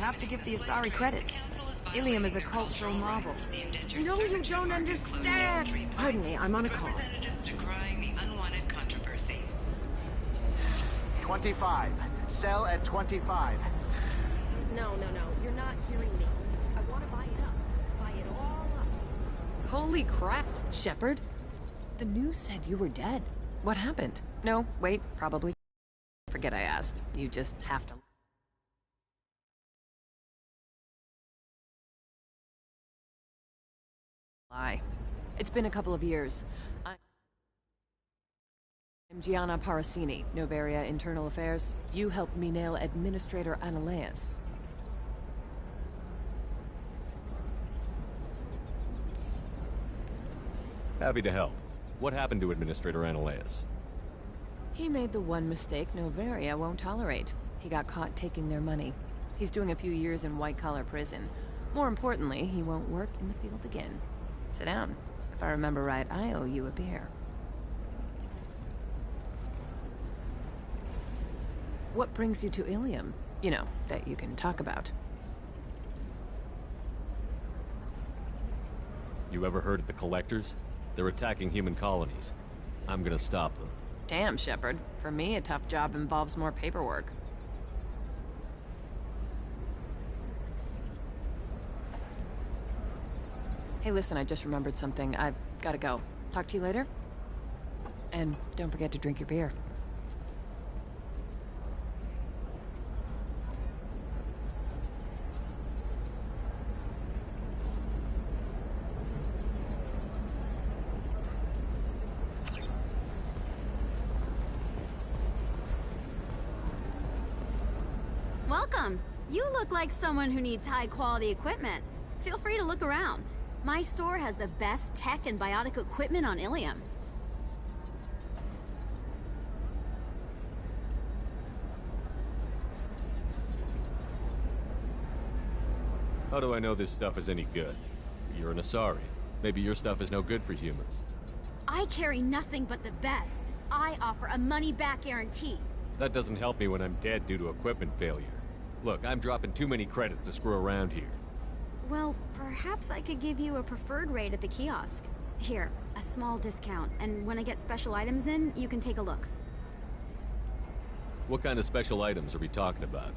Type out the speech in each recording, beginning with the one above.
have to give the Asari credit. Ilium is a cultural marvel. No, you don't understand! Pardon me, I'm on a call. Representatives decrying the unwanted controversy. 25. Sell at 25. No, you're not hearing me. I want to buy it up. Buy it all up. Holy crap, Shepard. The news said you were dead. What happened? No, wait, probably. Forget I asked. You just have to... lie. It's been a couple of years. I'm Gianna Parasini, Novaria Internal Affairs. You helped me nail Administrator Analeas. Happy to help. What happened to Administrator Analeas? He made the one mistake Novaria won't tolerate. He got caught taking their money. He's doing a few years in white-collar prison. More importantly, he won't work in the field again. Sit down. If I remember right, I owe you a beer. What brings you to Ilium? You know, that you can talk about. You ever heard of the Collectors? They're attacking human colonies. I'm gonna stop them. Damn, Shepard. For me, a tough job involves more paperwork. Hey, listen, I just remembered something. I've gotta go. Talk to you later? And don't forget to drink your beer. Welcome. You look like someone who needs high-quality equipment. Feel free to look around. My store has the best tech and biotic equipment on Ilium. How do I know this stuff is any good? You're an Asari. Maybe your stuff is no good for humans. I carry nothing but the best. I offer a money-back guarantee. That doesn't help me when I'm dead due to equipment failure. Look, I'm dropping too many credits to screw around here. Well, perhaps I could give you a preferred rate at the kiosk. Here, a small discount, and when I get special items in, you can take a look. What kind of special items are we talking about?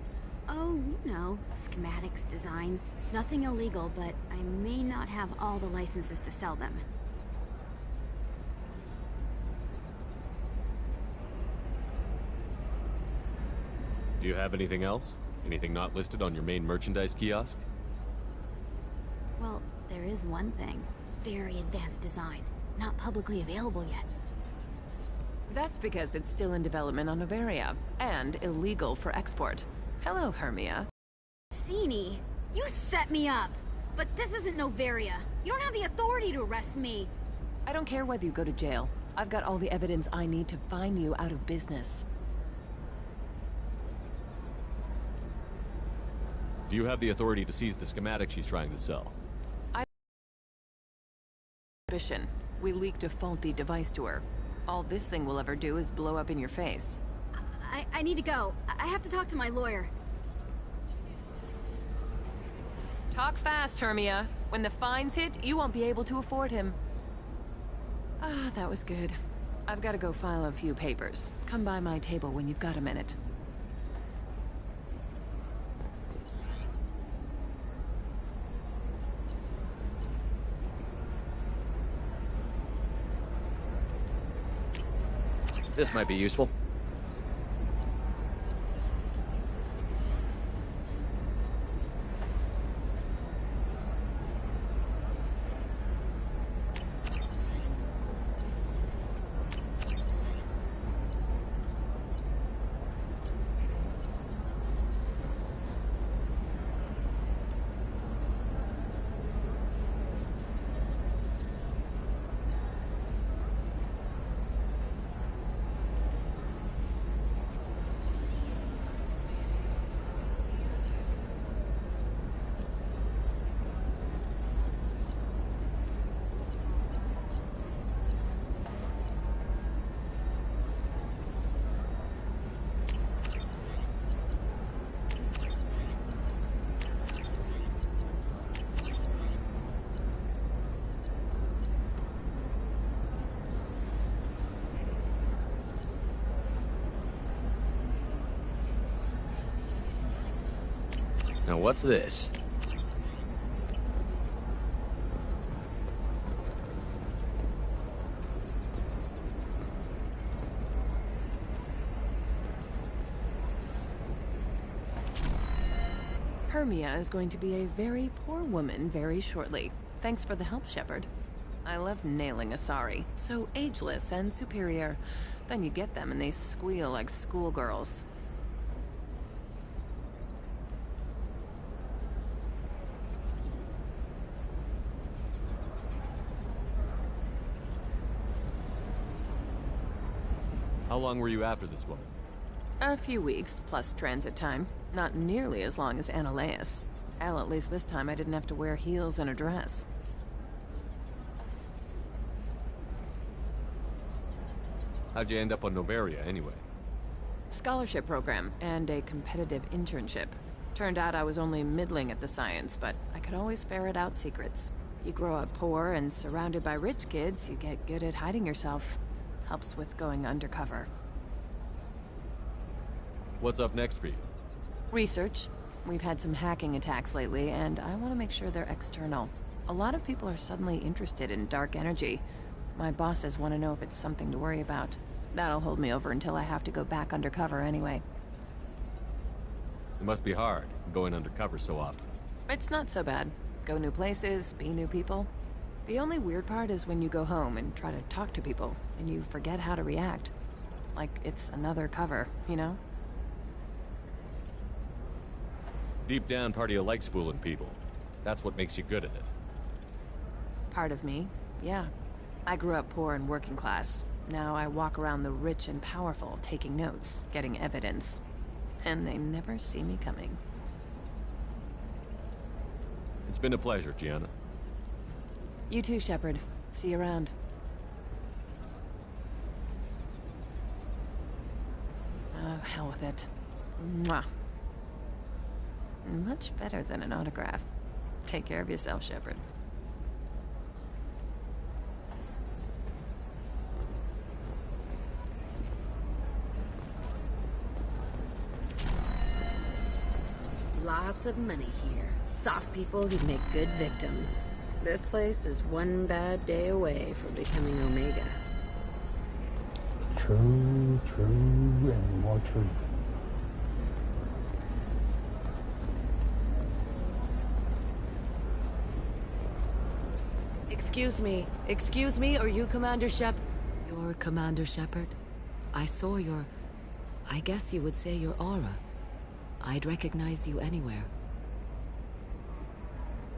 Oh, you know, schematics, designs. Nothing illegal, but I may not have all the licenses to sell them. Do you have anything else? Anything not listed on your main merchandise kiosk? Well, there is one thing. Very advanced design. Not publicly available yet. That's because it's still in development on Novaria, and illegal for export. Hello, Hermia. Sini, you set me up! But this isn't Novaria. You don't have the authority to arrest me. I don't care whether you go to jail. I've got all the evidence I need to fine you out of business. Do you have the authority to seize the schematic she's trying to sell? We leaked a faulty device to her. All this thing will ever do is blow up in your face. I need to go. I have to talk to my lawyer. Talk fast, Hermia. When the fines hit, you won't be able to afford him. Ah, that was good. I've got to go file a few papers. Come by my table when you've got a minute. This might be useful. Now what's this? Hermia is going to be a very poor woman very shortly. Thanks for the help, Shepard. I love nailing Asari. So ageless and superior. Then you get them and they squeal like schoolgirls. How long were you after this woman? A few weeks, plus transit time. Not nearly as long as Annaleus. Hell, at least this time I didn't have to wear heels and a dress. How'd you end up on Noveria, anyway? Scholarship program and a competitive internship. Turned out I was only middling at the science, but I could always ferret out secrets. You grow up poor and surrounded by rich kids, you get good at hiding yourself. Helps with going undercover. What's up next for you? Research. We've had some hacking attacks lately, and I want to make sure they're external. A lot of people are suddenly interested in dark energy. My bosses want to know if it's something to worry about. That'll hold me over until I have to go back undercover anyway. It must be hard, going undercover so often. It's not so bad. Go new places, be new people. The only weird part is when you go home and try to talk to people, and you forget how to react. Like it's another cover, you know? Deep down, part of you likes fooling people. That's what makes you good at it. Part of me, yeah. I grew up poor and working class. Now I walk around the rich and powerful, taking notes, getting evidence. And they never see me coming. It's been a pleasure, Gianna. You too, Shepard. See you around. Oh, hell with it. Mwah. Much better than an autograph. Take care of yourself, Shepard. Lots of money here. Soft people who make good victims. This place is one bad day away from becoming Omega. True, and more true. Excuse me, are you Commander Shep? You're Commander Shepard? I saw I guess you would say your aura. I'd recognize you anywhere.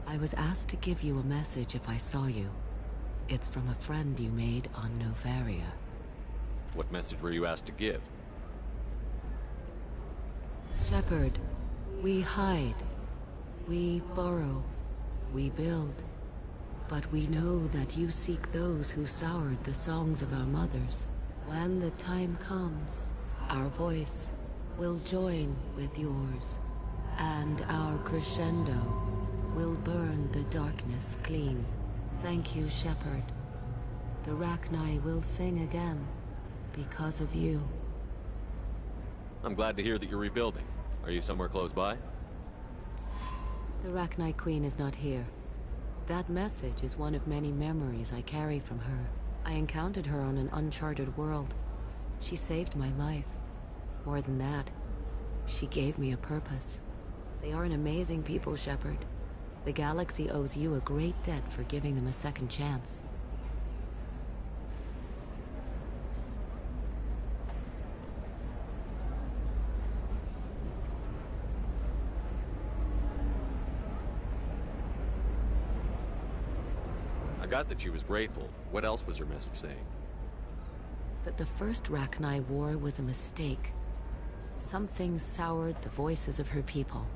I was asked to give you a message if I saw you. It's from a friend you made on Noveria. What message were you asked to give? Shepard, we hide. We burrow. We build. But we know that you seek those who soured the songs of our mothers. When the time comes, our voice will join with yours, and our crescendo will burn the darkness clean. Thank you, Shepard. The Rachni will sing again because of you. I'm glad to hear that you're rebuilding. Are you somewhere close by? The Rachni Queen is not here. That message is one of many memories I carry from her. I encountered her on an uncharted world. She saved my life. More than that, she gave me a purpose. They are an amazing people, Shepard. The galaxy owes you a great debt for giving them a second chance. I got that she was grateful. What else was her message saying? That the first Rachni War was a mistake. Some things soured the voices of her people.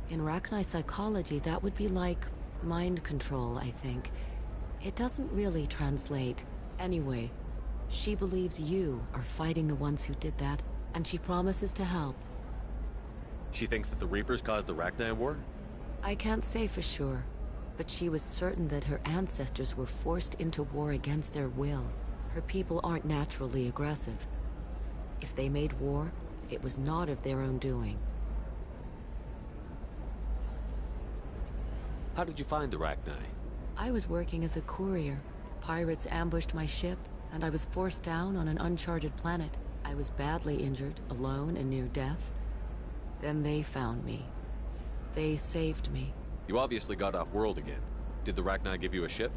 In Rachni psychology, that would be like mind control, I think. It doesn't really translate. Anyway, she believes you are fighting the ones who did that, and she promises to help. She thinks that the Reapers caused the Rachni War? I can't say for sure, but she was certain that her ancestors were forced into war against their will. Her people aren't naturally aggressive. If they made war, it was not of their own doing. How did you find the Rachni? I was working as a courier. Pirates ambushed my ship, and I was forced down on an uncharted planet. I was badly injured, alone and near death. Then they found me. They saved me. You obviously got off-world again. Did the Rachni give you a ship?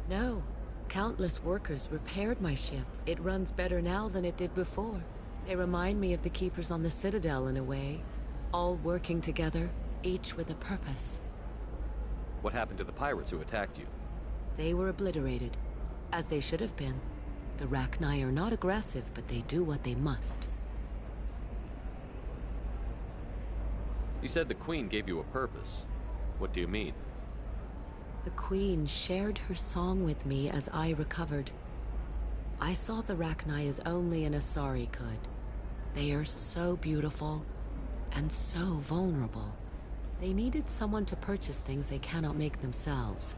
No. Countless workers repaired my ship. It runs better now than it did before. They remind me of the Keepers on the Citadel in a way. All working together, each with a purpose. What happened to the pirates who attacked you? They were obliterated, as they should have been. The Rachni are not aggressive, but they do what they must. You said the Queen gave you a purpose. What do you mean? The Queen shared her song with me as I recovered. I saw the Rachni as only an Asari could. They are so beautiful, and so vulnerable. They needed someone to purchase things they cannot make themselves.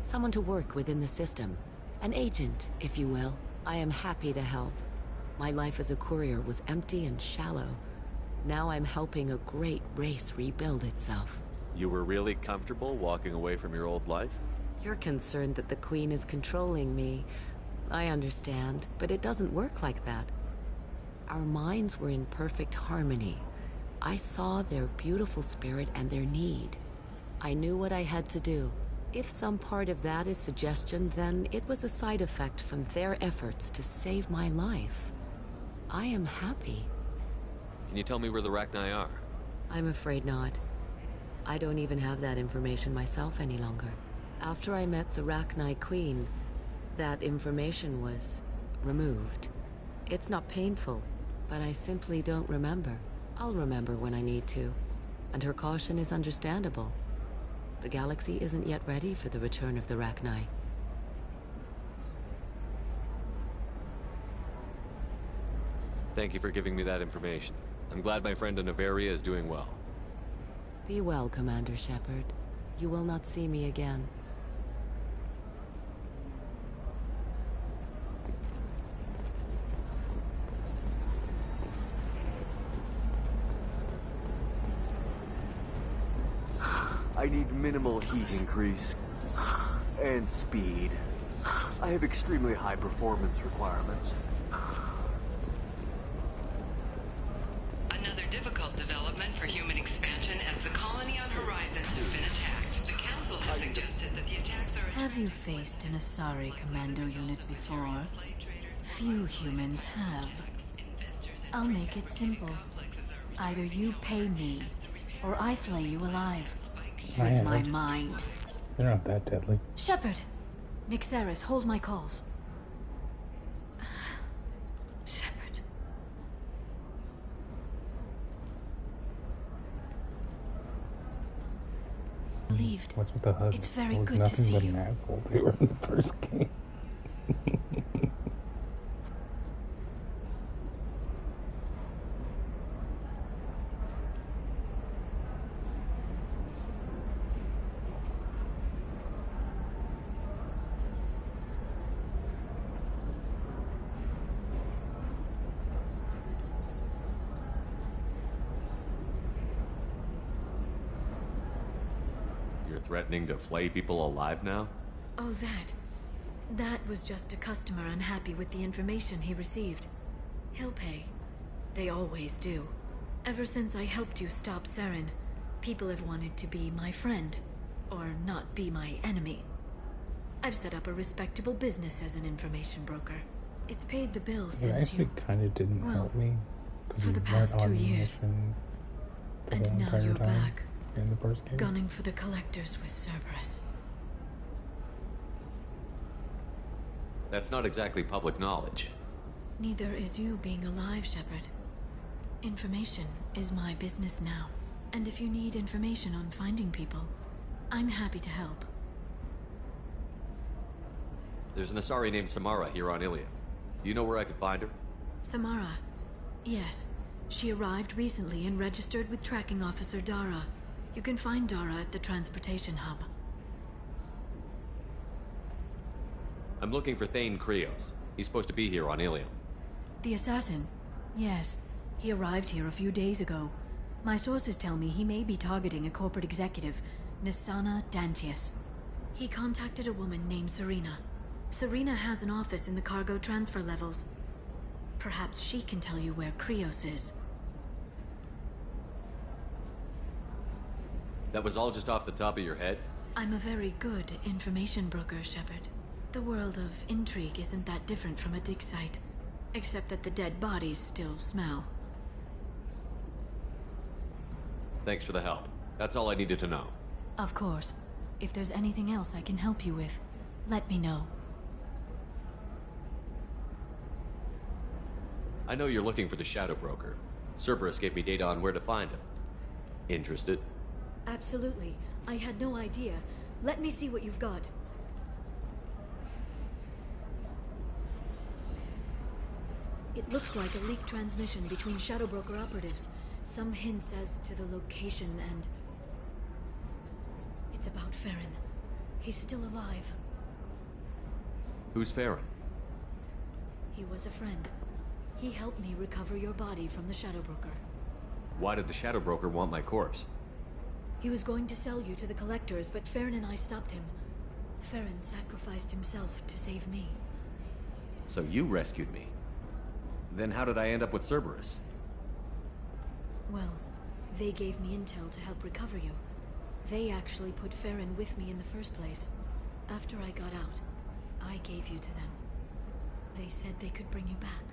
Someone to work within the system. An agent, if you will. I am happy to help. My life as a courier was empty and shallow. Now I'm helping a great race rebuild itself. You were really comfortable walking away from your old life? You're concerned that the Queen is controlling me. I understand, but it doesn't work like that. Our minds were in perfect harmony. I saw their beautiful spirit and their need. I knew what I had to do. If some part of that is suggestion, then it was a side effect from their efforts to save my life. I am happy. Can you tell me where the Rachni are? I'm afraid not. I don't even have that information myself any longer. After I met the Rachni Queen, that information was removed. It's not painful, but I simply don't remember. I'll remember when I need to, and her caution is understandable. The galaxy isn't yet ready for the return of the Rachni. Thank you for giving me that information. I'm glad my friend Noveria is doing well. Be well, Commander Shepard. You will not see me again. I need minimal heat increase. And speed. I have extremely high performance requirements. Another difficult development for human expansion as the colony on Horizon has been attacked. The Council has suggested that the attacks are... Have you faced an Asari commando unit before? Few humans have. I'll make it simple. Either you pay me, or I flay you alive. With my mind. They're not that deadly. Shepard! Nixeris, hold my calls. Shepard. Relieved. What's with the hug? It's very I was good to nothing see but you. an asshole to her in the first game. Threatening to flay people alive now? Oh, that. That was just a customer unhappy with the information he received. He'll pay. They always do. Ever since I helped you stop Saren, people have wanted to be my friend, or not be my enemy. I've set up a respectable business as an information broker. It's paid the bills It since actually you... kind of didn't well, help me. for the past 2 years. And now you're back. In the first game. Gunning for the Collectors with Cerberus. That's not exactly public knowledge. Neither is you being alive, Shepard. Information is my business now. And if you need information on finding people, I'm happy to help. There's an Asari named Samara here on Ilium. Do you know where I could find her? Samara. Yes. She arrived recently and registered with Tracking Officer Dara. You can find Dara at the transportation hub. I'm looking for Thane Krios. He's supposed to be here on Ilium. The assassin? Yes. He arrived here a few days ago. My sources tell me he may be targeting a corporate executive, Nisana Dantius. He contacted a woman named Serena. Serena has an office in the cargo transfer levels. Perhaps she can tell you where Krios is. That was all just off the top of your head? I'm a very good information broker, Shepard. The world of intrigue isn't that different from a dig site, except that the dead bodies still smell. Thanks for the help. That's all I needed to know. Of course. If there's anything else I can help you with, let me know. I know you're looking for the Shadow Broker. Cerberus gave me data on where to find him. Interested? Absolutely. I had no idea. Let me see what you've got. It looks like a leaked transmission between Shadow Broker operatives. Some hints as to the location and... It's about Farron. He's still alive. Who's Farron? He was a friend. He helped me recover your body from the Shadow Broker. Why did the Shadow Broker want my corpse? He was going to sell you to the collectors, but Farron and I stopped him. Farron sacrificed himself to save me. So you rescued me. Then how did I end up with Cerberus? Well, they gave me intel to help recover you. They actually put Farron with me in the first place. After I got out, I gave you to them. They said they could bring you back.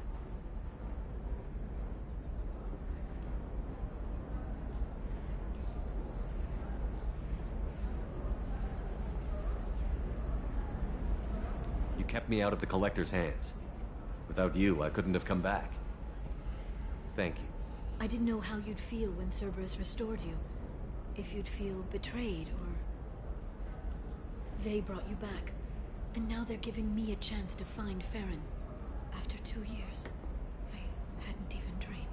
You kept me out of the Collector's hands. Without you, I couldn't have come back. Thank you. I didn't know how you'd feel when Cerberus restored you. If you'd feel betrayed, or... They brought you back. And now they're giving me a chance to find Farron. After 2 years. I hadn't even dreamed.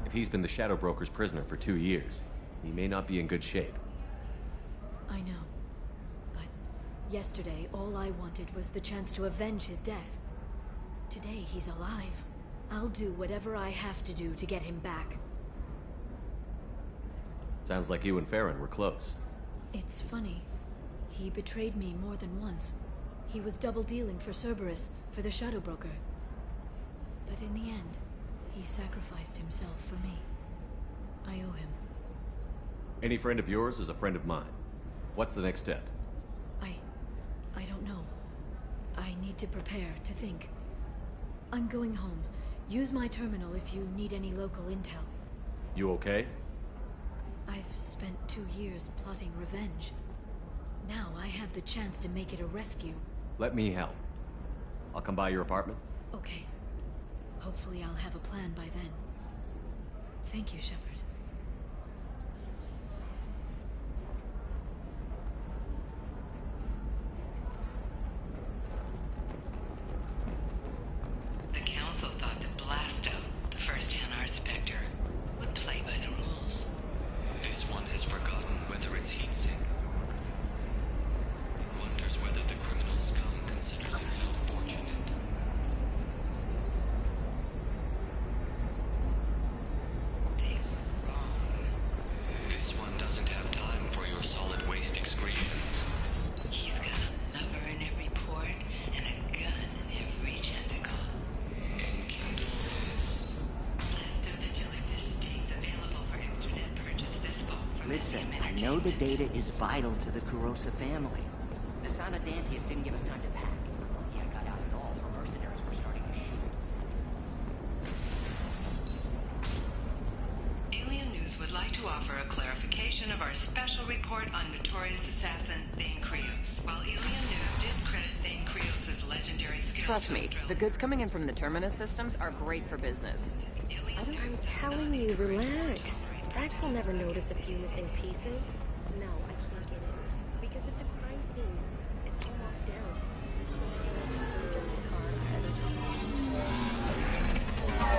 If he's been the Shadow Broker's prisoner for 2 years, he may not be in good shape. I know. But yesterday, all I wanted was the chance to avenge his death. Today, he's alive. I'll do whatever I have to do to get him back. Sounds like you and Farron were close. It's funny. He betrayed me more than once. He was double-dealing for Cerberus, for the Shadow Broker. But in the end, he sacrificed himself for me. I owe him. Any friend of yours is a friend of mine. What's the next step? I don't know. I need to prepare, to think. I'm going home. Use my terminal if you need any local intel. You okay? I've spent 2 years plotting revenge. Now I have the chance to make it a rescue. Let me help. I'll come by your apartment. Okay. Hopefully I'll have a plan by then. Thank you, Shepard. The Council thought that Blasto, the first Hanar Spectre, would play by the rules. This one has forgotten whether it's heatsink. It wonders whether the criminal scum considers itself fortunate. They were wrong. This one doesn't have time for your solid waste excretions. He's got a lover in every port and a gun in every tentacle. Enkindle this. Blasto the jellyfish stays available for extranet purchase this fall. from Listen, Museum I know the Entertainment. data is vital to the Kurosa family. Nisana Dantius didn't give us time to pack. Lucky I got out at all, for mercenaries were starting to shoot. Alien News would like to offer a clarification of our special report on notorious assassin Thane Krios. While Alien News did credit Thane Krios' legendary skills... Trust me, the goods coming in from the Terminus systems are great for business. I'm telling you, relax. Vax will never notice a few missing pieces. No, I can't get in. Because it's a crime scene. It's all locked down. So just a car ahead of which is why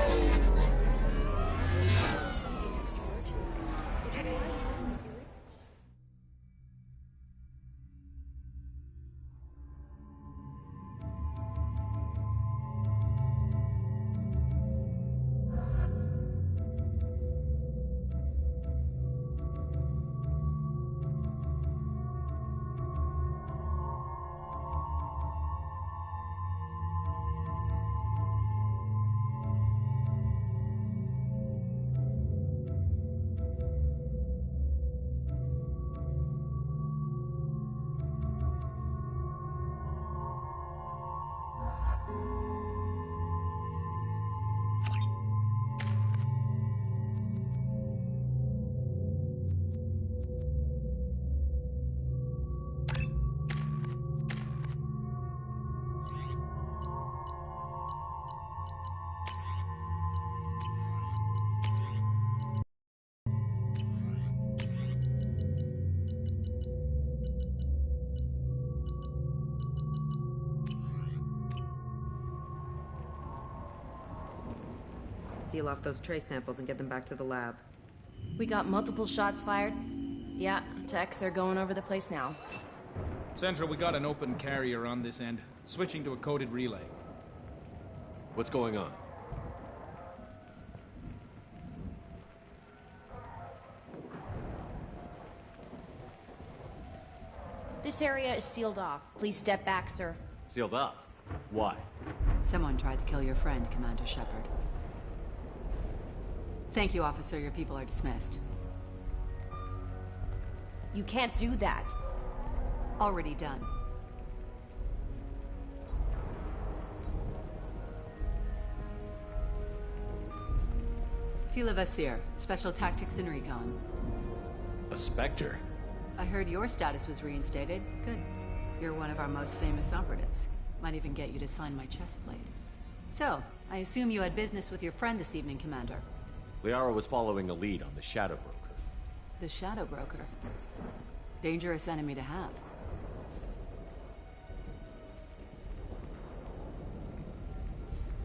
Seal off those trace samples and get them back to the lab. We got multiple shots fired. Yeah, techs are going over the place now. Central, we got an open carrier on this end. Switching to a coded relay. What's going on? This area is sealed off. Please step back, sir. Sealed off? Why? Someone tried to kill your friend, Commander Shepard. Thank you, officer. Your people are dismissed. You can't do that. Already done. Tila Vasir, Special Tactics and Recon. A Spectre? I heard your status was reinstated. Good. You're one of our most famous operatives. Might even get you to sign my chest plate. So, I assume you had business with your friend this evening, Commander. Liara was following a lead on the Shadow Broker. The Shadow Broker. Dangerous enemy to have.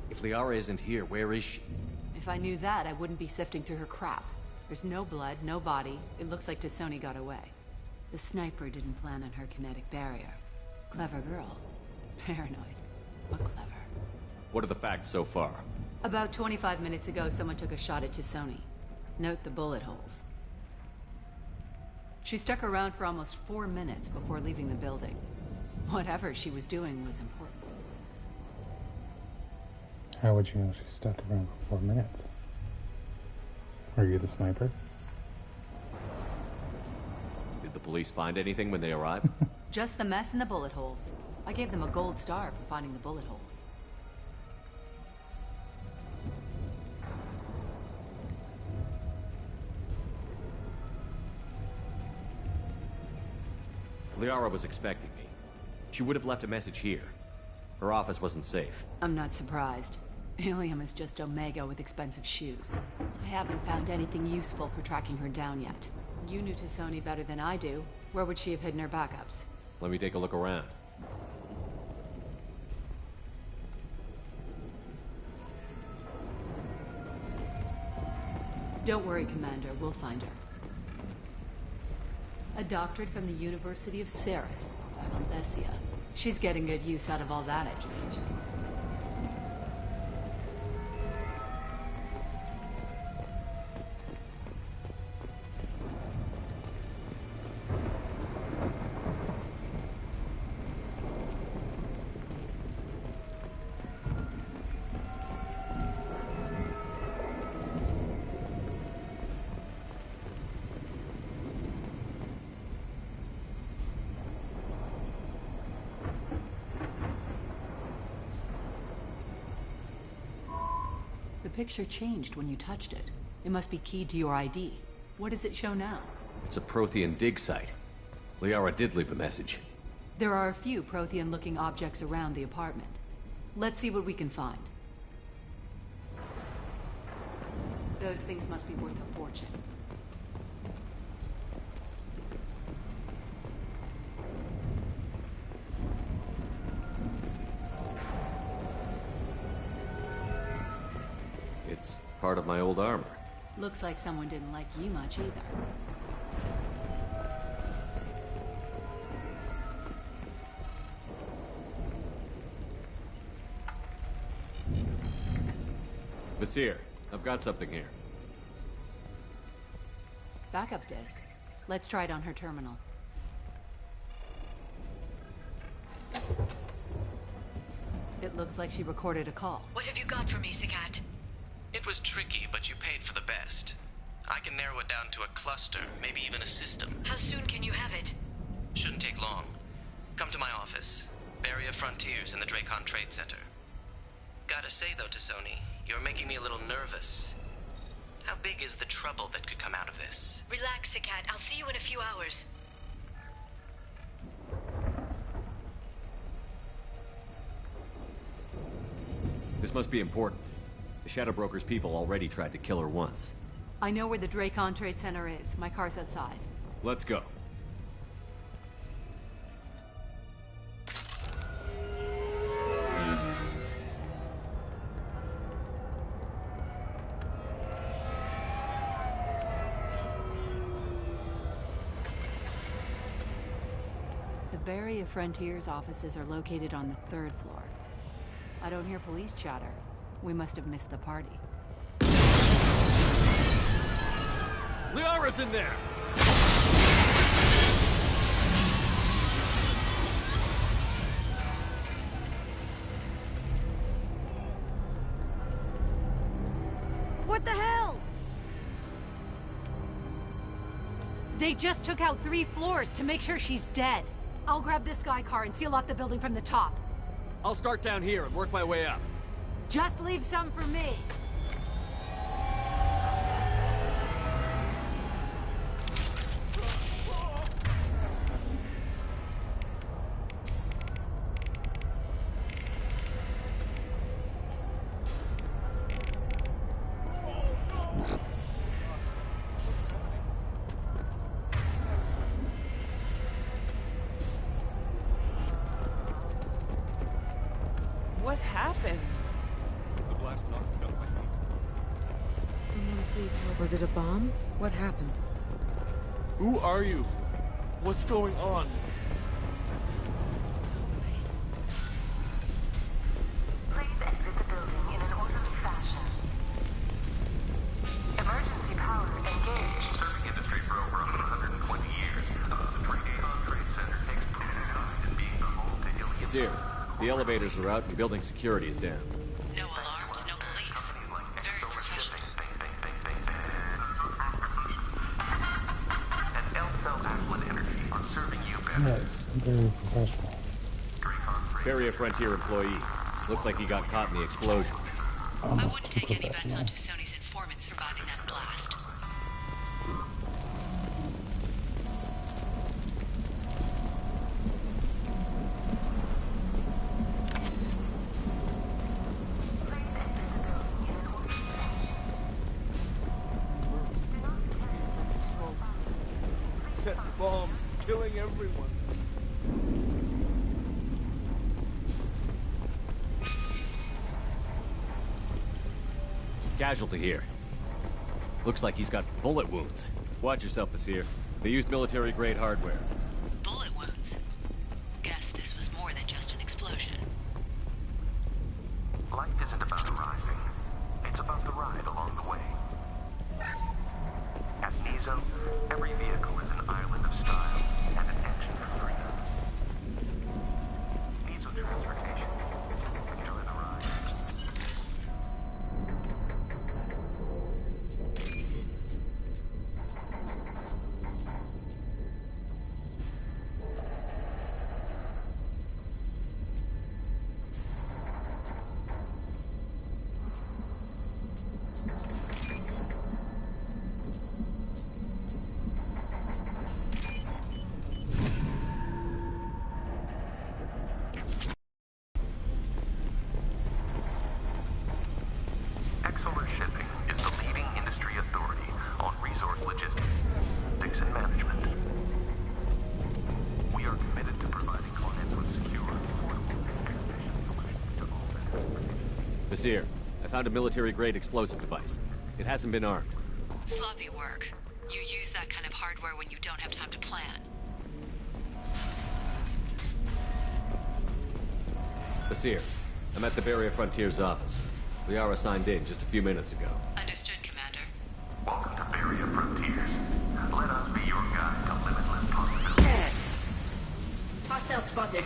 If Liara isn't here, where is she? If I knew that, I wouldn't be sifting through her crap. There's no blood, no body. It looks like T'Soni got away. The sniper didn't plan on her kinetic barrier. Clever girl. Paranoid, but clever. What are the facts so far? About 25 minutes ago, someone took a shot at T'Soni. Note the bullet holes. She stuck around for almost 4 minutes before leaving the building. Whatever she was doing was important. How would you know she stuck around for 4 minutes? Are you the sniper? Did the police find anything when they arrived? Just the mess and the bullet holes. I gave them a gold star for finding the bullet holes. Liara was expecting me. She would have left a message here. Her office wasn't safe. I'm not surprised. Ilium is just Omega with expensive shoes. I haven't found anything useful for tracking her down yet. You knew T'Soni better than I do. Where would she have hidden her backups? Let me take a look around. Don't worry, Commander. We'll find her. A doctorate from the University of Ceres, Althesia. She's getting good use out of all that education. The picture changed when you touched it. It must be keyed to your ID. What does it show now? It's a Prothean dig site. Liara did leave a message. There are a few Prothean-looking objects around the apartment. Let's see what we can find. Those things must be worth a fortune. It's part of my old armor. Looks like someone didn't like you much either. Vasir, I've got something here. Backup disk. Let's try it on her terminal. It looks like she recorded a call. What have you got for me, Sagat? It was tricky, but you paid for the best. I can narrow it down to a cluster, maybe even a system. How soon can you have it? Shouldn't take long. Come to my office. Barrier Frontiers in the Dracon Trade Center. Gotta say though, T'Soni, you're making me a little nervous. How big is the trouble that could come out of this? Relax, Sagat. I'll see you in a few hours. This must be important. The Shadow Broker's people already tried to kill her once. I know where the Dracon Trade Center is. My car's outside. Let's go. The Barrier Frontiers offices are located on the 3rd floor. I don't hear police chatter. We must have missed the party. Liara's in there! What the hell? They just took out 3 floors to make sure she's dead. I'll grab this Sky car and seal off the building from the top. I'll start down here and work my way up. Just leave some for me. What happened? The blast knocked out my feet. Someone please help. Was it a bomb? What happened? Who are you? What's going on? Please exit the building in an orderly fashion. Emergency power engaged. Serving industry for over 120 years. The Drake Trade Center takes pride in being the home to Ilion. Seer, the elevators are out and building security is down. No alarms, no police. Very professional. And L-Cell Aquan Energy are serving you better. Yes, very professional. Barrier Frontier employee. Looks like he got caught in the explosion. I wouldn't take any bets on Sony's informant surviving that blast. Set bombs, killing everyone. Casualty here. Looks like he's got bullet wounds. Watch yourself, Basir. They used military-grade hardware. Bullet wounds. Guess this was more than just an explosion. Life isn't about arriving. It's about the ride along the way. At Nizo, every vehicle is an island of style and an engine for freedom. Nizo Transportation. Enjoy the ride. Exolar Shipping is the leading industry authority on resource logistics and management. We are committed to providing clients with secure, affordable, and efficient solutions to all their Basir, I found a military-grade explosive device. It hasn't been armed. Sloppy work. You use that kind of hardware when you don't have time to plan. Basir, I'm at the Barrier Frontiers office. Liara signed in just a few minutes ago. Understood, Commander. Welcome to Barrier Frontiers. Let us be your guide to limitless possibilities. Hostile spotted.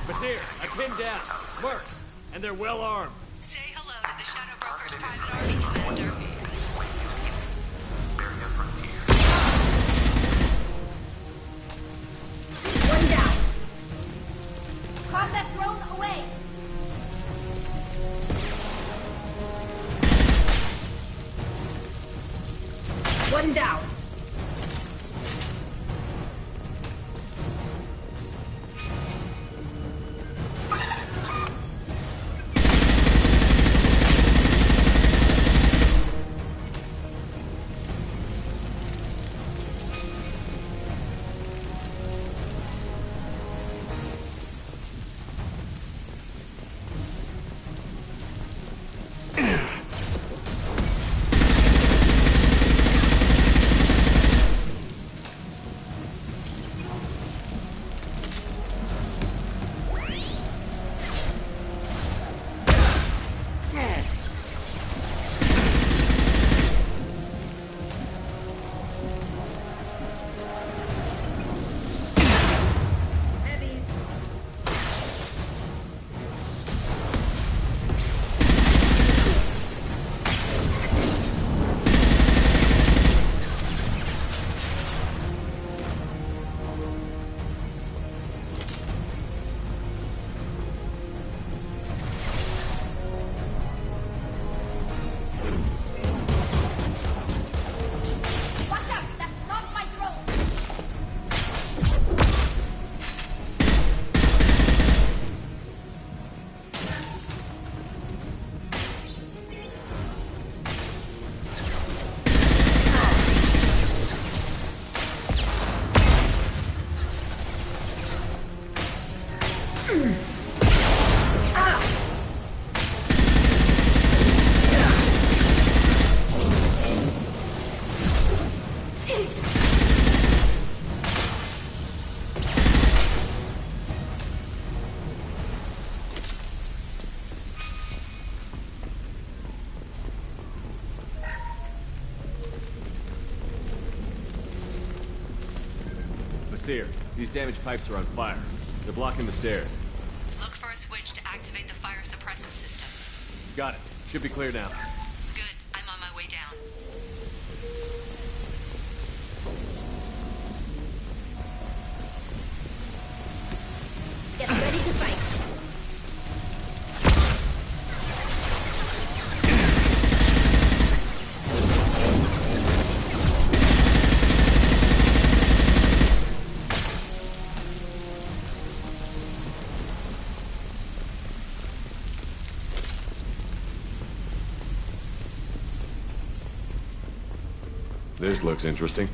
Basir, I pinned down. Mercs, and they're well armed. Say hello to the Shadow Broker's private army, Commander. One down. Combat drone away. One down. Seer, these damaged pipes are on fire. They're blocking the stairs. Look for a switch to activate the fire suppressant system. Got it. Should be clear now. Good. I'm on my way down. Get ready to fight. This looks interesting.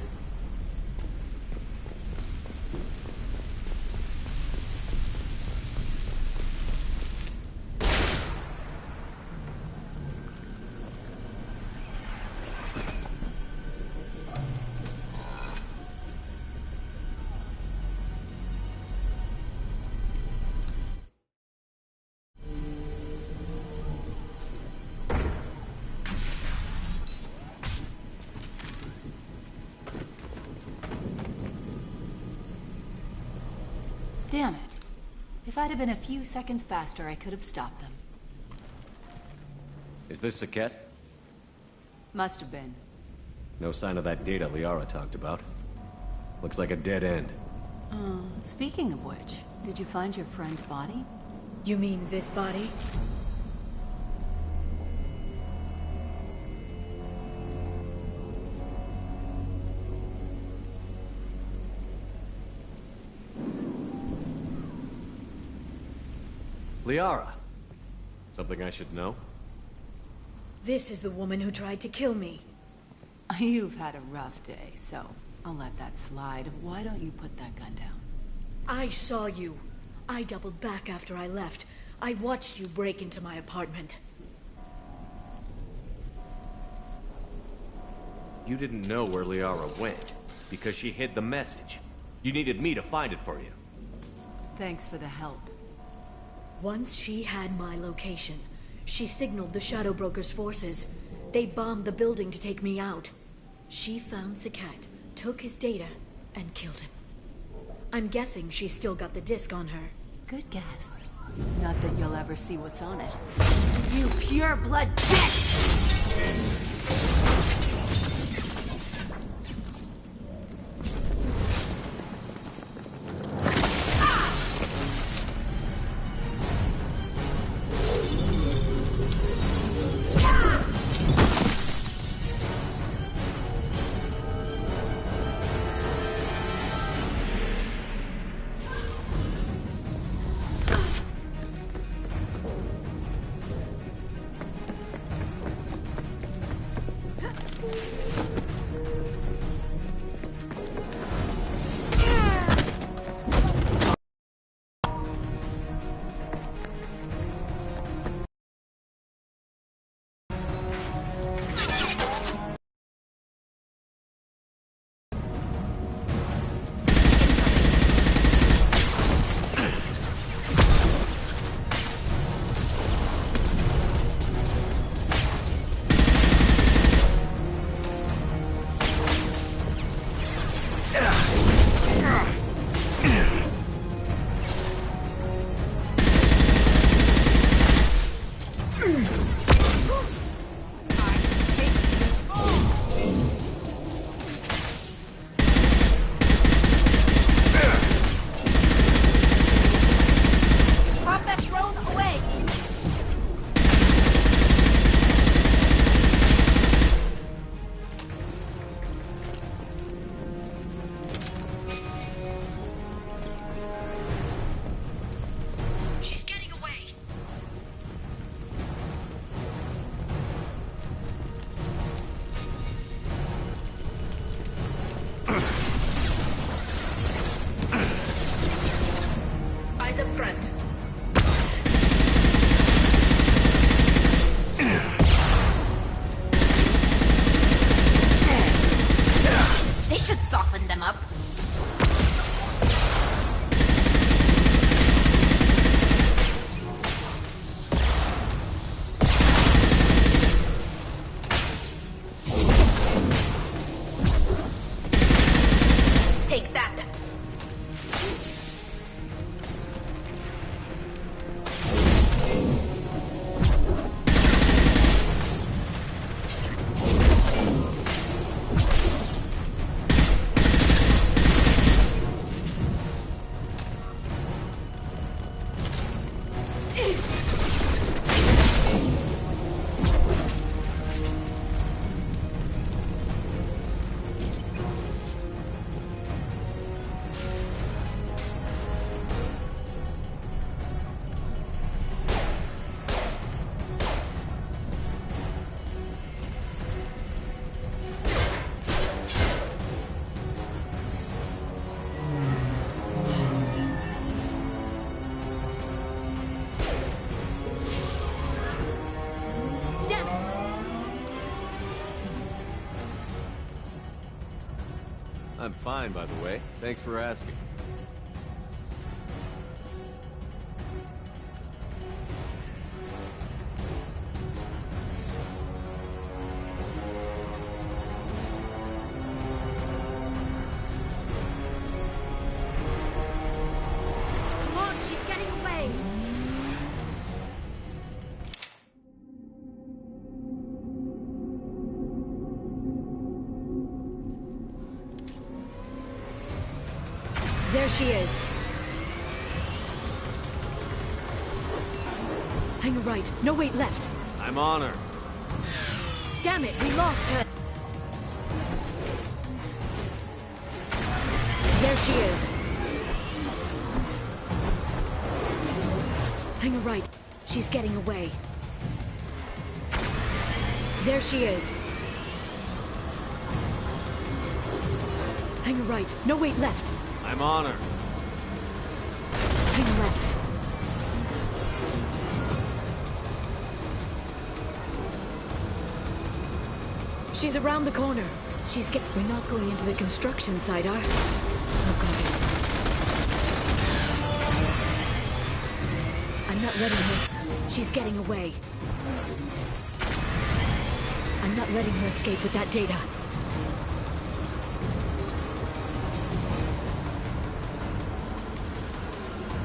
Damn it. If I'd have been a few seconds faster, I could have stopped them. Is this Saket? Must have been. No sign of that data Liara talked about. Looks like a dead end. Speaking of which, did you find your friend's body? You mean this body? Liara! Something I should know? This is the woman who tried to kill me. You've had a rough day, so I'll let that slide. Why don't you put that gun down? I saw you. I doubled back after I left. I watched you break into my apartment. You didn't know where Liara went, because she hid the message. You needed me to find it for you. Thanks for the help. Once she had my location, she signaled the Shadow Broker's forces. They bombed the building to take me out. She found Saket, took his data, and killed him. I'm guessing she's still got the disc on her. Good guess. Not that you'll ever see what's on it. You pure blood bitch! I'm fine, by the way. Thanks for asking. Come on, she's getting away! There she is. Hang a right. No, wait, left. I'm on her. Damn it, we lost her. There she is. Hang a right. She's getting away. There she is. Hang a right. No, wait, left. I'm on her. Hang left. She's around the corner. We're not going into the construction site, are we? Oh, goddess. I'm not letting her... She's getting away. I'm not letting her escape with that data.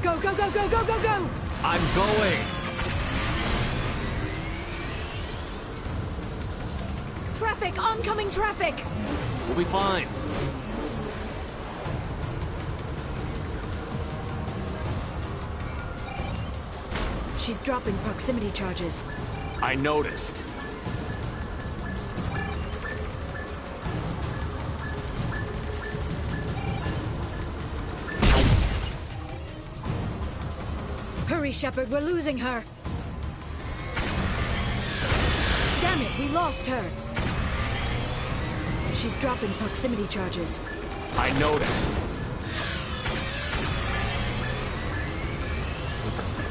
Go, go, go, go, go, go, go! I'm going! Traffic! Oncoming traffic! We'll be fine. She's dropping proximity charges. I noticed. Hurry, Shepard, we're losing her! Damn it, we lost her! She's dropping proximity charges. I noticed.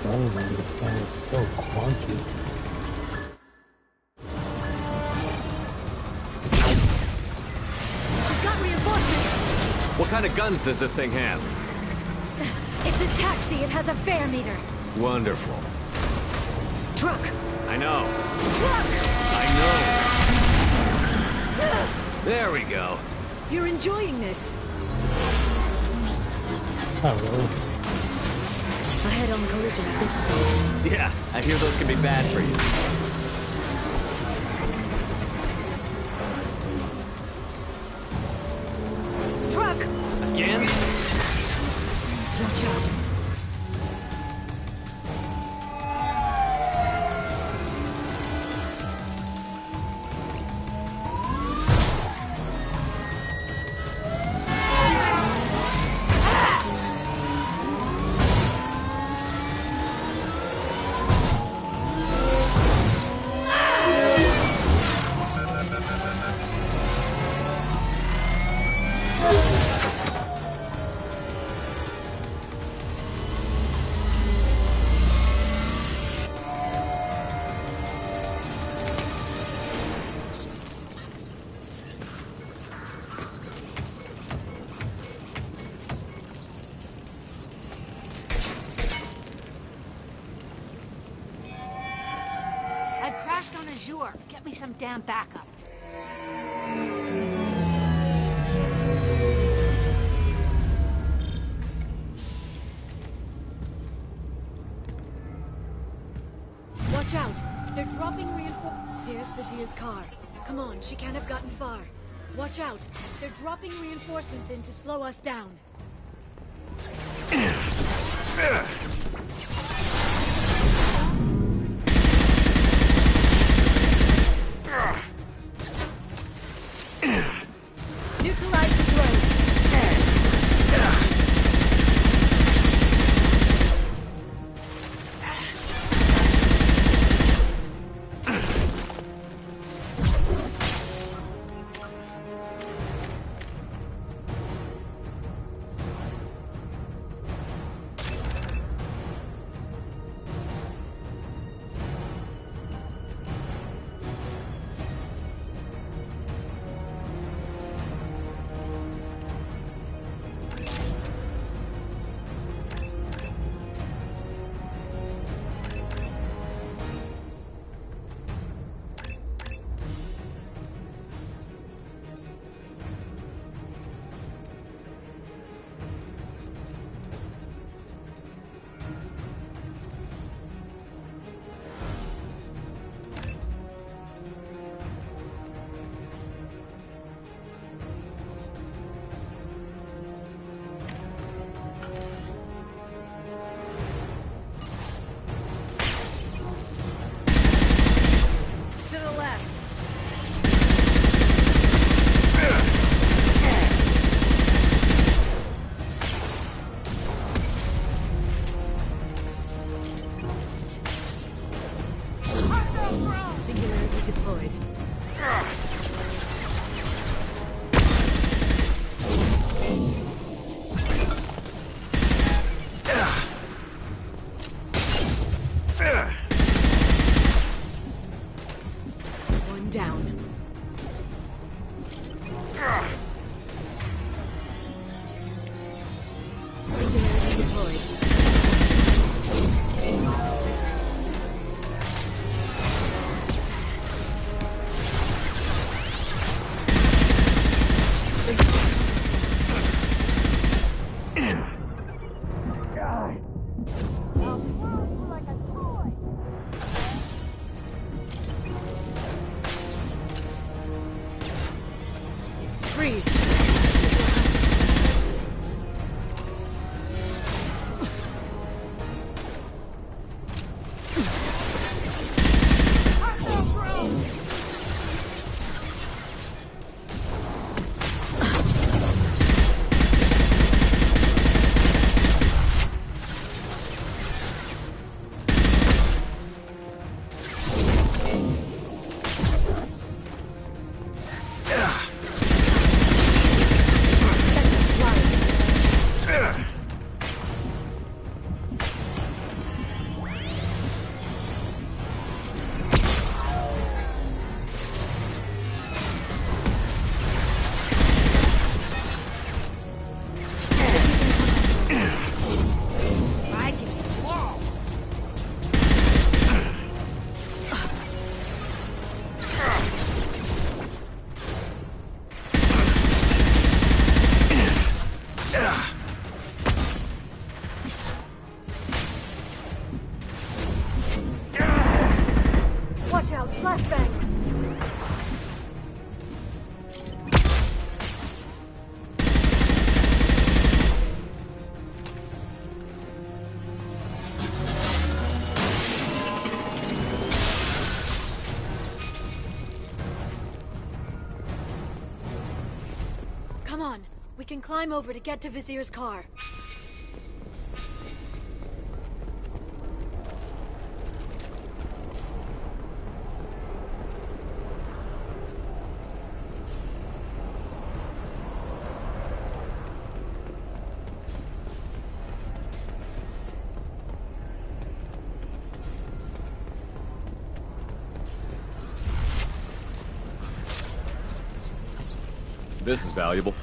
Oh, the phone is so clunky. She's got reinforcements! What kind of guns does this thing have? It's a taxi, it has a fare meter. Wonderful. Truck! I know. Truck! I know. There we go. You're enjoying this. Oh, really? Ahead on collision at this speed. Yeah, I hear those can be bad for you. Truck! Again? Watch out. I've crashed on Azure. Get me some damn backup. Watch out! They're dropping reinforcements. Here's Vizier's car. Come on, she can't have gotten far. Watch out! They're dropping reinforcements in to slow us down. Neutralize the drone. deployed. Come on, we can climb over to get to Vizier's car. This is valuable.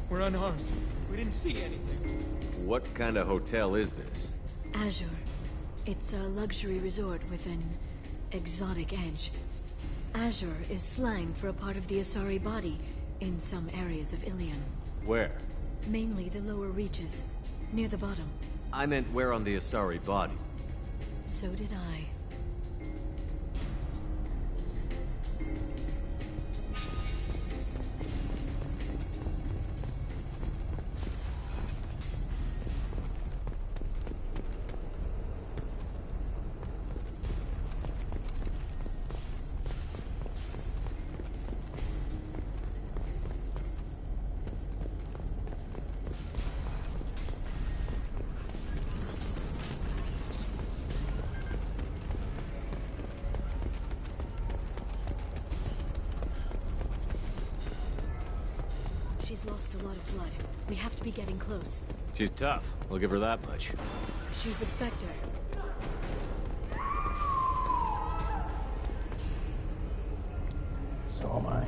We're unarmed. We didn't see anything. What kind of hotel is this? Azure. It's a luxury resort with an exotic edge. Azure is slang for a part of the Asari body in some areas of Ilion. Where? Mainly the lower reaches, near the bottom. I meant where on the Asari body. So did I. She's lost a lot of blood. We have to be getting close. She's tough. I'll give her that much. She's a Spectre. So am I.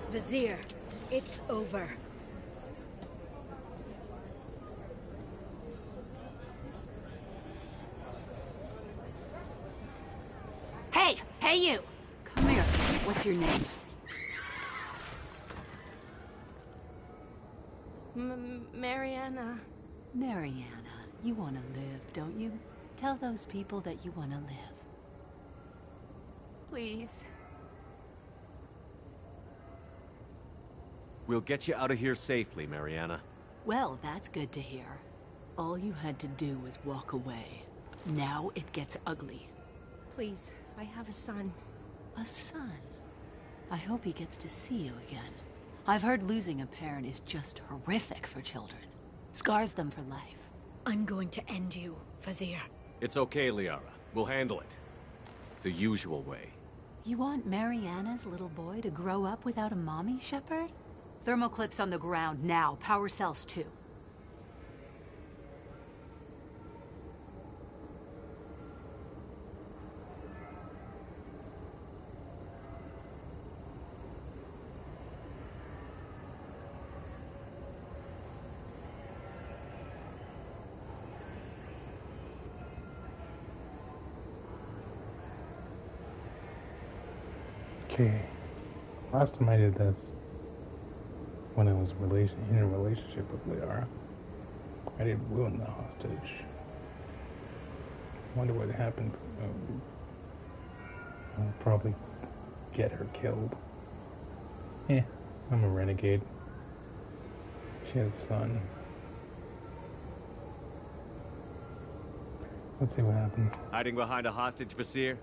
Vizier, it's over. Hey! Hey, you! Come here. What's your name? Mariana. Mariana. You want to live, don't you? Tell those people that you want to live. Please. We'll get you out of here safely, Mariana. Well, that's good to hear. All you had to do was walk away. Now it gets ugly. Please, I have a son. A son? I hope he gets to see you again. I've heard losing a parent is just horrific for children. Scars them for life. I'm going to end you, Vizier. It's okay, Liara. We'll handle it. The usual way. You want Mariana's little boy to grow up without a mommy, Shepard? Thermal clips on the ground now. Power cells too. Okay. Last time I did this, when I was in a relationship with Liara, I did ruin the hostage. Wonder what happens. I'll probably get her killed. I'm a renegade. She has a son. Let's see what happens. Hiding behind a hostage, Vizier?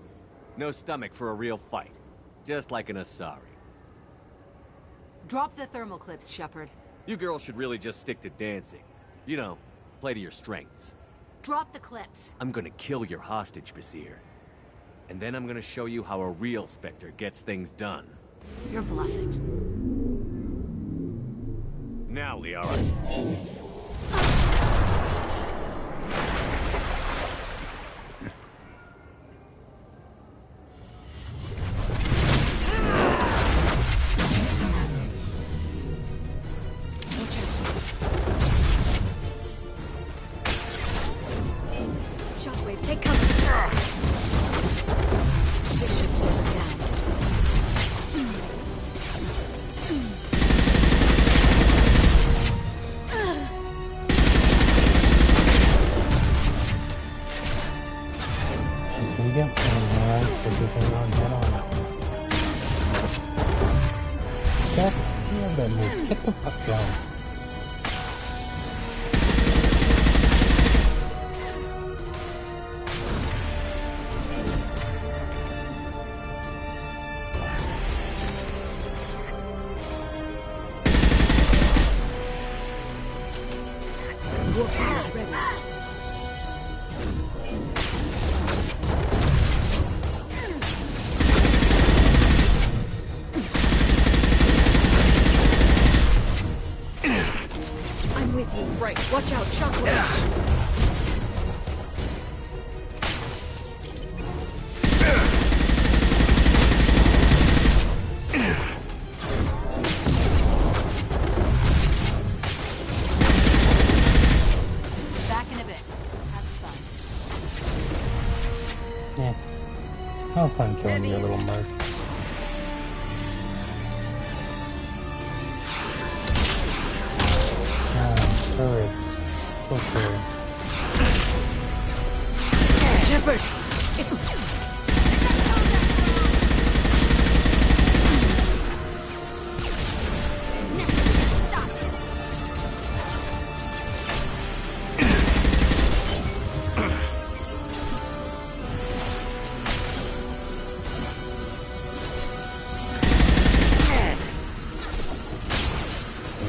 No stomach for a real fight. Just like an Asari. Drop the thermal clips, Shepard. You girls should really just stick to dancing. You know, play to your strengths. Drop the clips. I'm gonna kill your hostage, Vizier. And then I'm gonna show you how a real Spectre gets things done. You're bluffing. Now, Liara. Shockwave, take cover. This should slow them down. Jack, you have that move. Get the fuck down. I'm with you. Right. Watch out, Shockwave. Back in a bit. Have fun. Have fun killing your little merc. Turret. Okay. Shepard!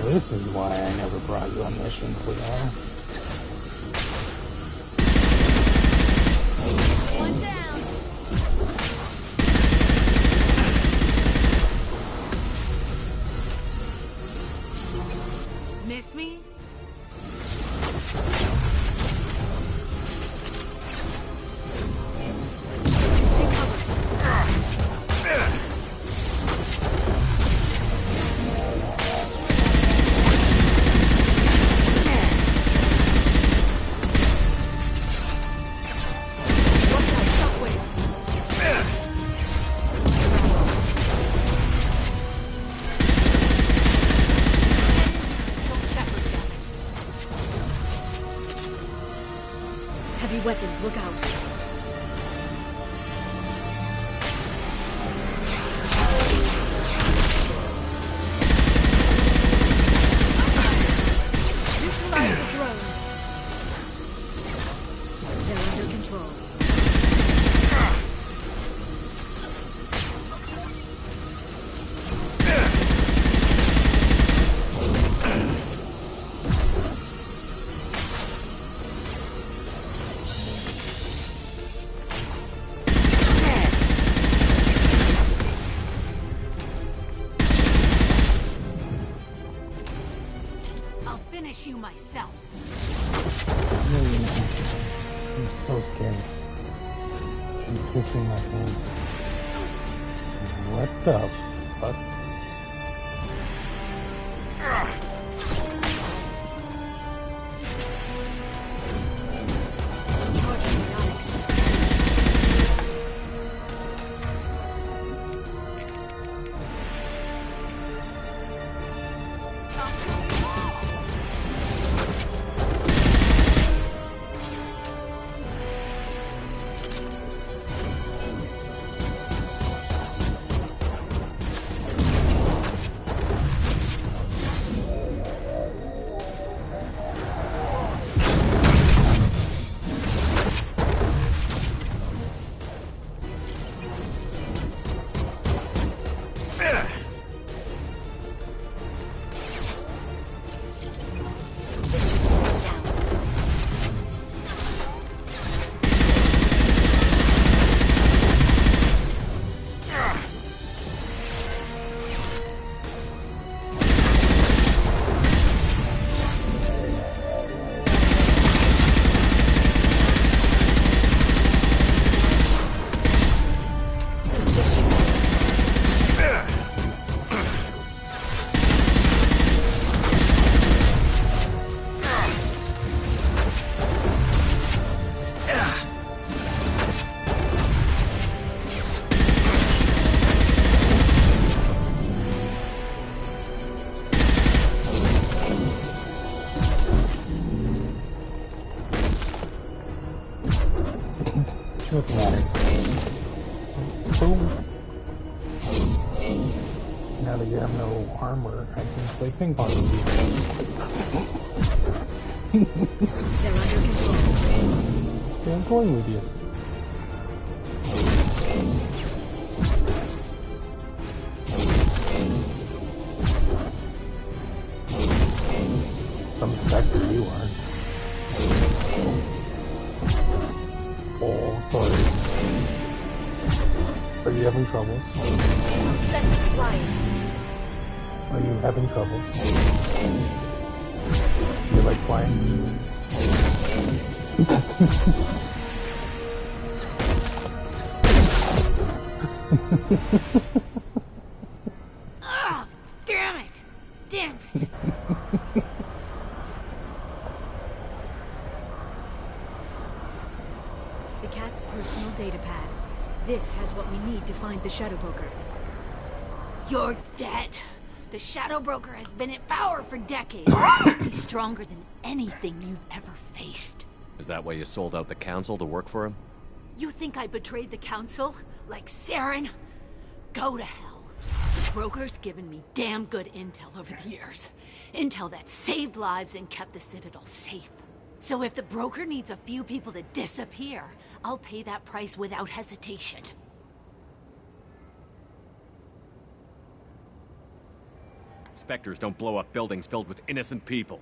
This is why I never brought you on missions, Liara. One down. Miss me? Heavy weapons, look out. Neutralize the drone. They're under control. I'll finish you myself. No, you're not. I'm so scared. She's kissing my hand. What the fuck? Doesn't matter. Boom. Now that you have no armor, I can play ping pong with you. They're under control. Yeah, I'm going with you. Some specter you are. Oh, sorry. Are you having trouble? Are you having trouble? You like flying? Oh, damn it! Damn it! Zakat's personal data pad. This has what we need to find the Shadow Broker. You're dead. The Shadow Broker has been in power for decades. He's stronger than anything you've ever faced. Is that why you sold out the council to work for him? You think I betrayed the council? Like Saren? Go to hell. The broker's given me damn good intel over the years. Intel that saved lives and kept the Citadel safe. So if the broker needs a few people to disappear, I'll pay that price without hesitation. Spectres don't blow up buildings filled with innocent people.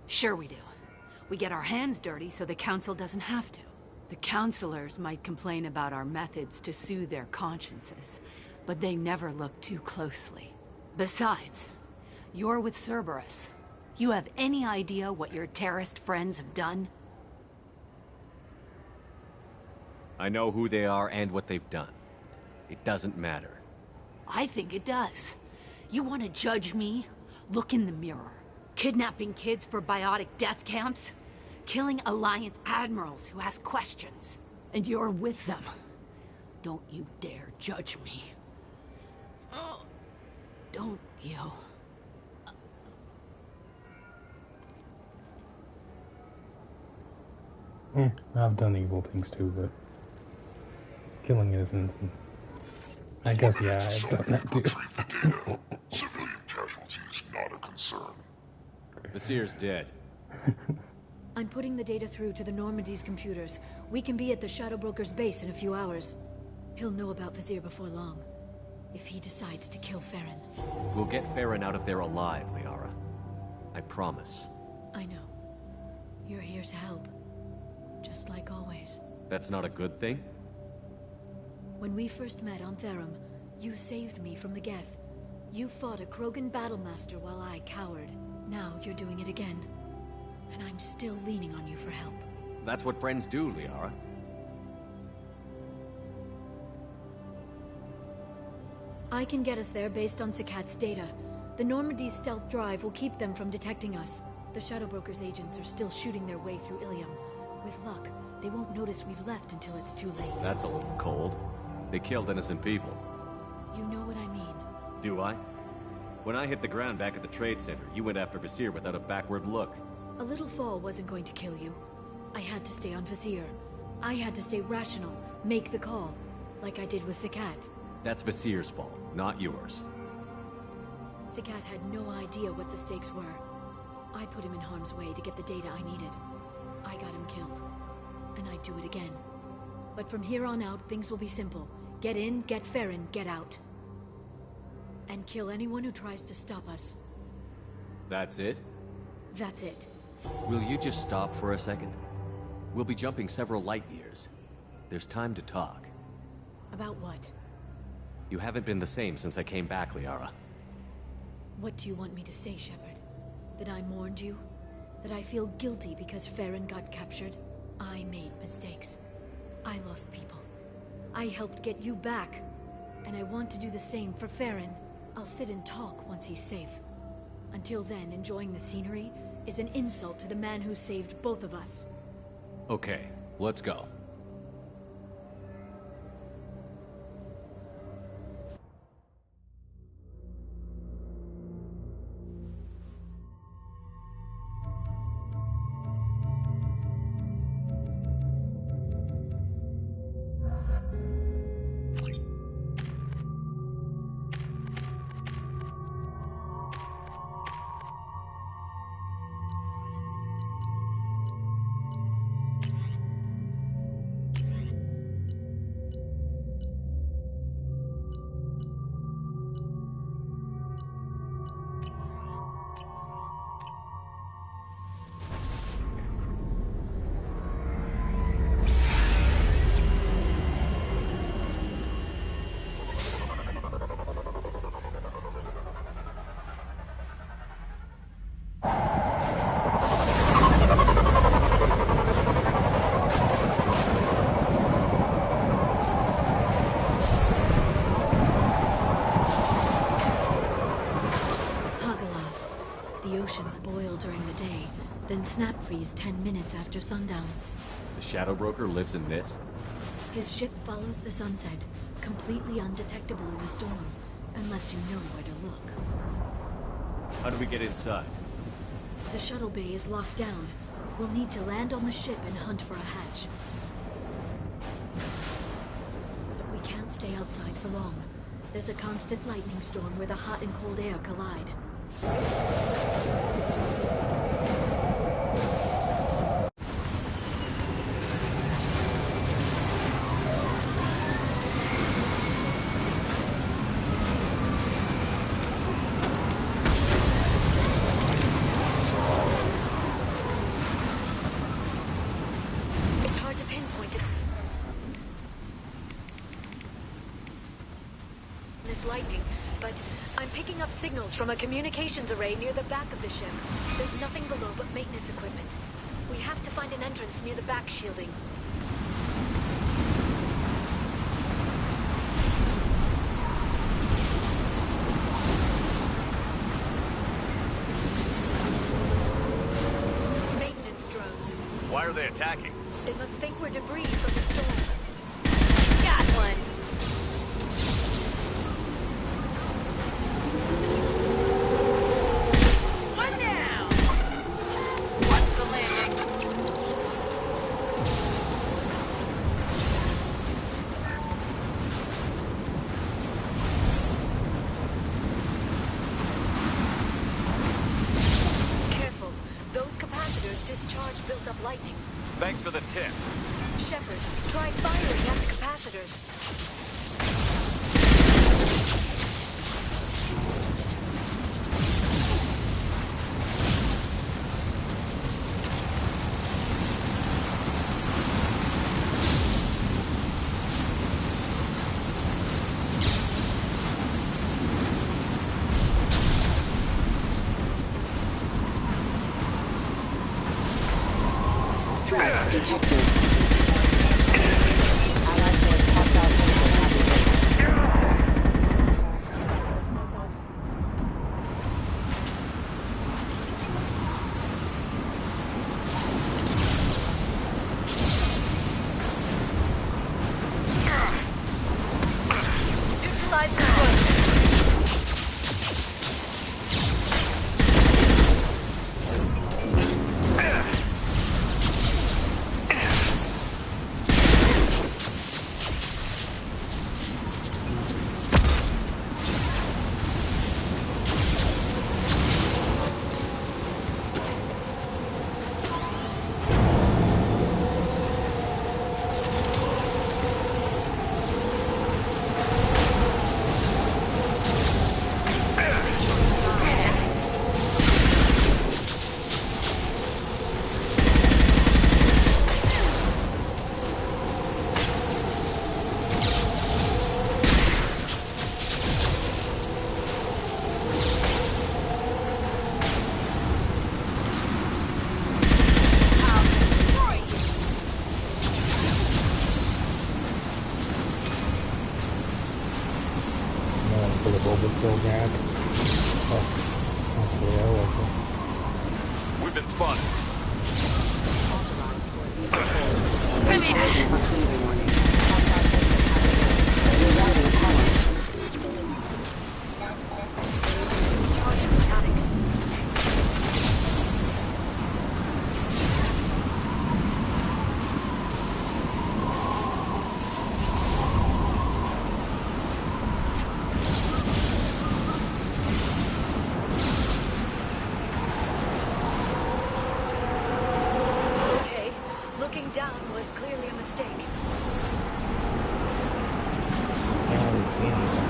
Sure we do. We get our hands dirty so the council doesn't have to. The councilors might complain about our methods to soothe their consciences, but they never look too closely. Besides, you're with Cerberus. You have any idea what your terrorist friends have done? I know who they are and what they've done. It doesn't matter. I think it does. You want to judge me? Look in the mirror. Kidnapping kids for biotic death camps? Killing Alliance admirals who ask questions. And you're with them. Don't you dare judge me. Oh, don't you? I've done evil things too, but killing innocents. I guess, yeah, I've done that too. Civilian casualties not a concern. Vasir's dead. I'm putting the data through to the Normandy's computers. We can be at the Shadow Broker's base in a few hours. He'll know about Vasir before long. If he decides to kill Farron. We'll get Farron out of there alive, Liara. I promise. I know. You're here to help. Just like always. That's not a good thing? When we first met on Therum, you saved me from the Geth. You fought a Krogan battlemaster while I cowered. Now you're doing it again. And I'm still leaning on you for help. That's what friends do, Liara. I can get us there based on Sakat's data. The Normandy's stealth drive will keep them from detecting us. The Shadow Broker's agents are still shooting their way through Ilium. With luck, they won't notice we've left until it's too late. That's a little cold. They killed innocent people. You know what I mean. Do I? When I hit the ground back at the trade center, you went after Vasir without a backward look. A little fall wasn't going to kill you. I had to stay on Vasir. I had to stay rational, make the call, like I did with Sakat. That's Vasir's fault, not yours. Sakat had no idea what the stakes were. I put him in harm's way to get the data I needed. I got him killed. And I'd do it again. But from here on out, things will be simple. Get in, get Farron, get out. And kill anyone who tries to stop us. That's it? That's it. Will you just stop for a second? We'll be jumping several light years. There's time to talk. About what? You haven't been the same since I came back, Liara. What do you want me to say, Shepard? That I mourned you? That I feel guilty because Farron got captured? I made mistakes. I lost people. I helped get you back. And I want to do the same for Farron. I'll sit and talk once he's safe. Until then, enjoying the scenery is an insult to the man who saved both of us. Okay, let's go. Then snap freeze 10 minutes after sundown. The Shadow Broker lives in this? His ship follows the sunset, completely undetectable in the storm, unless you know where to look. How do we get inside? The shuttle bay is locked down. We'll need to land on the ship and hunt for a hatch. But we can't stay outside for long. There's a constant lightning storm where the hot and cold air collide. Signals from a communications array near the back of the ship. There's nothing below but maintenance equipment. We have to find an entrance near the back shielding. Maintenance drones. Why are they attacking? They must think we're debris from the storm. Got one! discharge built up lightning. Thanks for the tip. Shepard, try firing at the capacitors. Threat detected. Allied force hostile forces activated. Neutralize the road. For the Bulbasaur grab. Oh, actually, I like it. We've been spotted. Proximity warning. Hostile forces activated. Rerouting power. Charging mechanics. Okay, looking down was clearly a mistake. Can't really see anything.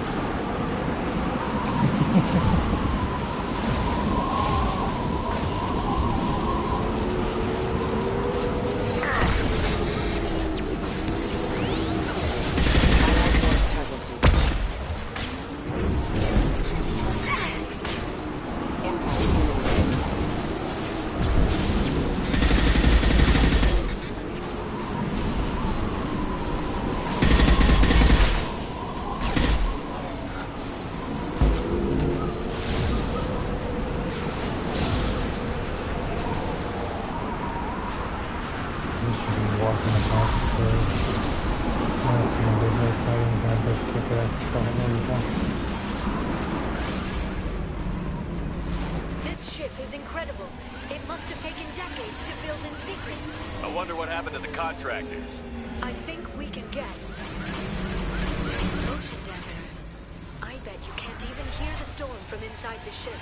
Walking across the fighting, have this kick that stuff and everything. This ship is incredible. It must have taken decades to build in secret. I wonder what happened to the contractors. I think we can guess. Motion dampeners. I bet you can't even hear the storm from inside the ship.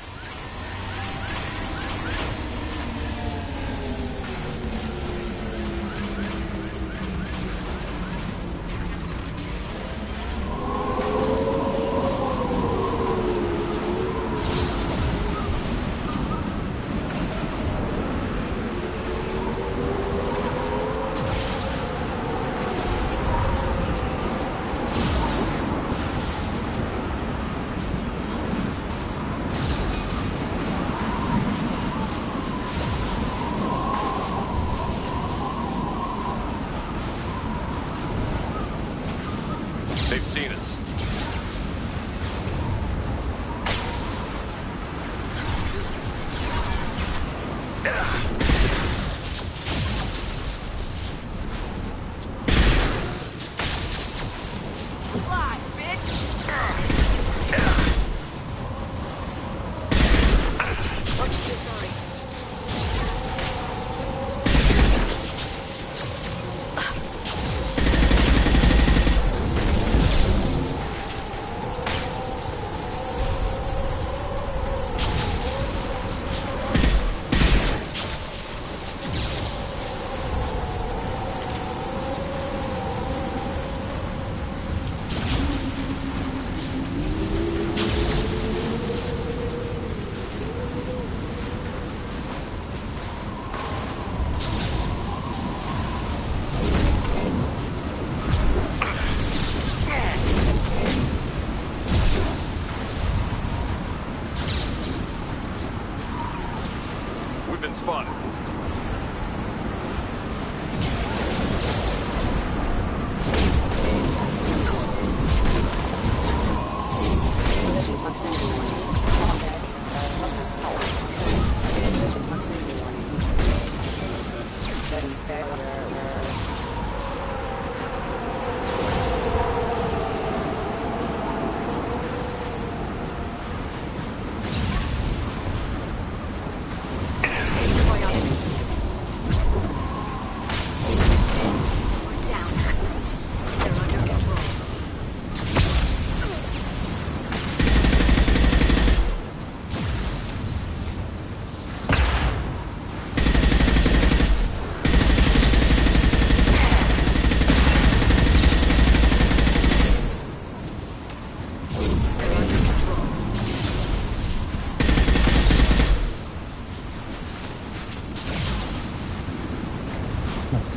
They've seen us. Fly, bitch! What's your sorry? we've been spotted.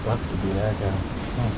Sucks to be that guy. Huh.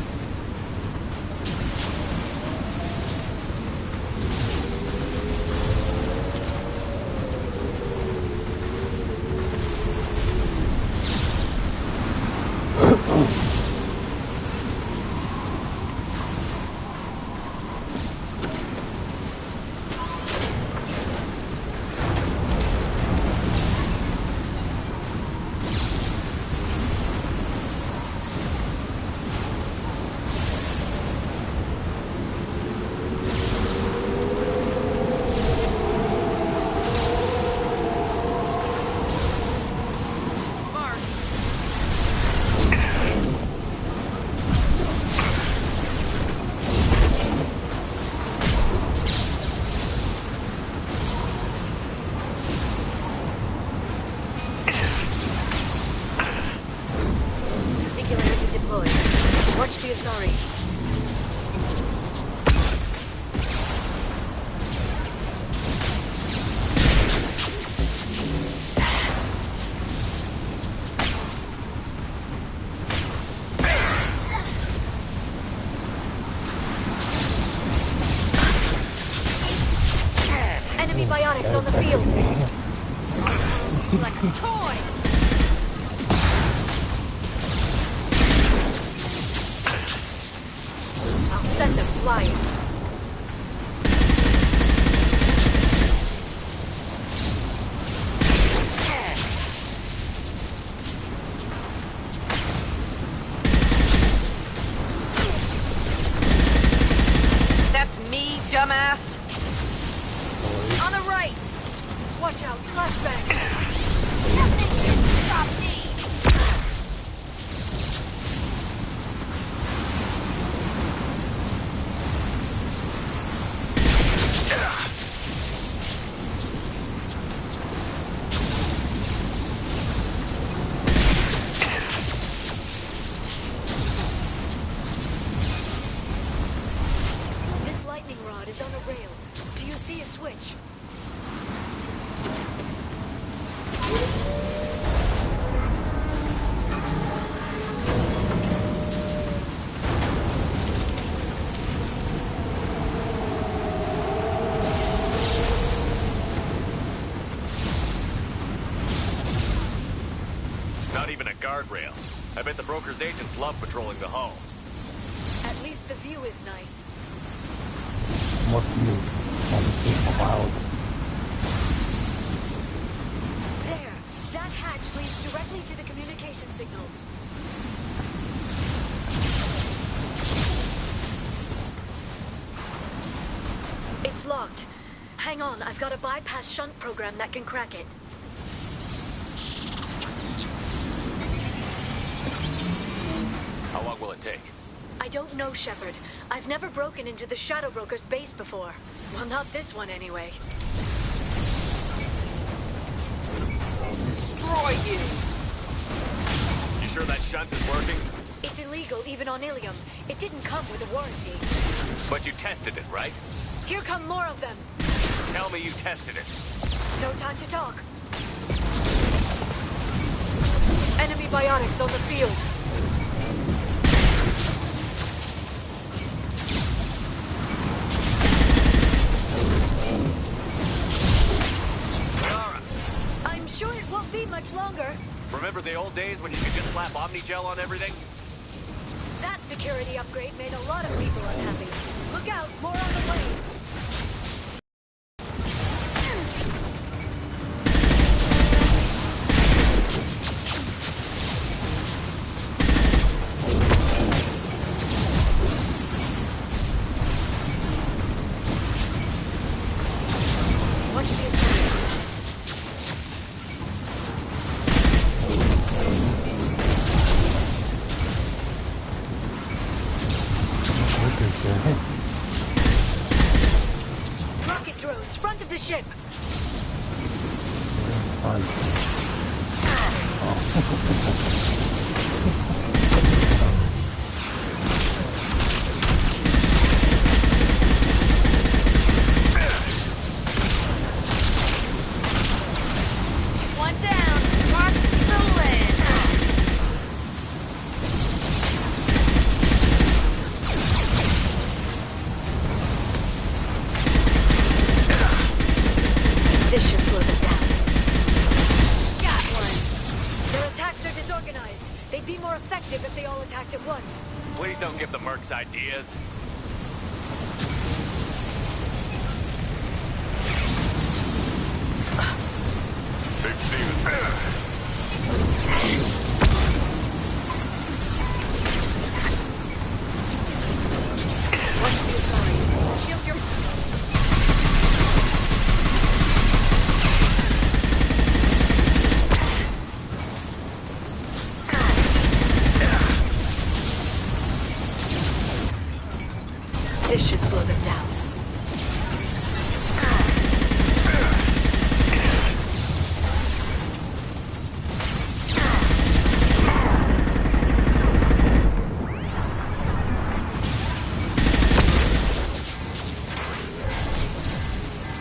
Watch the Asari. Enemy biotics on the field. Like a toy. Send them flying. That's me, dumbass. On the right. Watch out, flashback. Nothing can stop me. Is on a rail. Do you see a switch? Not even a guardrail. I bet the broker's agents love patrolling the hull. At least the view is nice. What view? About. There. That hatch leads directly to the communication signals. It's locked. Hang on, I've got a bypass shunt program that can crack it. How long will it take? I don't know, Shepard. I've never broken into the Shadow Broker's base before. Well, not this one, anyway. Destroy you! You sure that shunt is working? It's illegal, even on Ilium. It didn't come with a warranty. But you tested it, right? Here come more of them. Tell me you tested it. No time to talk. Enemy biotics on the field. I'm sure it won't be much longer. Remember the old days when you could just slap Omnigel on everything? That security upgrade made a lot of people unhappy. Look out, more on the way. Rocket drones, front of the ship. One down. Mark the lid. This should slow them down. Got one. Their attacks are disorganized. They'd be more effective if they all attacked at once. Please don't give the mercs ideas. Big Steven. Shield your... This should slow them down.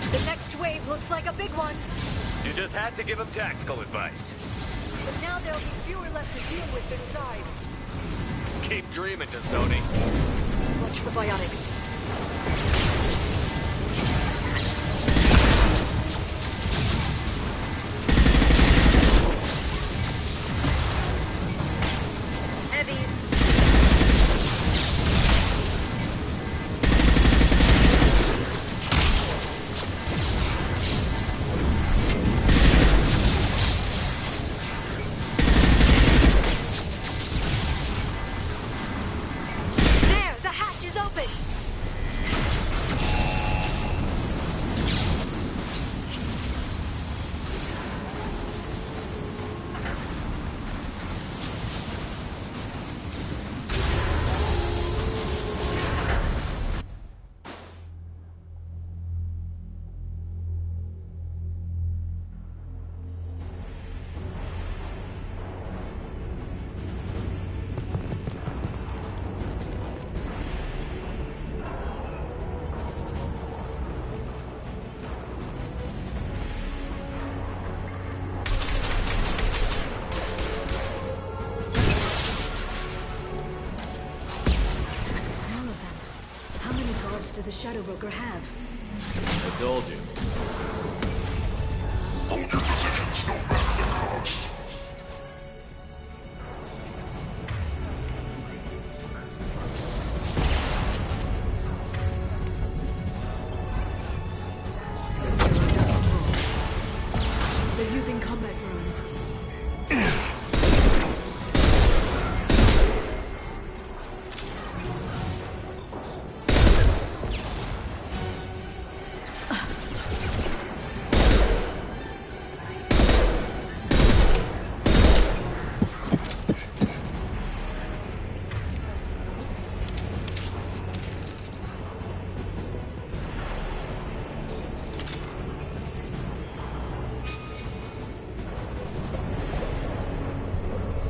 The next wave looks like a big one. You just had to give him tactical advice. But now there'll be fewer left to deal with inside. Keep dreaming, Sony. Watch for biotics. There, the hatch is open. Do the Shadow Broker have? I told you. Hold your positions no matter the cost. They're using combat drones.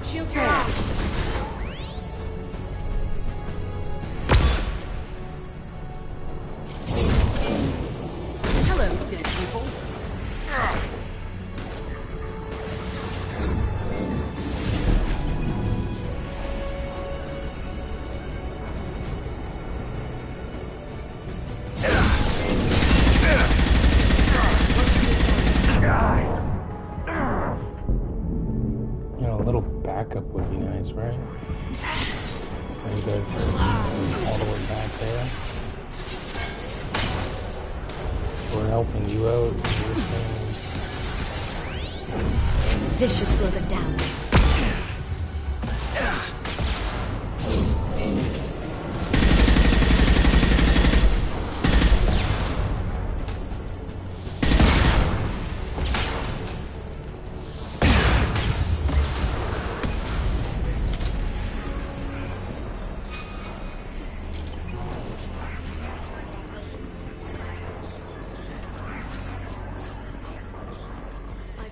Shield out. Hello, dead people. backup would be nice, right? And you guys all the way back there. We're helping you out. This should slow them down.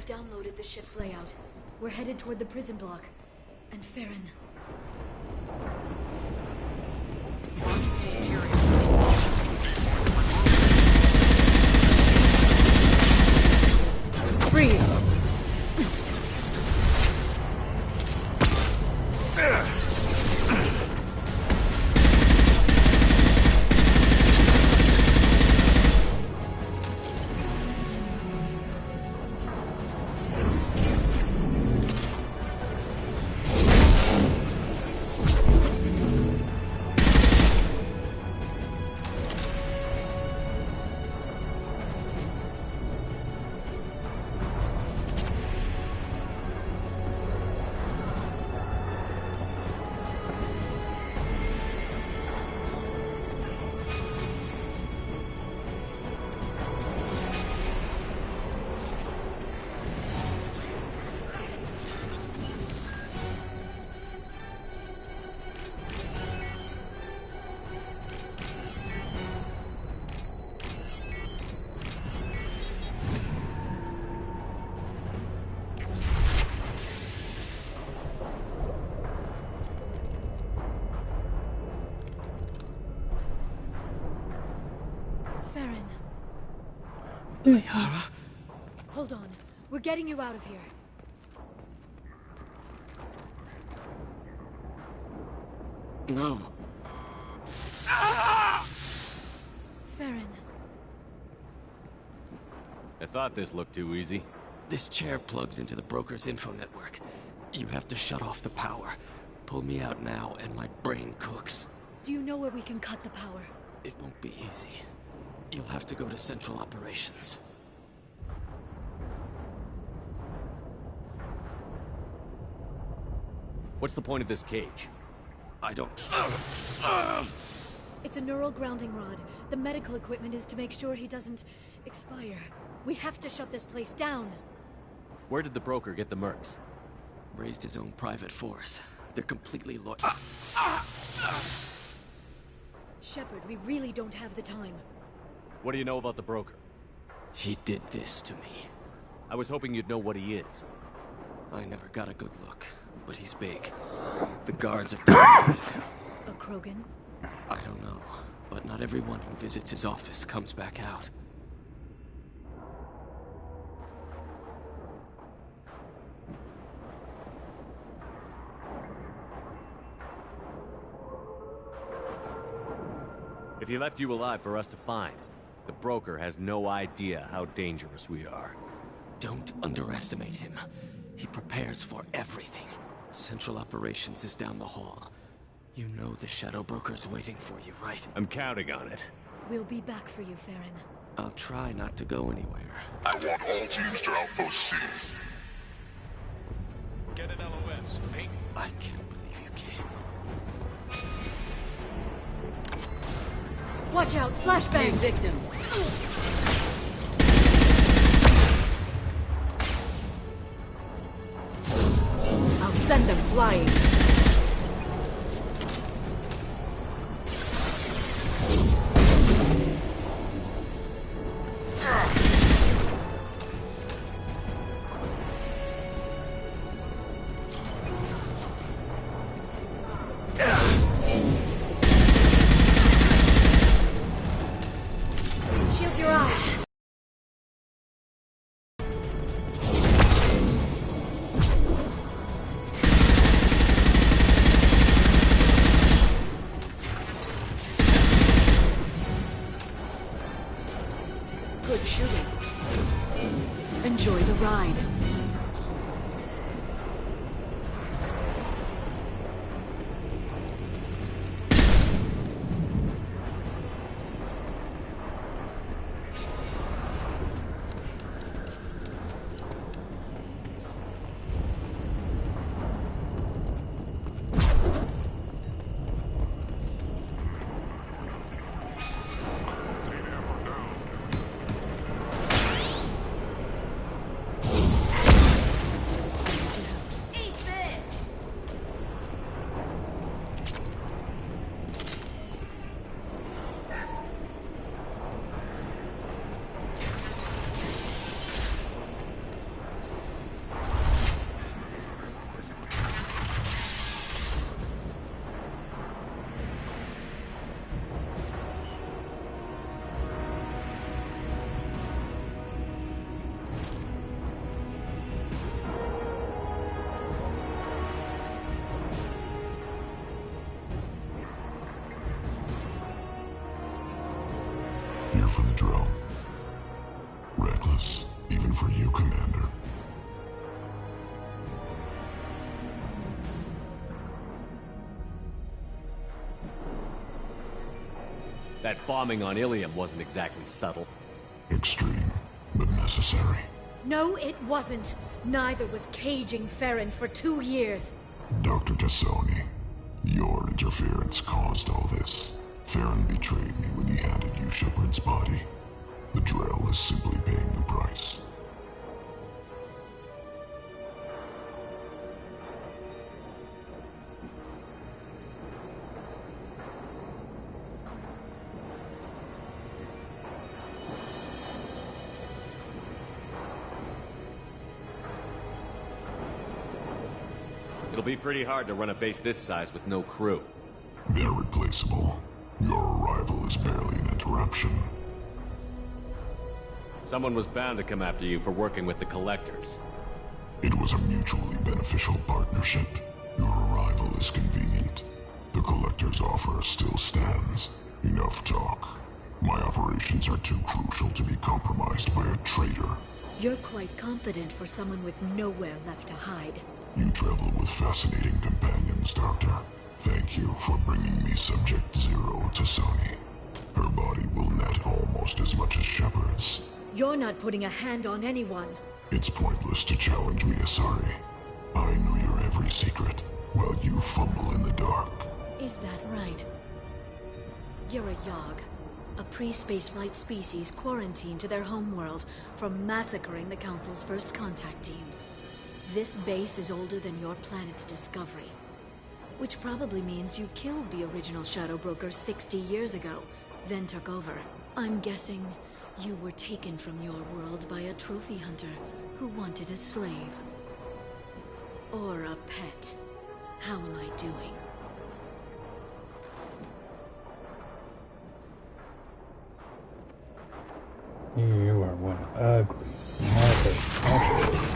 Downloaded the ship's layout. We're headed toward the prison block. And Farron. Freeze! Farron. Liara? Hold on. We're getting you out of here. No. Farron. I thought this looked too easy. This chair plugs into the broker's info network. You have to shut off the power. Pull me out now, and my brain cooks. Do you know where we can cut the power? It won't be easy. You'll have to go to Central Operations. What's the point of this cage? I don't... It's a neural grounding rod. The medical equipment is to make sure he doesn't expire. We have to shut this place down. Where did the broker get the mercs? Raised his own private force. They're completely loyal. Shepard, we really don't have the time. What do you know about the broker? He did this to me. I was hoping you'd know what he is. I never got a good look, but he's big. The guards are terrified of him. A Krogan? I don't know, but not everyone who visits his office comes back out. If he left you alive for us to find, the broker has no idea how dangerous we are. Don't underestimate him. He prepares for everything. Central Operations is down the hall. You know the Shadow Broker's waiting for you, right? I'm counting on it. We'll be back for you, Farron. I'll try not to go anywhere. I want all teams to outpost C. Get an LOS. Peyton. I can't believe you came. Watch out! Flashbang! Big victims. I'll send them flying. Shield your eyes! Good shooting. Enjoy the ride. for the drone. Reckless, even for you, Commander. That bombing on Ilium wasn't exactly subtle. Extreme, but necessary. No, it wasn't. Neither was caging Farron for 2 years. Dr. Tassoni, your interference caused all this. Farron betrayed me when he handed you Shepard's body. The Drell is simply paying the price. It'll be pretty hard to run a base this size with no crew. They're replaceable. Your arrival is barely an interruption. Someone was bound to come after you for working with the Collectors. It was a mutually beneficial partnership. Your arrival is convenient. The Collector's offer still stands. Enough talk. My operations are too crucial to be compromised by a traitor. You're quite confident for someone with nowhere left to hide. You travel with fascinating companions, Doctor. Thank you for bringing me Subject Zero to Sony. Her body will net almost as much as Shepard's. You're not putting a hand on anyone. It's pointless to challenge me, Asari. I know your every secret, while you fumble in the dark. Is that right? You're a Yogg, a pre-spaceflight species quarantined to their homeworld from massacring the Council's first contact teams. This base is older than your planet's discovery. Which probably means you killed the original Shadow Broker 60 years ago, then took over. I'm guessing you were taken from your world by a trophy hunter who wanted a slave. Or a pet. How am I doing? You are one ugly motherfucker.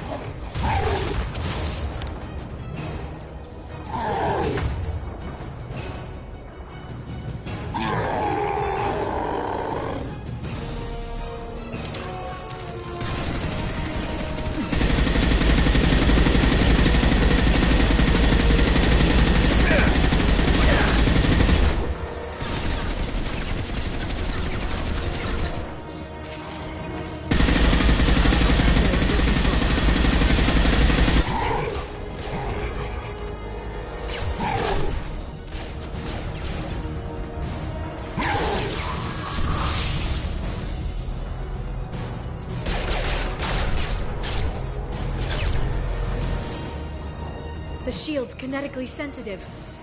The shield's kinetically sensitive.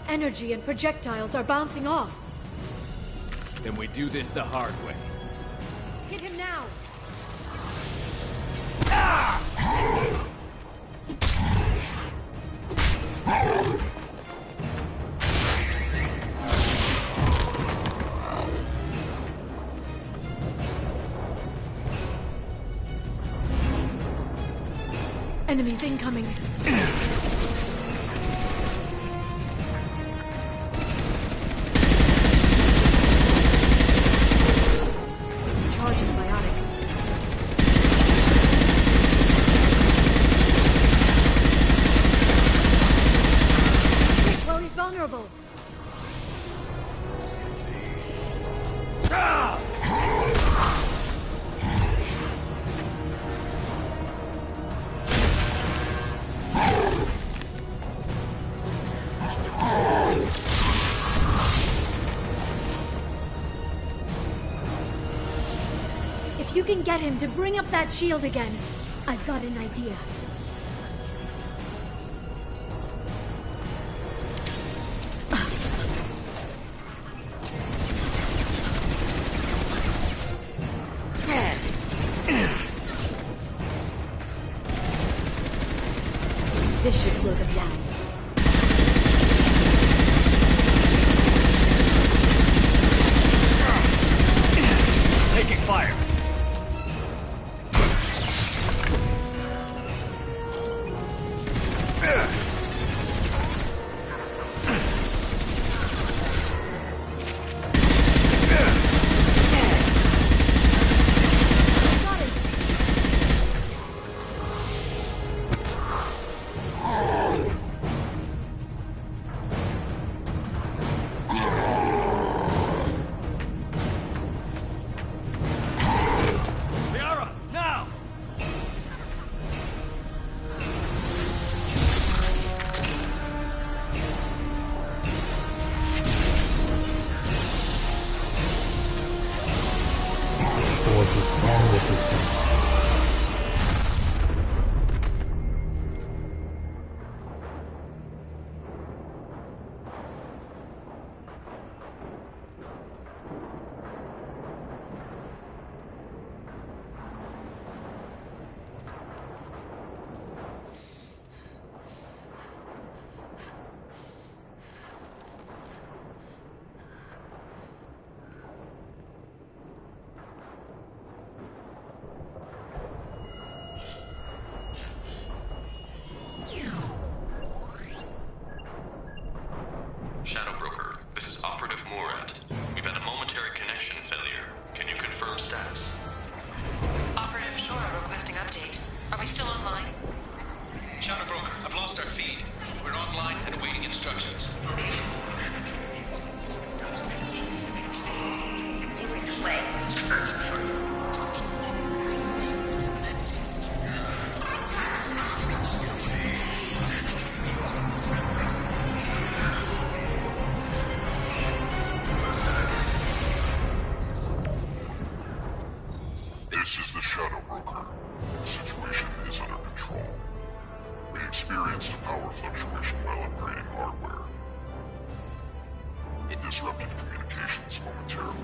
Energy and projectiles are bouncing off. Then we do this the hard way. Hit him now! Enemies incoming. Charging biotics. Quick, while he's vulnerable. If you can get him to bring up that shield again, I've got an idea. This should slow them down. Taking fire. feed. We're online and awaiting instructions. This is the Shadow Broker. The situation is under control. We experienced a power fluctuation while upgrading hardware. It disrupted communications momentarily.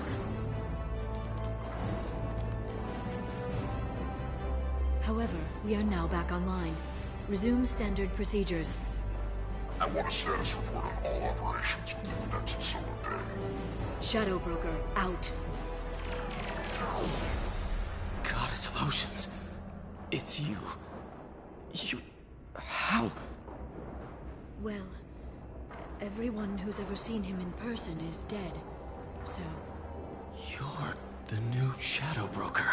However, we are now back online. Resume standard procedures. I want a status report on all operations within the next solar day. Shadow Broker, out. Goddess of Oceans. It's you. You... How? Well, everyone who's ever seen him in person is dead, so... You're the new Shadow Broker.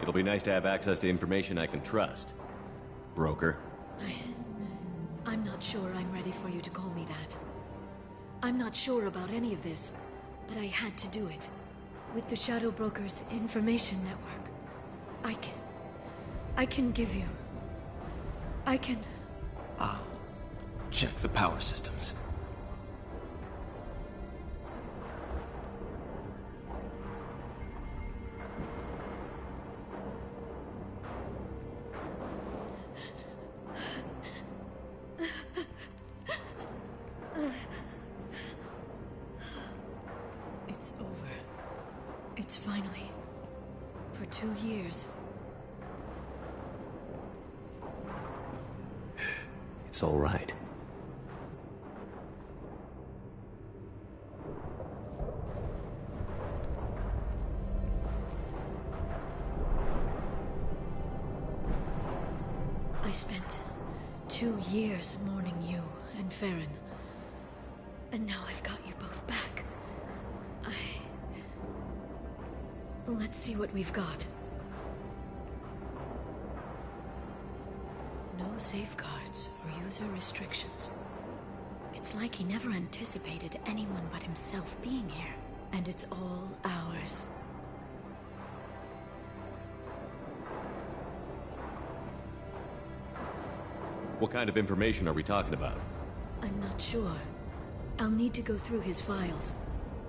It'll be nice to have access to information I can trust. Broker. I'm not sure I'm ready for you to call me that. I'm not sure about any of this, but I had to do it. With the Shadow Broker's information network, I can give you... I can... I'll check the power systems. It's over. It's finally... For 2 years. It's all right. I spent 2 years mourning you and Farron. And now I've got you both back. Let's see what we've got. No safeguards or user restrictions. It's like he never anticipated anyone but himself being here. And it's all ours. What kind of information are we talking about? I'm not sure. I'll need to go through his files.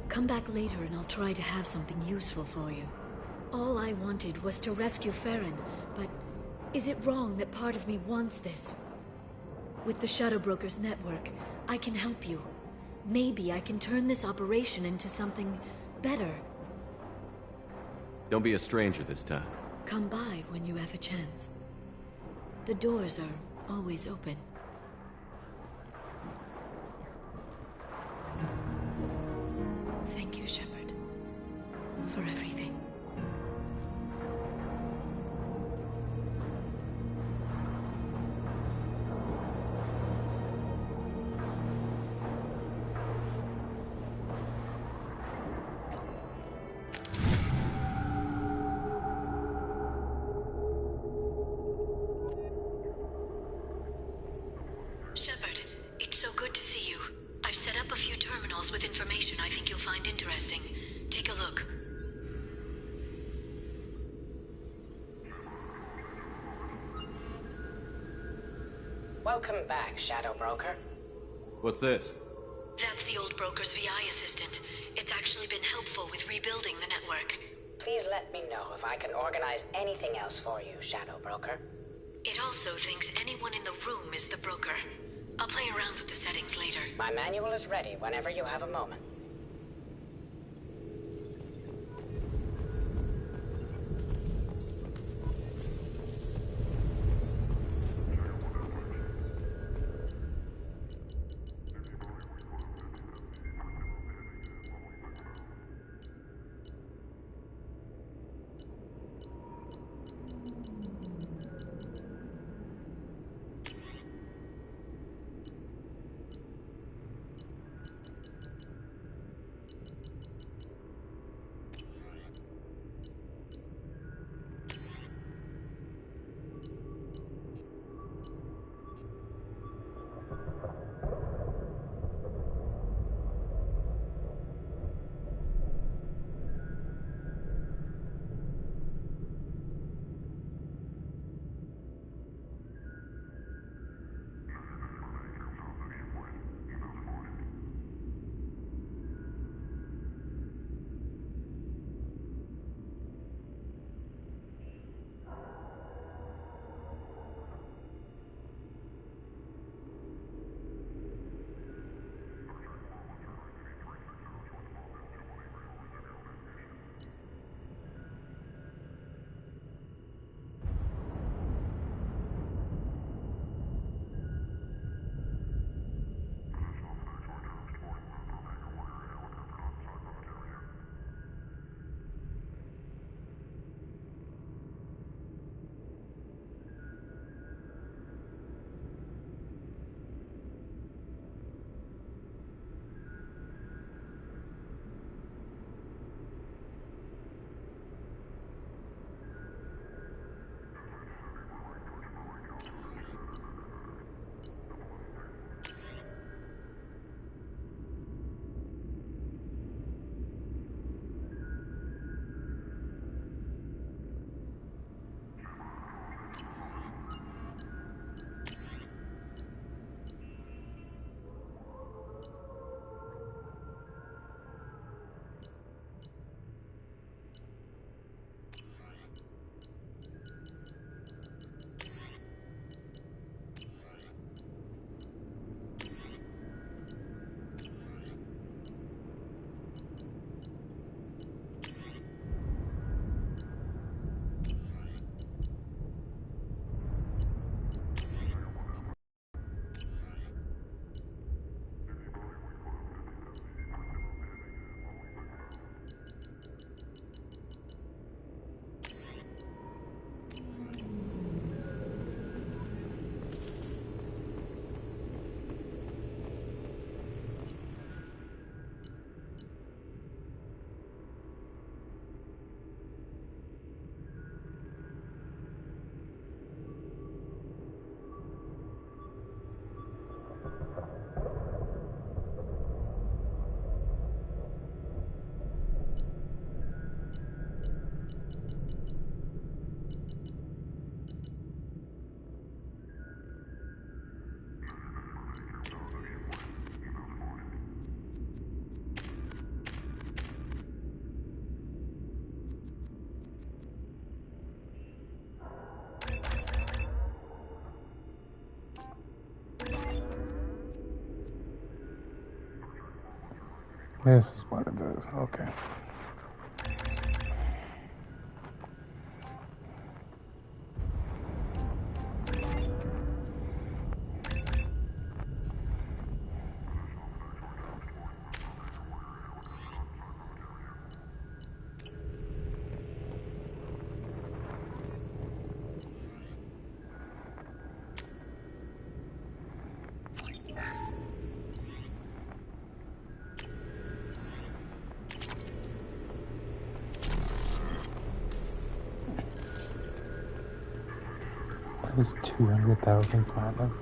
Come back later and I'll try to have something useful for you. All I wanted was to rescue Farron, but is it wrong that part of me wants this? With the Shadow Broker's network, I can help you. Maybe I can turn this operation into something better. Don't be a stranger this time. Come by when you have a chance. The doors are always open. Thank you, Shepard, for everything. Shepard, it's so good to see you. I've set up a few terminals with information I think you'll find interesting. Take a look. Welcome back, Shadow Broker. What's this? That's the old broker's VI assistant. It's actually been helpful with rebuilding the network. Please let me know if I can organize anything else for you, Shadow Broker. It also thinks anyone in the room is the broker. I'll play around with the settings later. My manual is ready whenever you have a moment. This is what it is. Okay. That was 200,000 platinum.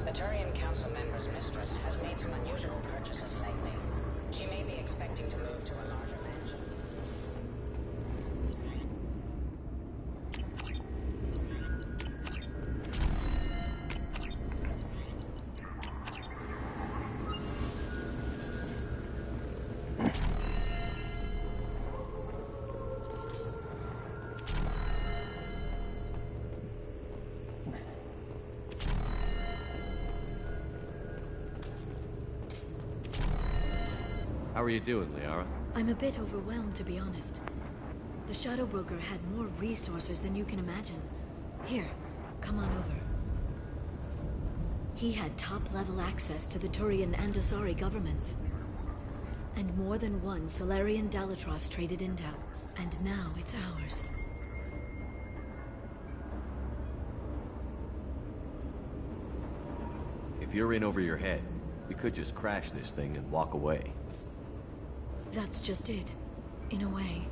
The Turian Council member's mistress has made some unusual purchases lately. She may be expecting to move to a larger mansion. How are you doing, Liara? I'm a bit overwhelmed, to be honest. The Shadow Broker had more resources than you can imagine. Here, come on over. He had top-level access to the Turian and Asari governments. And more than one Solarian Dalatros traded intel. And now it's ours. If you're in over your head, we could just crash this thing and walk away. That's just it. In a way,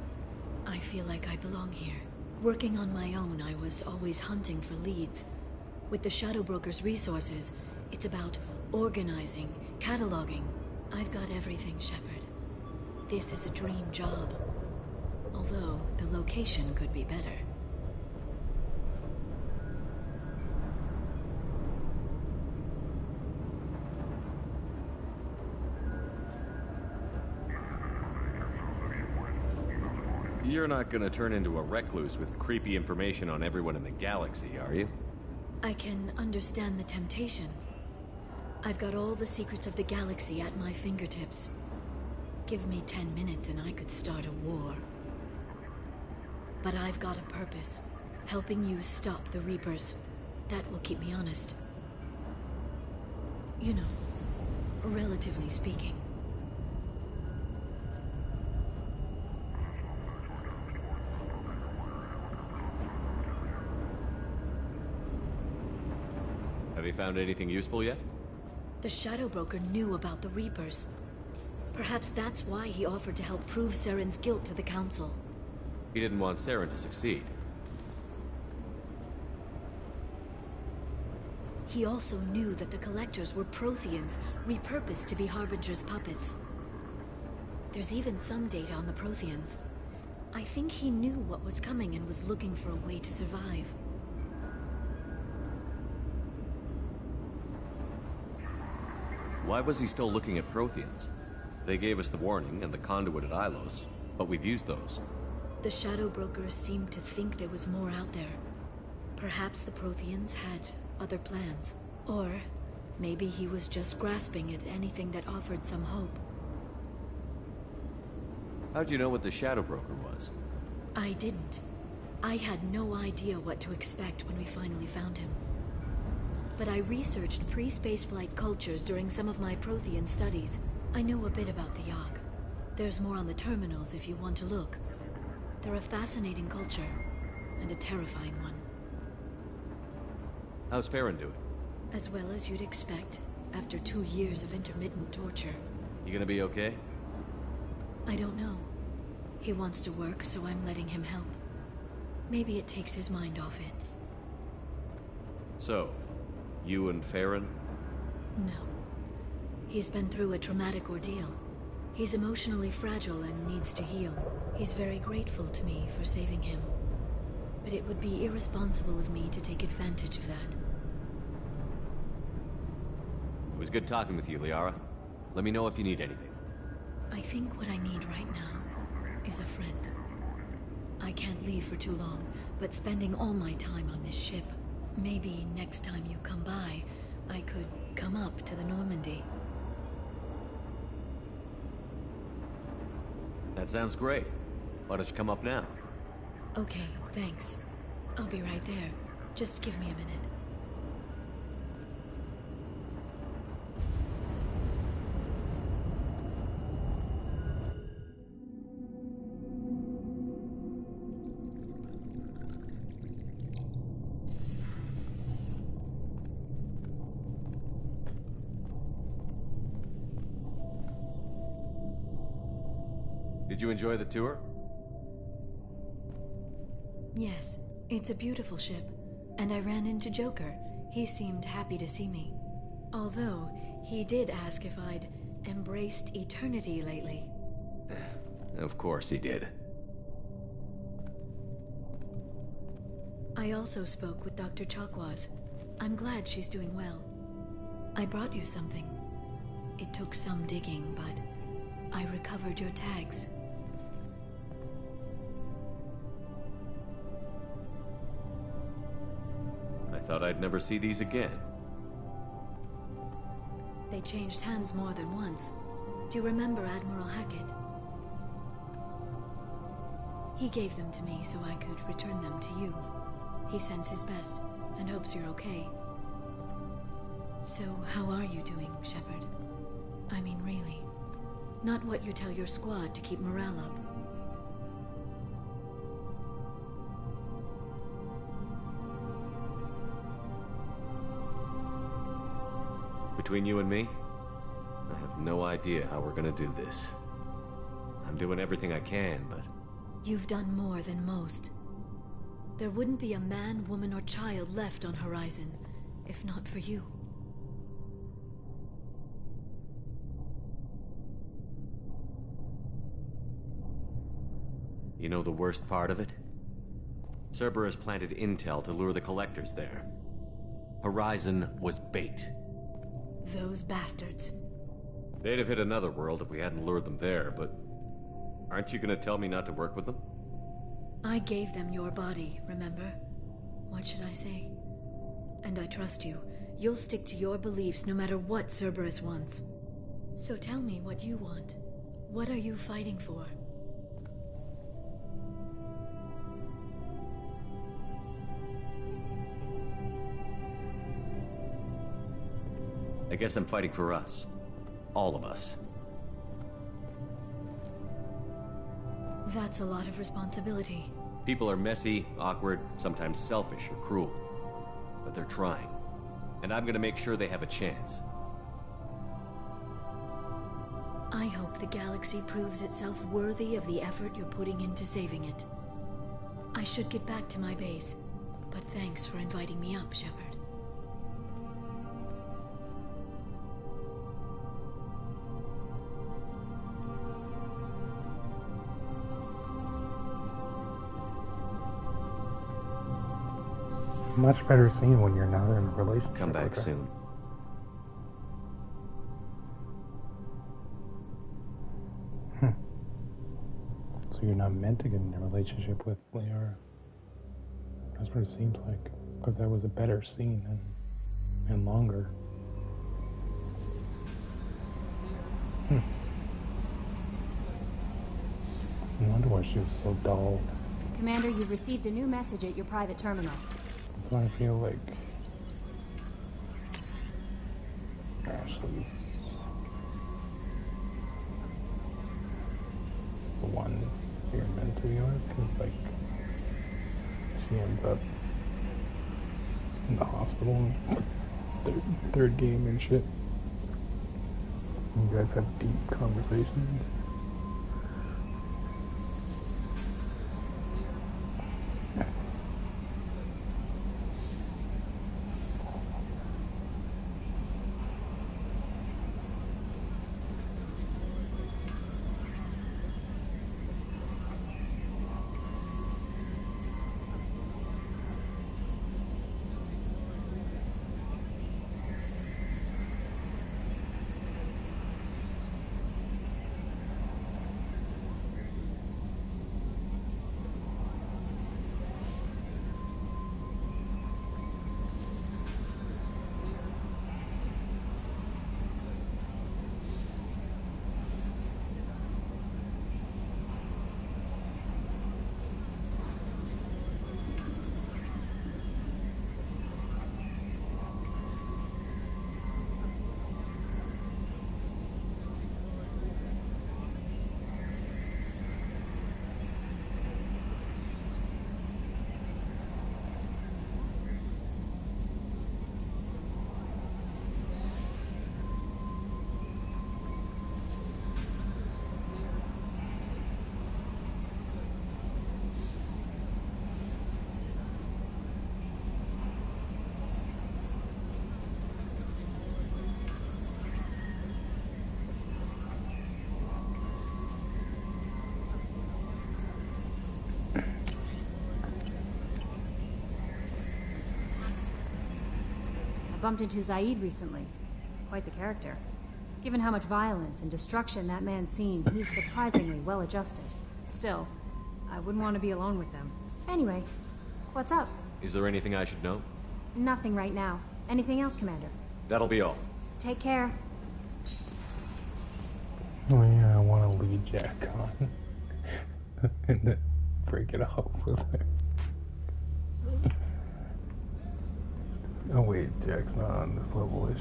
I feel like I belong here. Working on my own, I was always hunting for leads. With the Shadow Broker's resources, it's about organizing, cataloging. I've got everything, Shepard. This is a dream job. Although, the location could be better. You're not gonna turn into a recluse with creepy information on everyone in the galaxy, are you? I can understand the temptation. I've got all the secrets of the galaxy at my fingertips. Give me 10 minutes and I could start a war. But I've got a purpose. Helping you stop the Reapers. That will keep me honest. You know, relatively speaking. Have you found anything useful yet? The Shadow Broker knew about the Reapers. Perhaps that's why he offered to help prove Saren's guilt to the Council. He didn't want Saren to succeed. He also knew that the Collectors were Protheans, repurposed to be Harbinger's puppets. There's even some data on the Protheans. I think he knew what was coming and was looking for a way to survive. Why was he still looking at Protheans? They gave us the warning and the conduit at Ilos, but we've used those. The Shadow Brokers seemed to think there was more out there. Perhaps the Protheans had other plans. Or maybe he was just grasping at anything that offered some hope. How'd you know what the Shadow Broker was? I didn't. I had no idea what to expect when we finally found him. But I researched pre-spaceflight cultures during some of my Prothean studies. I know a bit about the Yog. There's more on the terminals if you want to look. They're a fascinating culture, and a terrifying one. How's Farron doing? As well as you'd expect, after 2 years of intermittent torture. You gonna be okay? I don't know. He wants to work, so I'm letting him help. Maybe it takes his mind off it. So, you and Farron? No. He's been through a traumatic ordeal. He's emotionally fragile and needs to heal. He's very grateful to me for saving him. But it would be irresponsible of me to take advantage of that. It was good talking with you, Liara. Let me know if you need anything. I think what I need right now is a friend. I can't leave for too long, but spending all my time on this ship. Maybe next time you come by, I could come up to the Normandy. That sounds great. Why don't you come up now? Okay, thanks. I'll be right there. Just give me a minute. Did you enjoy the tour? Yes, it's a beautiful ship. And I ran into Joker. He seemed happy to see me. Although, he did ask if I'd embraced eternity lately. Of course he did. I also spoke with Dr. Chakwas. I'm glad she's doing well. I brought you something. It took some digging, but I recovered your tags. I thought I'd never see these again. They changed hands more than once. Do you remember Admiral Hackett? He gave them to me so I could return them to you. He sends his best and hopes you're okay. So, how are you doing, Shepard? I mean, really. Not what you tell your squad to keep morale up. Between you and me, I have no idea how we're gonna do this. I'm doing everything I can, but... You've done more than most. There wouldn't be a man, woman, or child left on Horizon, if not for you. You know the worst part of it? Cerberus planted intel to lure the Collectors there. Horizon was bait. Those bastards. They'd have hit another world if we hadn't lured them there, but... Aren't you gonna tell me not to work with them? I gave them your body, remember? What should I say? And I trust you. You'll stick to your beliefs no matter what Cerberus wants. So tell me what you want. What are you fighting for? I guess I'm fighting for us. All of us. That's a lot of responsibility. People are messy, awkward, sometimes selfish or cruel. But they're trying. And I'm gonna make sure they have a chance. I hope the galaxy proves itself worthy of the effort you're putting into saving it. I should get back to my base, but thanks for inviting me up, Shepard. Much better scene when you're not in a relationship. Come back with her. soon. So you're not meant to get in a relationship with Liara. That's what it seems like. Because that was a better scene and longer. I wonder why she was so dull. Commander, you've received a new message at your private terminal. That's why I feel like Ashley's the one you're meant to be with, because like she ends up in the hospital, third game and shit. You guys have deep conversations. I bumped into Zaid recently. Quite the character. Given how much violence and destruction that man's seen, he's surprisingly well adjusted. Still, I wouldn't want to be alone with them. Anyway, what's up? Is there anything I should know? Nothing right now. Anything else, Commander? That'll be all. Take care. Oh yeah, I want to lead Jack on. And then break it off with her. Oh wait, Jack's not on this level, is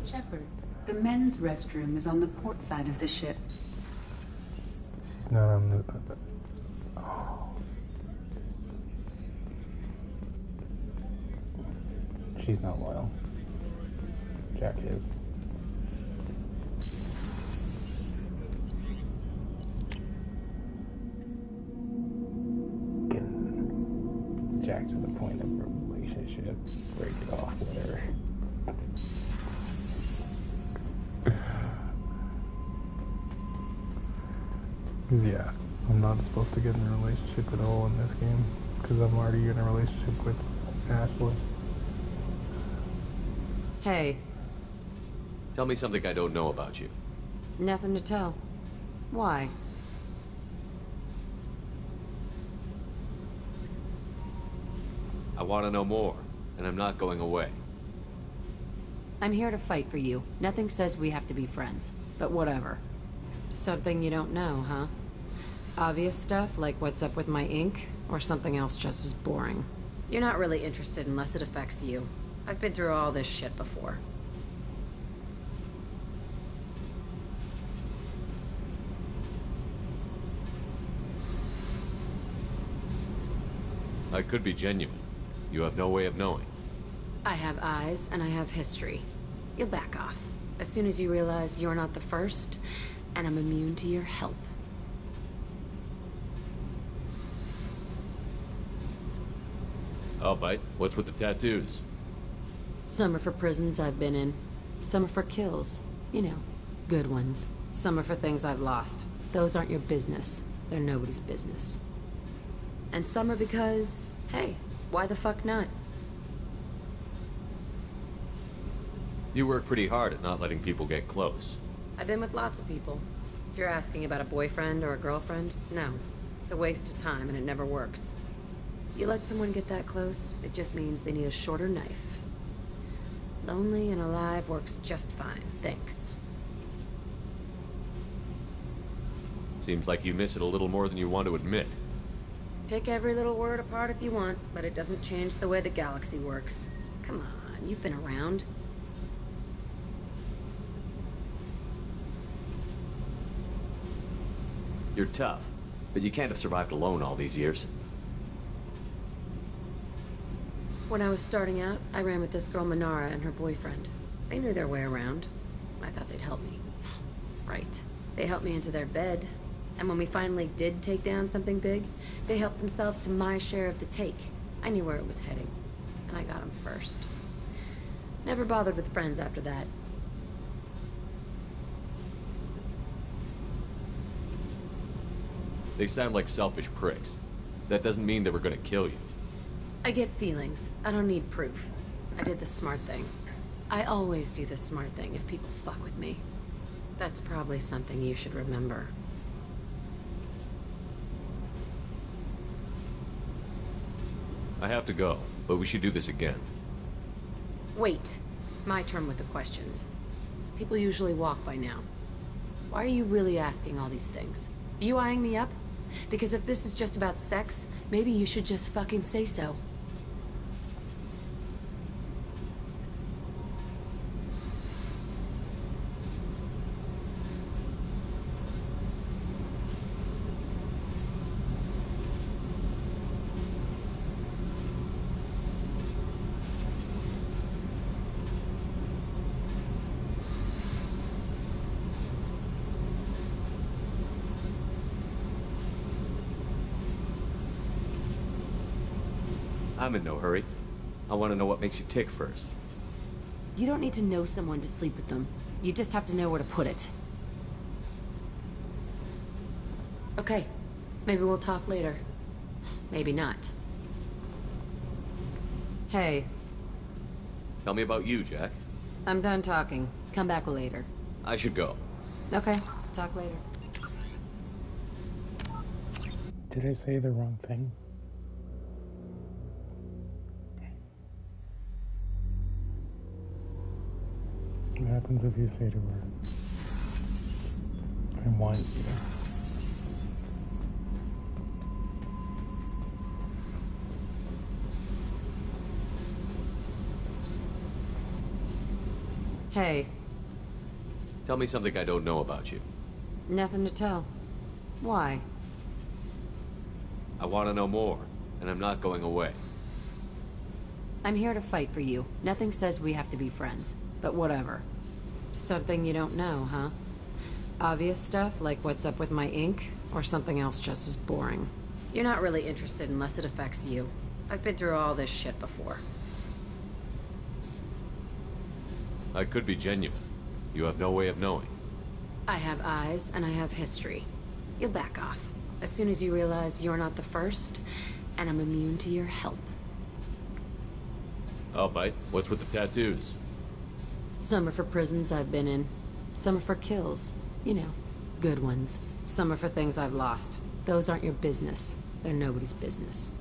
she? Shepard, the men's restroom is on the port side of the ship. She's not on the... Oh. She's not loyal. Jack is. Getting Jack to the point of a relationship. Break it off with her. Yeah, I'm not supposed to get in a relationship at all in this game because I'm already in a relationship with Ashley. Hey. Tell me something I don't know about you. Nothing to tell. Why? I want to know more, and I'm not going away. I'm here to fight for you. Nothing says we have to be friends, but whatever. Something you don't know, huh? Obvious stuff, like what's up with my ink, or something else just as boring? You're not really interested unless it affects you. I've been through all this shit before. I could be genuine. You have no way of knowing. I have eyes and I have history. You'll back off. As soon as you realize you're not the first, and I'm immune to your help. I'll bite. What's with the tattoos? Some are for prisons I've been in. Some are for kills. You know, good ones. Some are for things I've lost. Those aren't your business. They're nobody's business. And some are because, hey, why the fuck not? You work pretty hard at not letting people get close. I've been with lots of people. If you're asking about a boyfriend or a girlfriend, no. It's a waste of time and it never works. You let someone get that close, it just means they need a shorter knife. Lonely and alive works just fine, thanks. Seems like you miss it a little more than you want to admit. Pick every little word apart if you want, but it doesn't change the way the galaxy works. Come on, you've been around. You're tough, but you can't have survived alone all these years. When I was starting out, I ran with this girl Minara and her boyfriend. They knew their way around. I thought they'd help me. Right. They helped me into their bed. And when we finally did take down something big, they helped themselves to my share of the take. I knew where it was heading. And I got them first. Never bothered with friends after that. They sound like selfish pricks. That doesn't mean they were gonna kill you. I get feelings. I don't need proof. I did the smart thing. I always do the smart thing if people fuck with me. That's probably something you should remember. I have to go, but we should do this again. Wait. My turn with the questions. People usually walk by now. Why are you really asking all these things? Are you eyeing me up? Because if this is just about sex, maybe you should just fucking say so. I'm in no hurry. I want to know what makes you tick first. You don't need to know someone to sleep with them. You just have to know where to put it. Okay. Maybe we'll talk later. Maybe not. Hey. Tell me about you, Jack. I'm done talking. Come back later. I should go. Okay. Talk later. Did I say the wrong thing? What happens if you say to her, I want you? Hey. Tell me something I don't know about you. Nothing to tell. Why? I want to know more, and I'm not going away. I'm here to fight for you. Nothing says we have to be friends, but whatever. Something you don't know, huh? Obvious stuff, like what's up with my ink, or something else just as boring? You're not really interested unless it affects you. I've been through all this shit before. I could be genuine. You have no way of knowing. I have eyes, and I have history. You'll back off. As soon as you realize you're not the first, and I'm immune to your help. I'll bite. What's with the tattoos? Some are for prisons I've been in. Some are for kills. You know, good ones. Some are for things I've lost. Those aren't your business. They're nobody's business.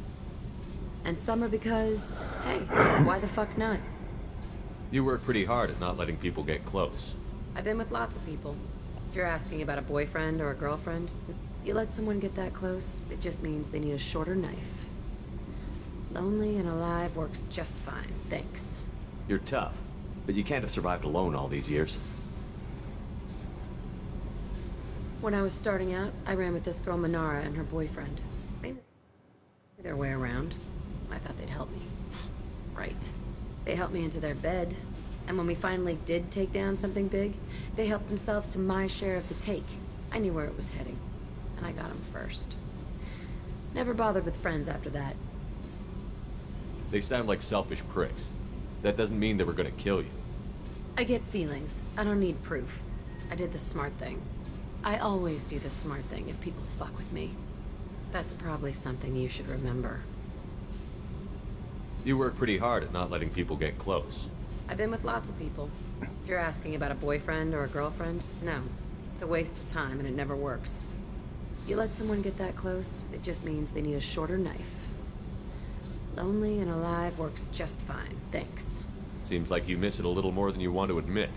And some are because, hey, why the fuck not? You work pretty hard at not letting people get close. I've been with lots of people. If you're asking about a boyfriend or a girlfriend, you let someone get that close, it just means they need a shorter knife. Lonely and alive works just fine, thanks. You're tough, but you can't have survived alone all these years. When I was starting out, I ran with this girl Manara and her boyfriend. They knew their way around. I thought they'd help me. Right. They helped me into their bed, and when we finally did take down something big, they helped themselves to my share of the take. I knew where it was heading, and I got them first. Never bothered with friends after that. They sound like selfish pricks. That doesn't mean they were gonna kill you. I get feelings. I don't need proof. I did the smart thing. I always do the smart thing if people fuck with me. That's probably something you should remember. You work pretty hard at not letting people get close. I've been with lots of people. If you're asking about a boyfriend or a girlfriend, no. It's a waste of time and it never works. You let someone get that close, it just means they need a shorter knife. Lonely and alive works just fine, thanks. Seems like you miss it a little more than you want to admit.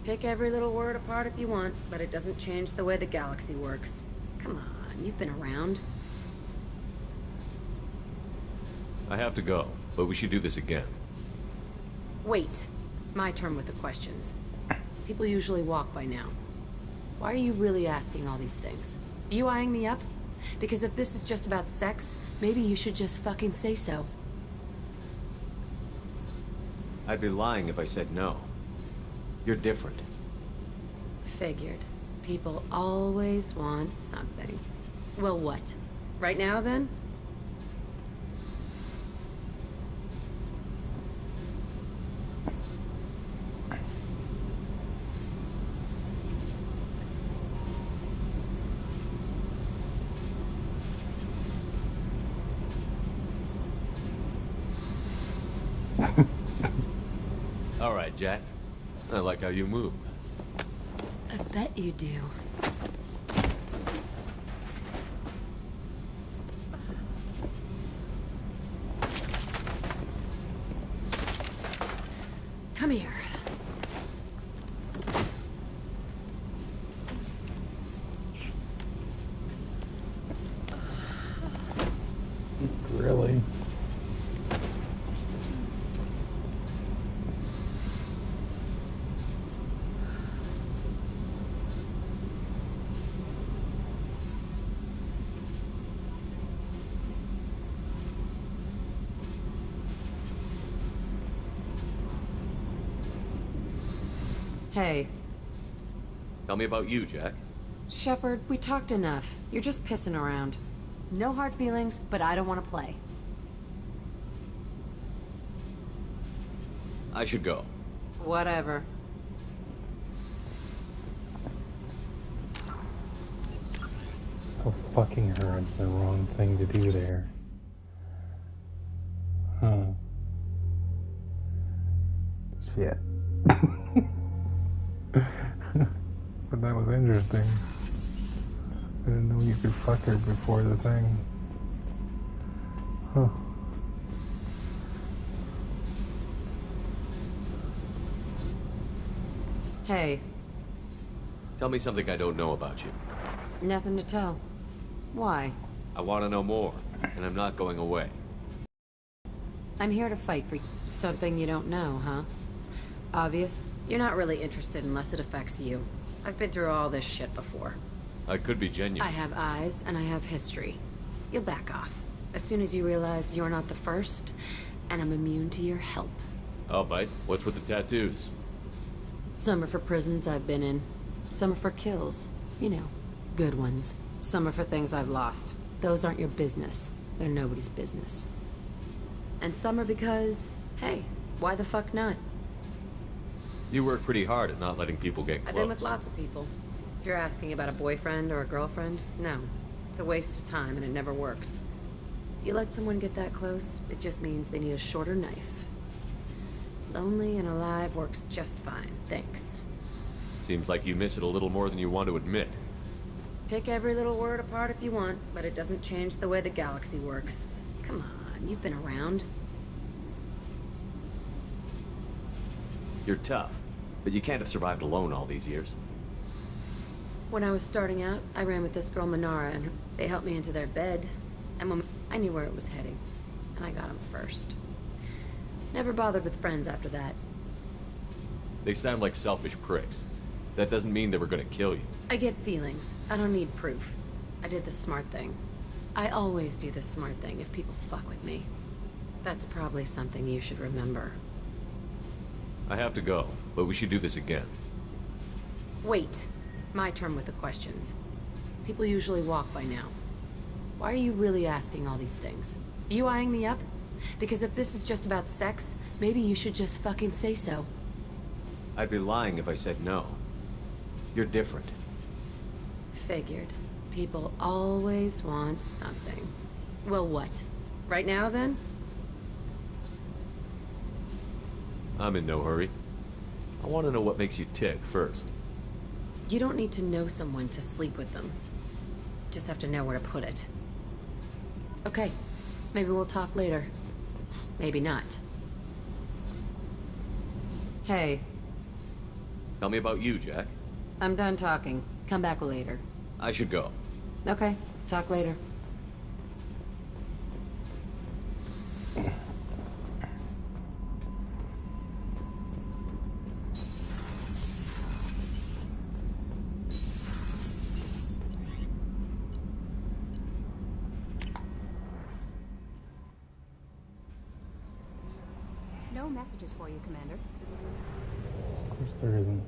Pick every little word apart if you want, but it doesn't change the way the galaxy works. Come on, you've been around. I have to go, but we should do this again. Wait. My turn with the questions. People usually walk by now. Why are you really asking all these things? Are you eyeing me up? Because if this is just about sex, maybe you should just fucking say so. I'd be lying if I said no. You're different. Figured. People always want something. Well, what? Right now, then? All right, Jack. I like how you move. I bet you do. Come here. Really? Hey. Tell me about you, Jack. Shepard, we talked enough. You're just pissing around. No hard feelings, but I don't want to play. I should go. Whatever. So fucking her is the wrong thing to do there. Huh. Shit. But that was interesting. I didn't know you could fuck her before the thing. Huh. Hey. Tell me something I don't know about you. Nothing to tell. Why? I want to know more, and I'm not going away. I'm here to fight for something you don't know, huh? Obvious. You're not really interested unless it affects you. I've been through all this shit before. I could be genuine. I have eyes, and I have history. You'll back off. As soon as you realize you're not the first, and I'm immune to your help. I'll bite. What's with the tattoos? Some are for prisons I've been in. Some are for kills. You know, good ones. Some are for things I've lost. Those aren't your business. They're nobody's business. And some are because, hey, why the fuck not? You work pretty hard at not letting people get close. I've been with lots of people. If you're asking about a boyfriend or a girlfriend, no. It's a waste of time and it never works. You let someone get that close, it just means they need a shorter knife. Lonely and alive works just fine, thanks. Seems like you miss it a little more than you want to admit. Pick every little word apart if you want, but it doesn't change the way the galaxy works. Come on, you've been around. You're tough, but you can't have survived alone all these years. When I was starting out, I ran with this girl Manara, and they helped me into their bed. And when I knew where it was heading, and I got them first. Never bothered with friends after that. They sound like selfish pricks. That doesn't mean they were gonna kill you. I get feelings. I don't need proof. I did the smart thing. I always do the smart thing if people fuck with me. That's probably something you should remember. I have to go, but we should do this again. Wait. My turn with the questions. People usually walk by now. Why are you really asking all these things? Are you eyeing me up? Because if this is just about sex, maybe you should just fucking say so. I'd be lying if I said no. You're different. Figured. People always want something. Well, what? Right now, then? I'm in no hurry. I want to know what makes you tick first. You don't need to know someone to sleep with them. Just have to know where to put it. Okay. Maybe we'll talk later. Maybe not. Hey. Tell me about you, Jack. I'm done talking. Come back later. I should go. Okay. Talk later. No messages for you, Commander. Of course there isn't.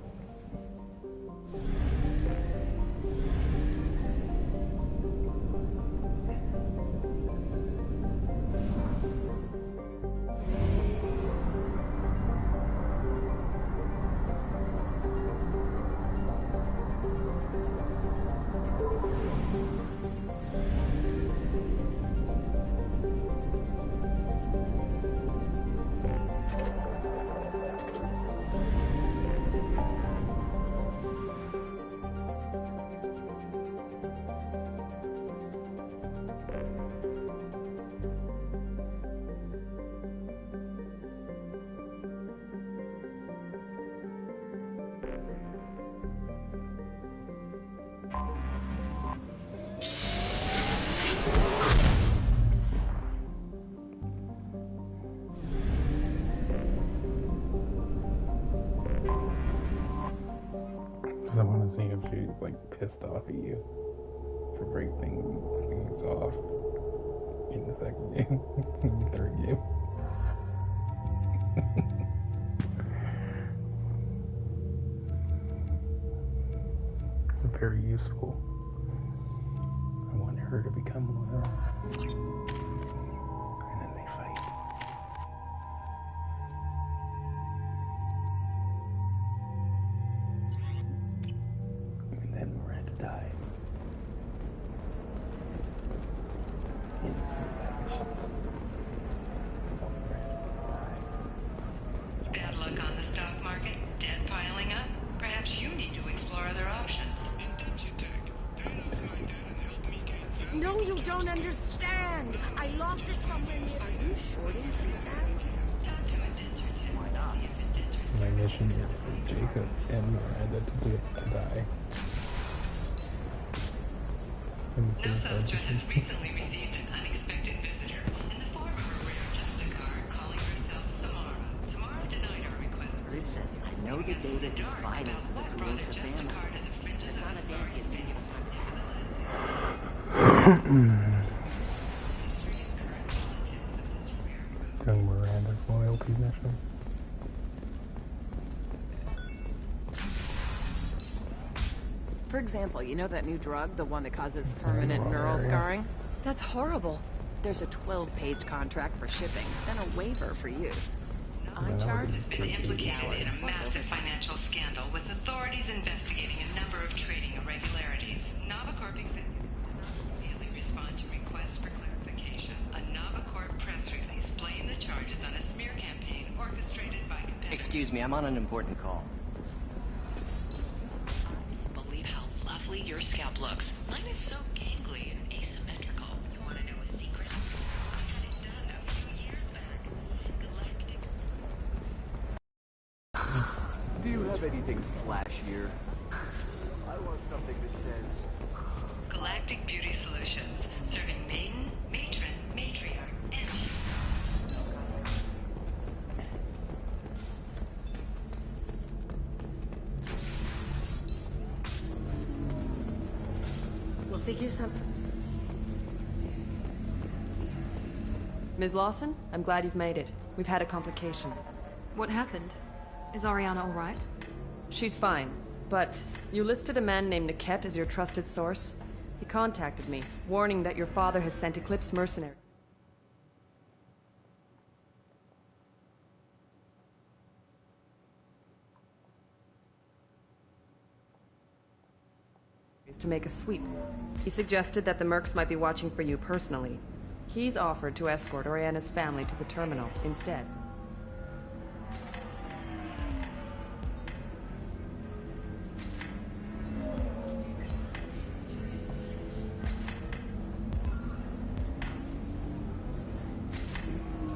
I want to see if she's like pissed off at you for breaking things off in the second game, in the third game. It's very useful. I want her to become loyal. And then they fight. And then Miranda dies. Bad luck on the stock market? Debt piling up? Perhaps you need to explore other options. No, you don't understand. I lost it somewhere near. Are you shorting prefabs? Why not? My mission is for Jacob and Miranda to die. No Nostra has recently received an unexpected visitor in the form of a rare Justicar calling herself Samara. Samara denied our request. Listen, I know the data is vital to the Carosa family. Asana Danti has been given time to Doing Miranda's loyalty mission. For example, you know that new drug, the one that causes permanent neural scarring? That's horrible. There's a 12-page contract for shipping, then a waiver for use. I charge Has been implicated in a massive financial scandal with authorities investigating a number of trading irregularities. Novacorp executives immediately respond to requests for clarification. A Novacorp press release blamed the charges on a smear campaign orchestrated by competitors. Excuse me, I'm on an important call. Believe how lovely your scalp looks. Mine is so gangly and asymmetrical. You want to know a secret? I had it done a few years back. Galactic. Do you have anything flashier? I want something that says... Galactic Beauty Solutions, serving maiden, matron, matriarch, and figure something. Ms. Lawson, I'm glad you've made it. We've had a complication. What happened? Is Ariana all right? She's fine, but you listed a man named Niket as your trusted source. He contacted me, warning that your father has sent Eclipse mercenaries to make a sweep. He suggested that the mercs might be watching for you personally. He's offered to escort Oriana's family to the terminal instead.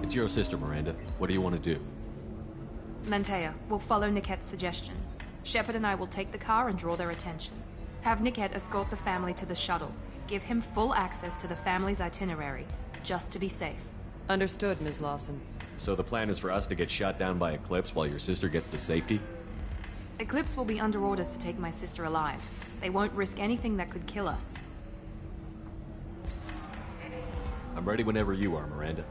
It's your sister, Miranda. What do you want to do? Mantea, we'll follow Niket's suggestion. Shepard and I will take the car and draw their attention. Have Niket escort the family to the shuttle. Give him full access to the family's itinerary, just to be safe. Understood, Ms. Lawson. So the plan is for us to get shot down by Eclipse while your sister gets to safety? Eclipse will be under orders to take my sister alive. They won't risk anything that could kill us. I'm ready whenever you are, Miranda.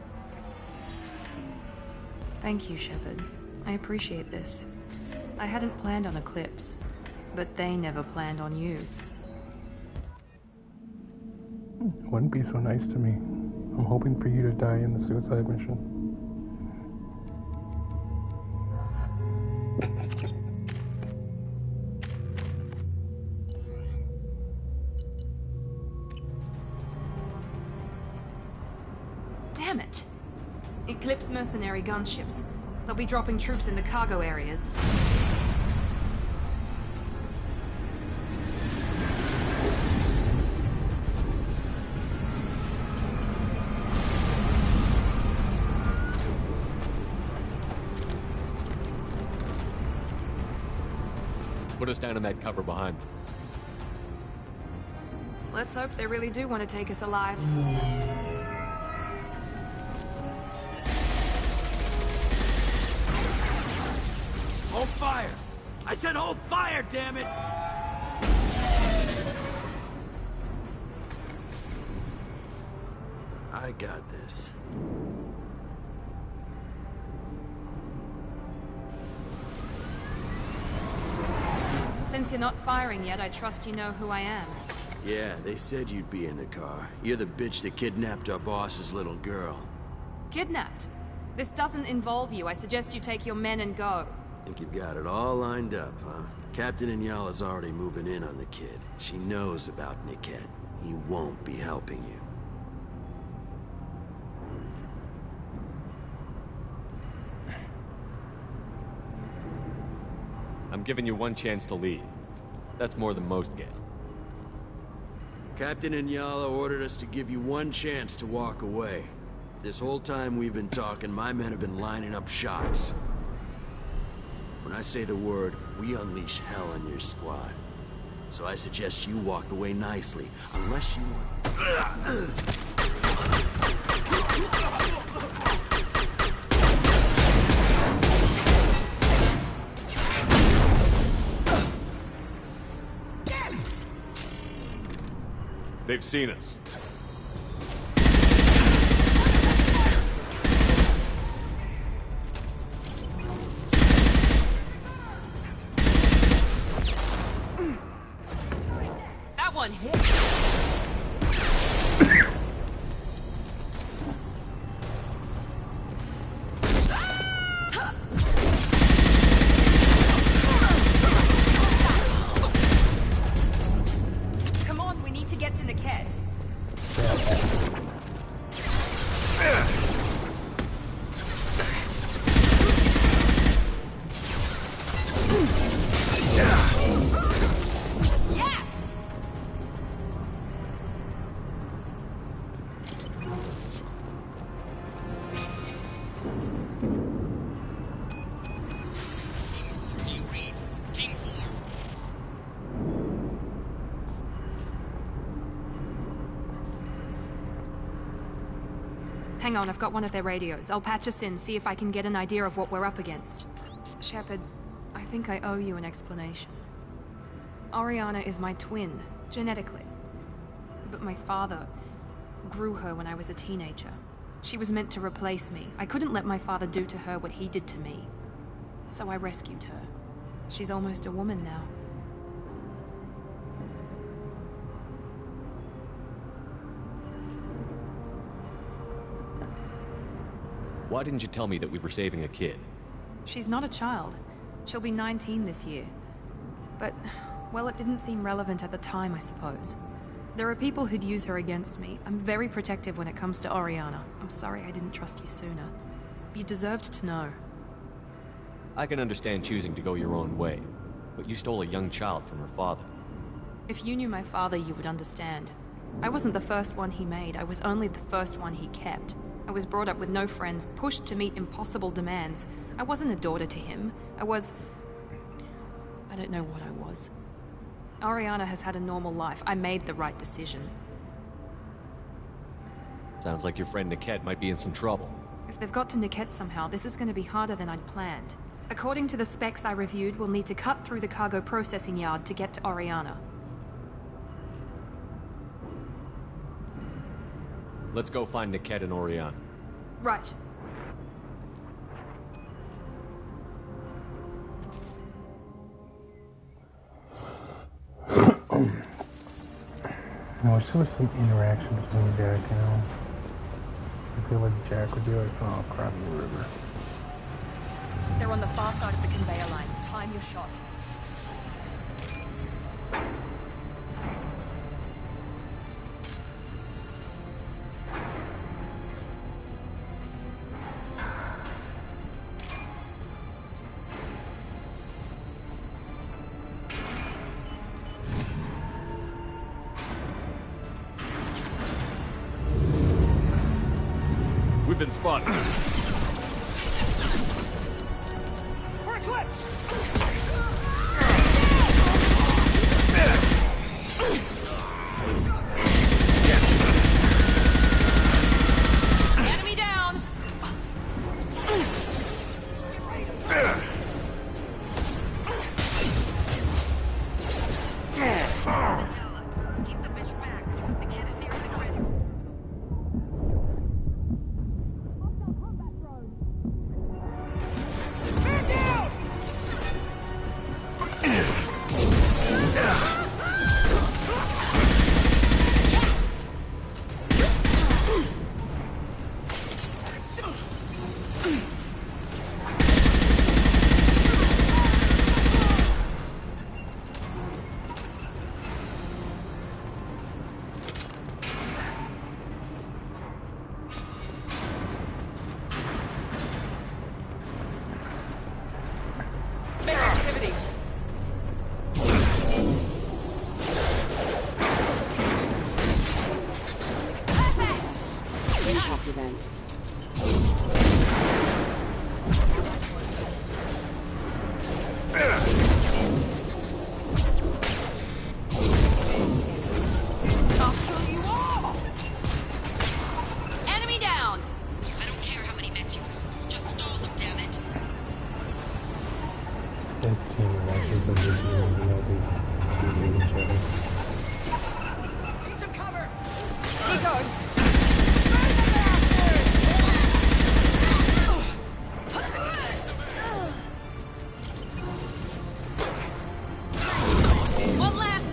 Thank you, Shepard. I appreciate this. I hadn't planned on Eclipse, but they never planned on you. It wouldn't be so nice to me. I'm hoping for you to die in the suicide mission. Damn it! Eclipse mercenary gunships. They'll be dropping troops in the cargo areas. Put us down in that cover behind them. Let's hope they really do want to take us alive. Hold fire! I said hold fire, damn it! I got this. Since you're not firing yet, I trust you know who I am. Yeah, they said you'd be in the car. You're the bitch that kidnapped our boss's little girl. Kidnapped? This doesn't involve you. I suggest you take your men and go. Think you've got it all lined up, huh? Captain Inyala's already moving in on the kid. She knows about Niket. He won't be helping you. I'm giving you one chance to leave. That's more than most get. Captain Inyala ordered us to give you one chance to walk away. This whole time we've been talking, my men have been lining up shots. When I say the word, we unleash hell on your squad. So I suggest you walk away nicely, unless you want... They've seen us. That one hit. Come on, we need to get to Niket. Yes! Team 4. Hang on, I've got one of their radios. I'll patch us in, see if I can get an idea of what we're up against. Shepard, I think I owe you an explanation. Oriana is my twin, genetically. but my father grew her when I was a teenager. She was meant to replace me. I couldn't let my father do to her what he did to me. So I rescued her. She's almost a woman now. Why didn't you tell me that we were saving a kid? She's not a child. She'll be 19 this year. But, well, it didn't seem relevant at the time, I suppose. There are people who'd use her against me. I'm very protective when it comes to Oriana. I'm sorry I didn't trust you sooner. You deserved to know. I can understand choosing to go your own way, but you stole a young child from her father. If you knew my father, you would understand. I wasn't the first one he made. I was only the first one he kept. I was brought up with no friends, pushed to meet impossible demands. I wasn't a daughter to him. I don't know what I was. Oriana has had a normal life. I made the right decision. Sounds like your friend Niket might be in some trouble. If they've got to Niket somehow, this is going to be harder than I'd planned. According to the specs I reviewed, we'll need to cut through the cargo processing yard to get to Oriana. Let's go find Niket and Oriana. Right. I wish there was some interaction between Jack, you know? I feel like Jack would be like, oh crap, the river. They're on the far side of the conveyor line. Time your shot. We've been spotted. For Eclipse! Enemy down! Keep the bitch back. The kid is nearing the grid. Man down! Make activity. Impact event. I'll kill you all! Enemy down! I don't care how many mets you lose. Just stall them, damn it. That team would actually be good, you know, they beat each other. Need some cover! He goes. One less!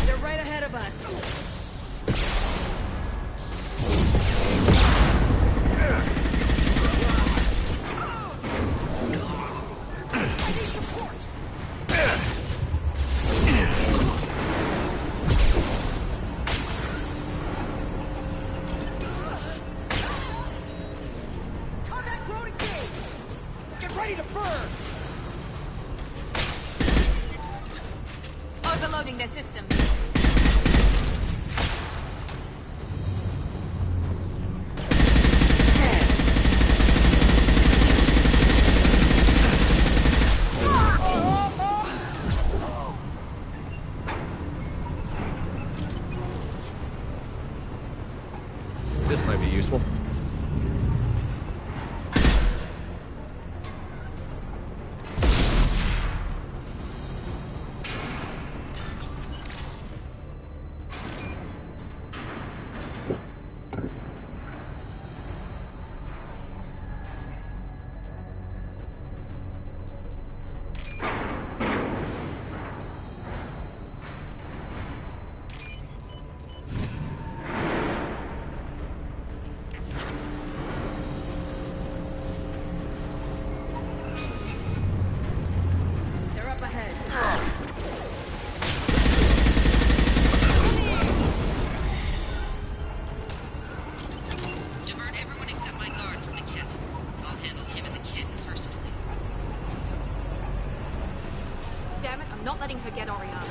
They're right ahead of us. Contact drone engaged! Get ready to burn! Overloading their system. This might be useful. Damn it, I'm not letting her get Oriana.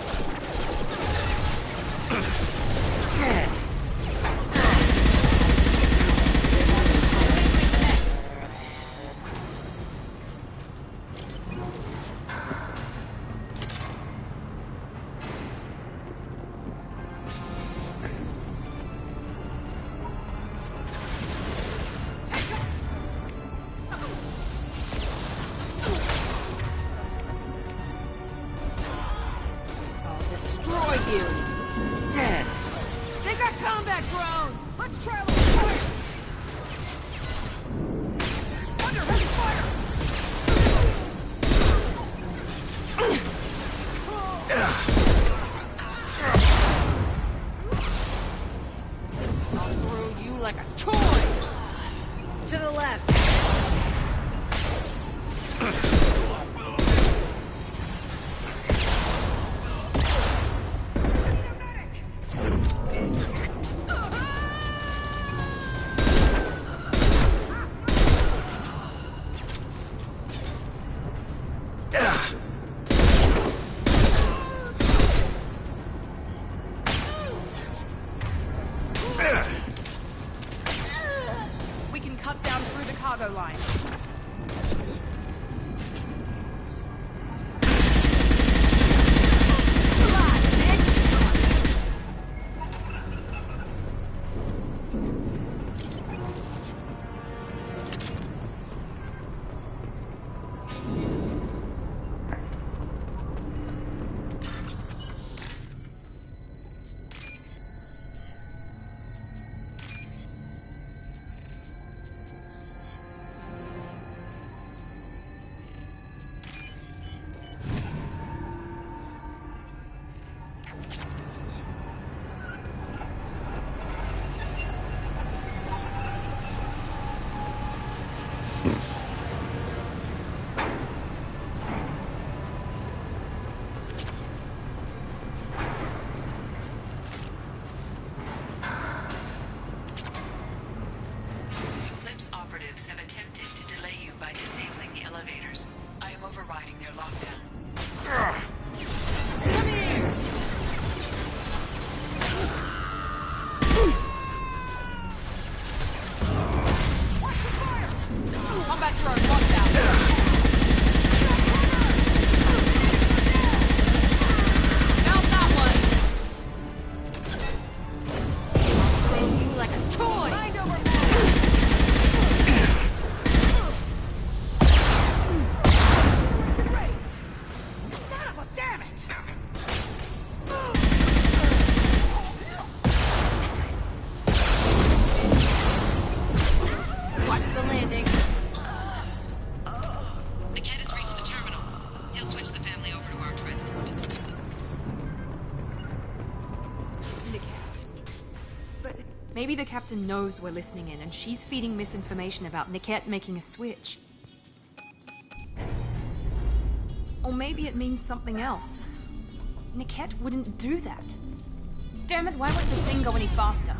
Maybe the captain knows we're listening in, and she's feeding misinformation about Niket making a switch. Or maybe it means something else. Niket wouldn't do that. Damn it, why won't the thing go any faster?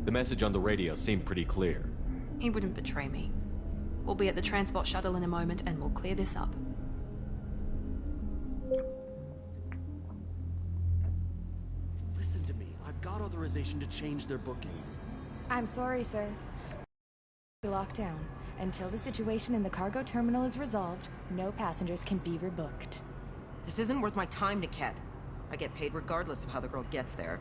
The message on the radio seemed pretty clear. He wouldn't betray me. We'll be at the transport shuttle in a moment, and we'll clear this up. Listen to me. I've got authorization to change their booking. I'm sorry, sir. Locked down. Until the situation in the cargo terminal is resolved, no passengers can be rebooked. This isn't worth my time, Niket. I get paid regardless of how the girl gets there.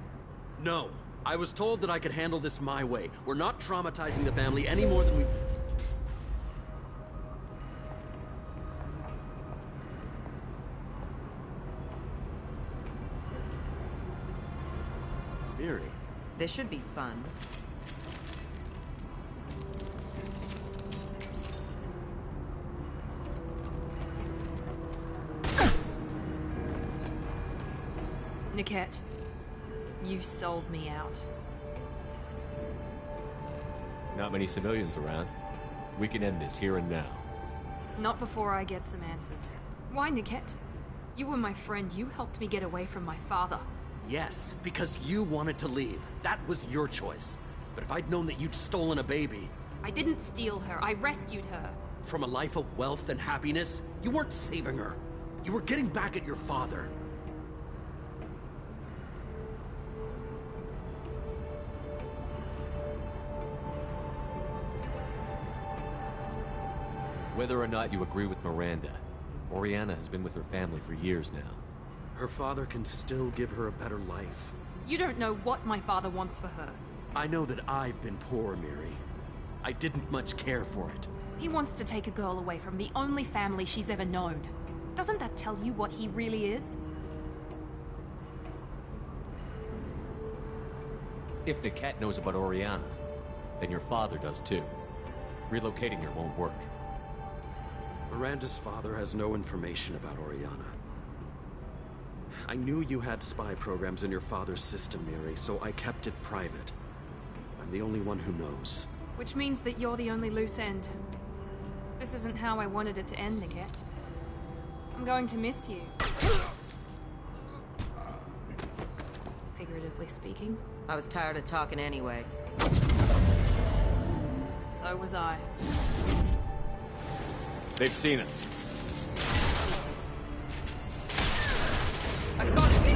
No. I was told that I could handle this my way. We're not traumatizing the family any more than we... Miri. This should be fun. Niket, you sold me out. Not many civilians around. We can end this here and now. Not before I get some answers. Why, Niket? You were my friend. You helped me get away from my father. Yes, because you wanted to leave. That was your choice. But if I'd known that you'd stolen a baby... I didn't steal her. I rescued her. From a life of wealth and happiness? You weren't saving her. You were getting back at your father. Whether or not you agree with Miranda, Oriana has been with her family for years now. Her father can still give her a better life. You don't know what my father wants for her. I know that I've been poor, Miri. I didn't much care for it. He wants to take a girl away from the only family she's ever known. Doesn't that tell you what he really is? If Niket knows about Oriana, then your father does too. Relocating her won't work. Miranda's father has no information about Oriana. I knew you had spy programs in your father's system, Miri, so I kept it private. I'm the only one who knows. Which means that you're the only loose end. This isn't how I wanted it to end, Niket. I'm going to miss you. Figuratively speaking. I was tired of talking anyway. So was I. They've seen us. I've got it!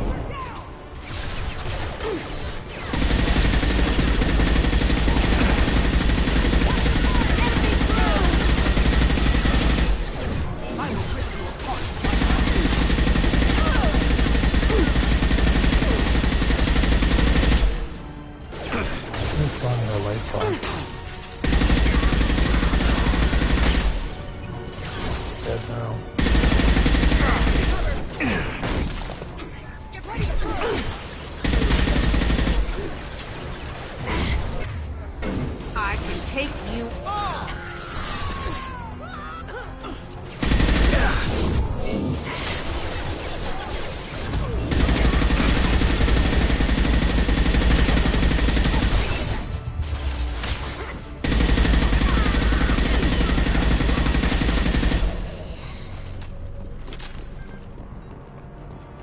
I can take you on!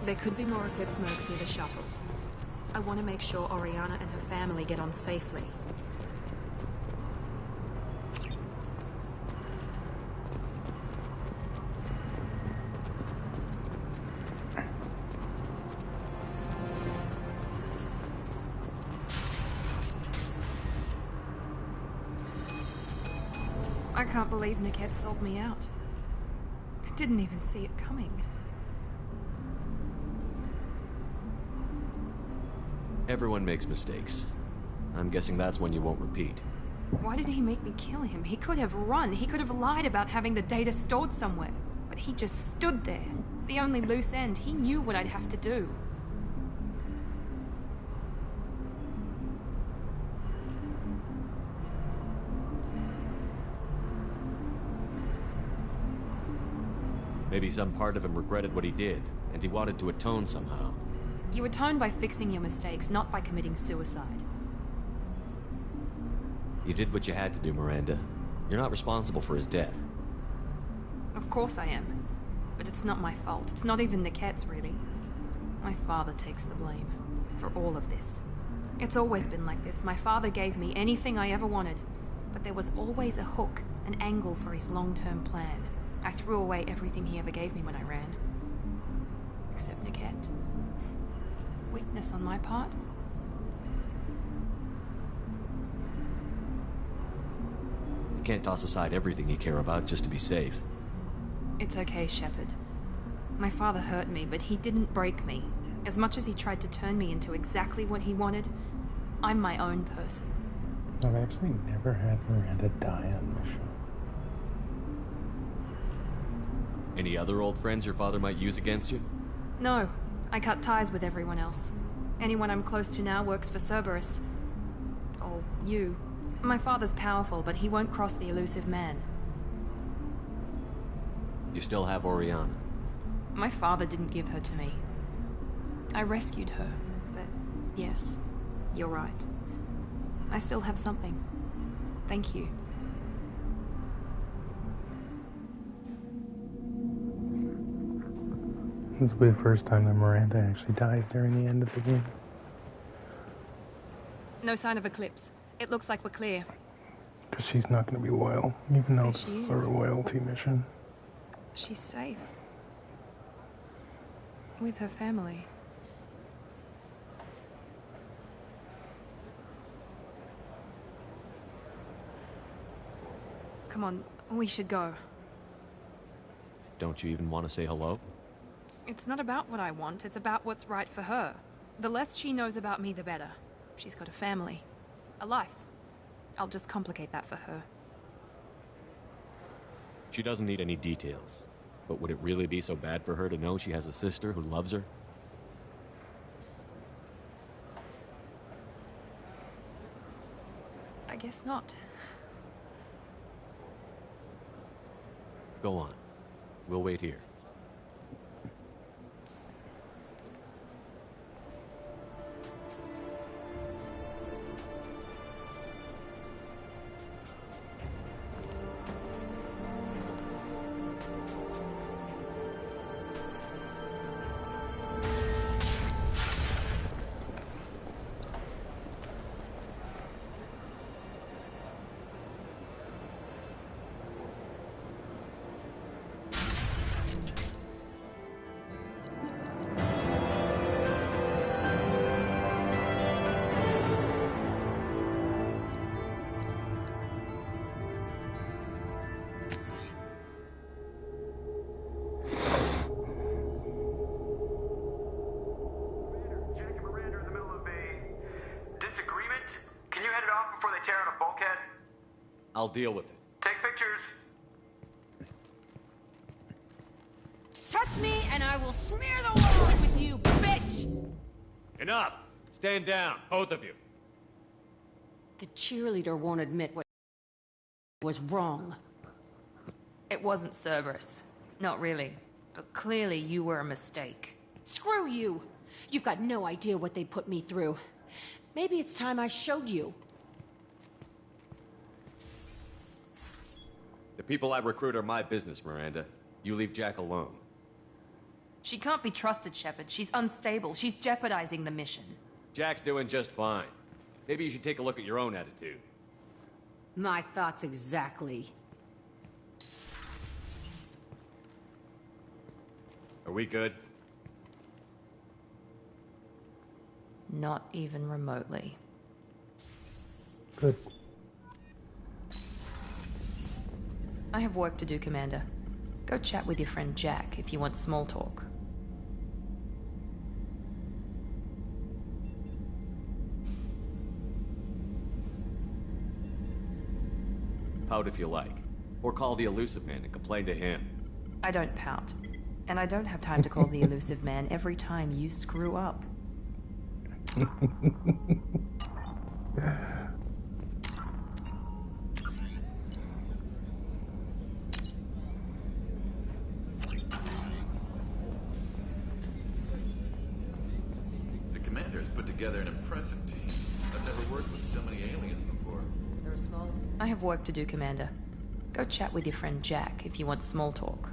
There could be more Eclipse mercs near the shuttle. I want to make sure Oriana and her family get on safely. I can't believe Niket sold me out. I didn't even see it coming. Everyone makes mistakes. I'm guessing that's one you won't repeat. Why did he make me kill him? He could have run. He could have lied about having the data stored somewhere. But he just stood there. The only loose end. He knew what I'd have to do. Maybe some part of him regretted what he did, and he wanted to atone somehow. You atone by fixing your mistakes, not by committing suicide. You did what you had to do, Miranda. You're not responsible for his death. Of course I am. But it's not my fault. It's not even Niket's, really. My father takes the blame for all of this. It's always been like this. My father gave me anything I ever wanted. But there was always a hook, an angle for his long-term plan. I threw away everything he ever gave me when I ran. Except Niket. Weakness on my part? You can't toss aside everything you care about just to be safe. It's okay, Shepard. My father hurt me, but he didn't break me. As much as he tried to turn me into exactly what he wanted, I'm my own person. I've actually never had Miranda die on the show. Any other old friends your father might use against you? No, I cut ties with everyone else. Anyone I'm close to now works for Cerberus. Or you. My father's powerful, but he won't cross the elusive man. You still have Oriana. My father didn't give her to me. I rescued her, but yes, you're right. I still have something. Thank you. This will be the first time that Miranda actually dies during the end of the game. No sign of Eclipse. It looks like we're clear. Because she's not going to be loyal, even though But this she is a is. loyalty mission. She's safe. With her family. Come on, we should go. Don't you even want to say hello? It's not about what I want, it's about what's right for her. The less she knows about me, the better. She's got a family. A life. I'll just complicate that for her. She doesn't need any details. But would it really be so bad for her to know she has a sister who loves her? I guess not. Go on. We'll wait here. I'll deal with it. Take pictures. Touch me and I will smear the walls with you, bitch! Enough! Stand down, both of you. The cheerleader won't admit what was wrong. It wasn't Cerberus. Not really. But clearly you were a mistake. Screw you! You've got no idea what they put me through. Maybe it's time I showed you. The people I recruit are my business, Miranda. You leave Jack alone. She can't be trusted, Shepard. She's unstable. She's jeopardizing the mission. Jack's doing just fine. Maybe you should take a look at your own attitude. My thoughts exactly. Are we good? Not even remotely. Good. I have work to do, Commander. Go chat with your friend Jack if you want small talk. Pout if you like. Or call the elusive man and complain to him. I don't pout. And I don't have time to call the elusive man every time you screw up. The commander's put together an impressive team. I've never worked with so many aliens before. They're a small... I have work to do, Commander. Go chat with your friend Jack if you want small talk.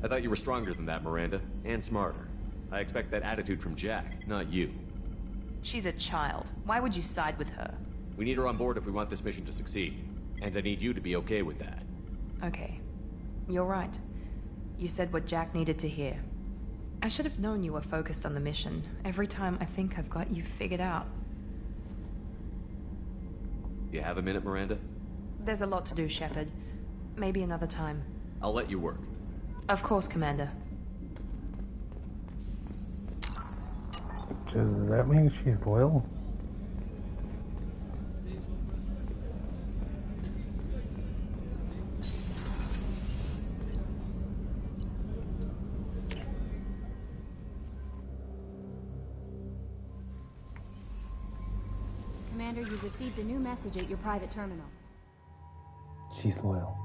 I thought you were stronger than that, Miranda. And smarter. I expect that attitude from Jack, not you. She's a child. Why would you side with her? We need her on board if we want this mission to succeed. And I need you to be okay with that. Okay. You're right. You said what Jack needed to hear. I should have known you were focused on the mission. Every time I think I've got you figured out. You have a minute, Miranda? There's a lot to do, Shepard. Maybe another time. I'll let you work. Of course, Commander. Does that mean she's loyal? Commander, you've received a new message at your private terminal. She's loyal.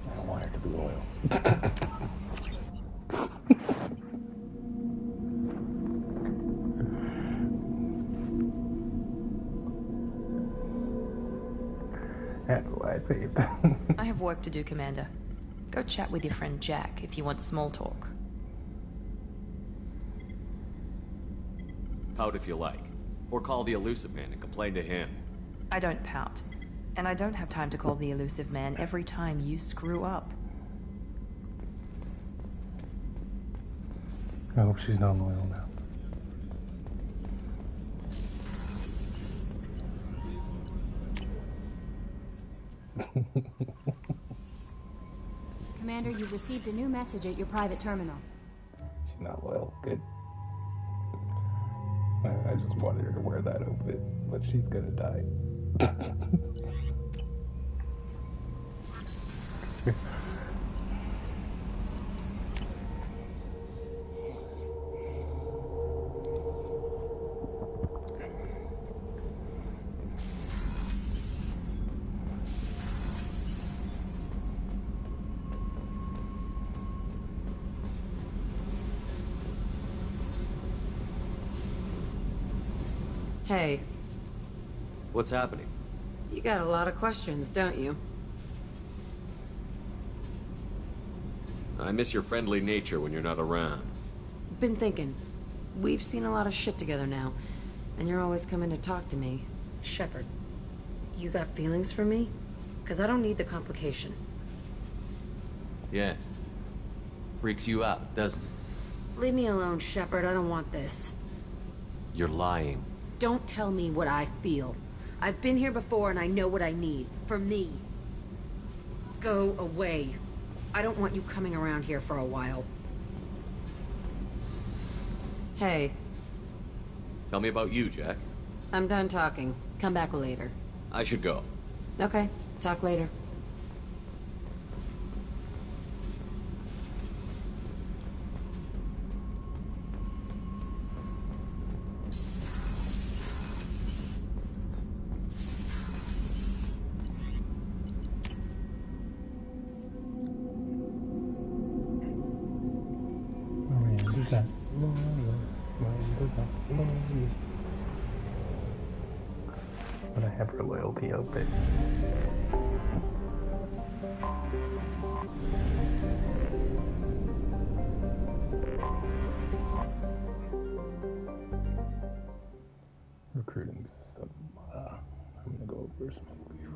I want her to be loyal. That's why I saved. I have work to do, Commander. Go chat with your friend Jack if you want small talk. Pout if you like. Or call the elusive man and complain to him. I don't pout. And I don't have time to call the elusive man every time you screw up. I hope she's not loyal now. Commander, you've received a new message at your private terminal. She's not loyal. Good. I just wanted her to wear that outfit, but she's gonna die. Hey. What's happening? You got a lot of questions, don't you? I miss your friendly nature when you're not around. Been thinking. We've seen a lot of shit together now, and you're always coming to talk to me. Shepard, you got feelings for me? Because I don't need the complication. Yes. Freaks you out, doesn't it? Leave me alone, Shepard. I don't want this. You're lying. Don't tell me what I feel. I've been here before and I know what I need. For me. Go away. I don't want you coming around here for a while. Hey. Tell me about you, Jack. I'm done talking. Come back later. I should go. Okay. Talk later. But I have her loyalty outfit. Recruiting some. I'm gonna go over some before.